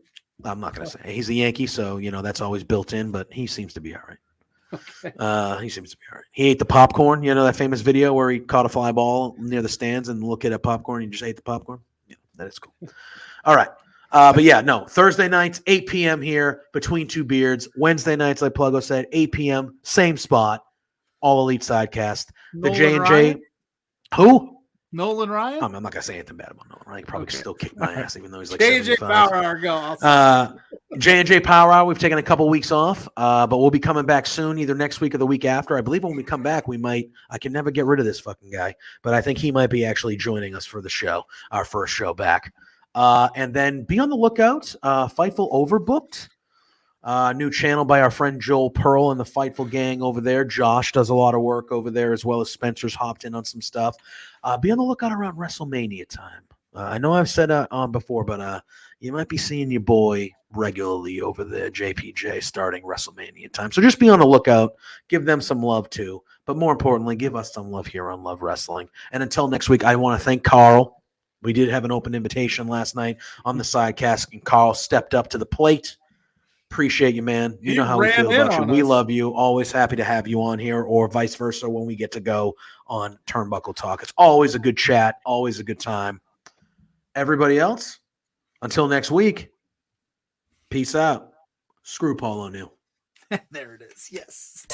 I'm not going to say he's a Yankee, so that's always built in. But he seems to be all right. Okay. He seems to be all right. He ate the popcorn. That famous video where he caught a fly ball near the stands and looked at a popcorn and he just ate the popcorn. Yeah, that is cool. All right. But yeah, no. Thursday nights, 8 p.m. here between two beards. Wednesday nights, like Pluggo said, 8 p.m. Same spot. All Elite Sidecast. The Nolan J&J. Ryan? Who? Nolan Ryan? I'm not gonna say anything bad about Nolan Ryan. He probably still kick my ass, even though he's like JJ 75. Power Hour, go. J&J Power Hour. We've taken a couple weeks off, but we'll be coming back soon, either next week or the week after. I believe when we come back, we might. I can never get rid of this fucking guy, but I think he might be actually joining us for the show, our first show back. And then be on the lookout. Fightful Overbooked. New channel by our friend Joel Pearl and the Fightful gang over there. Josh does a lot of work over there, as well as Spencer's hopped in on some stuff. Be on the lookout around WrestleMania time. I know I've said on before, but you might be seeing your boy regularly over there, JPJ, starting WrestleMania time. So just be on the lookout. Give them some love too. But more importantly, give us some love here on Love Wrestling. And until next week, I want to thank Carl. We did have an open invitation last night on the sidecast, and Carl stepped up to the plate. Appreciate you, man. You know how we feel about you. We love you. Always happy to have you on here, or vice versa when we get to go on Turnbuckle Talk. It's always a good chat, always a good time. Everybody else, until next week, peace out. Screw Paul O'Neill. There it is. Yes.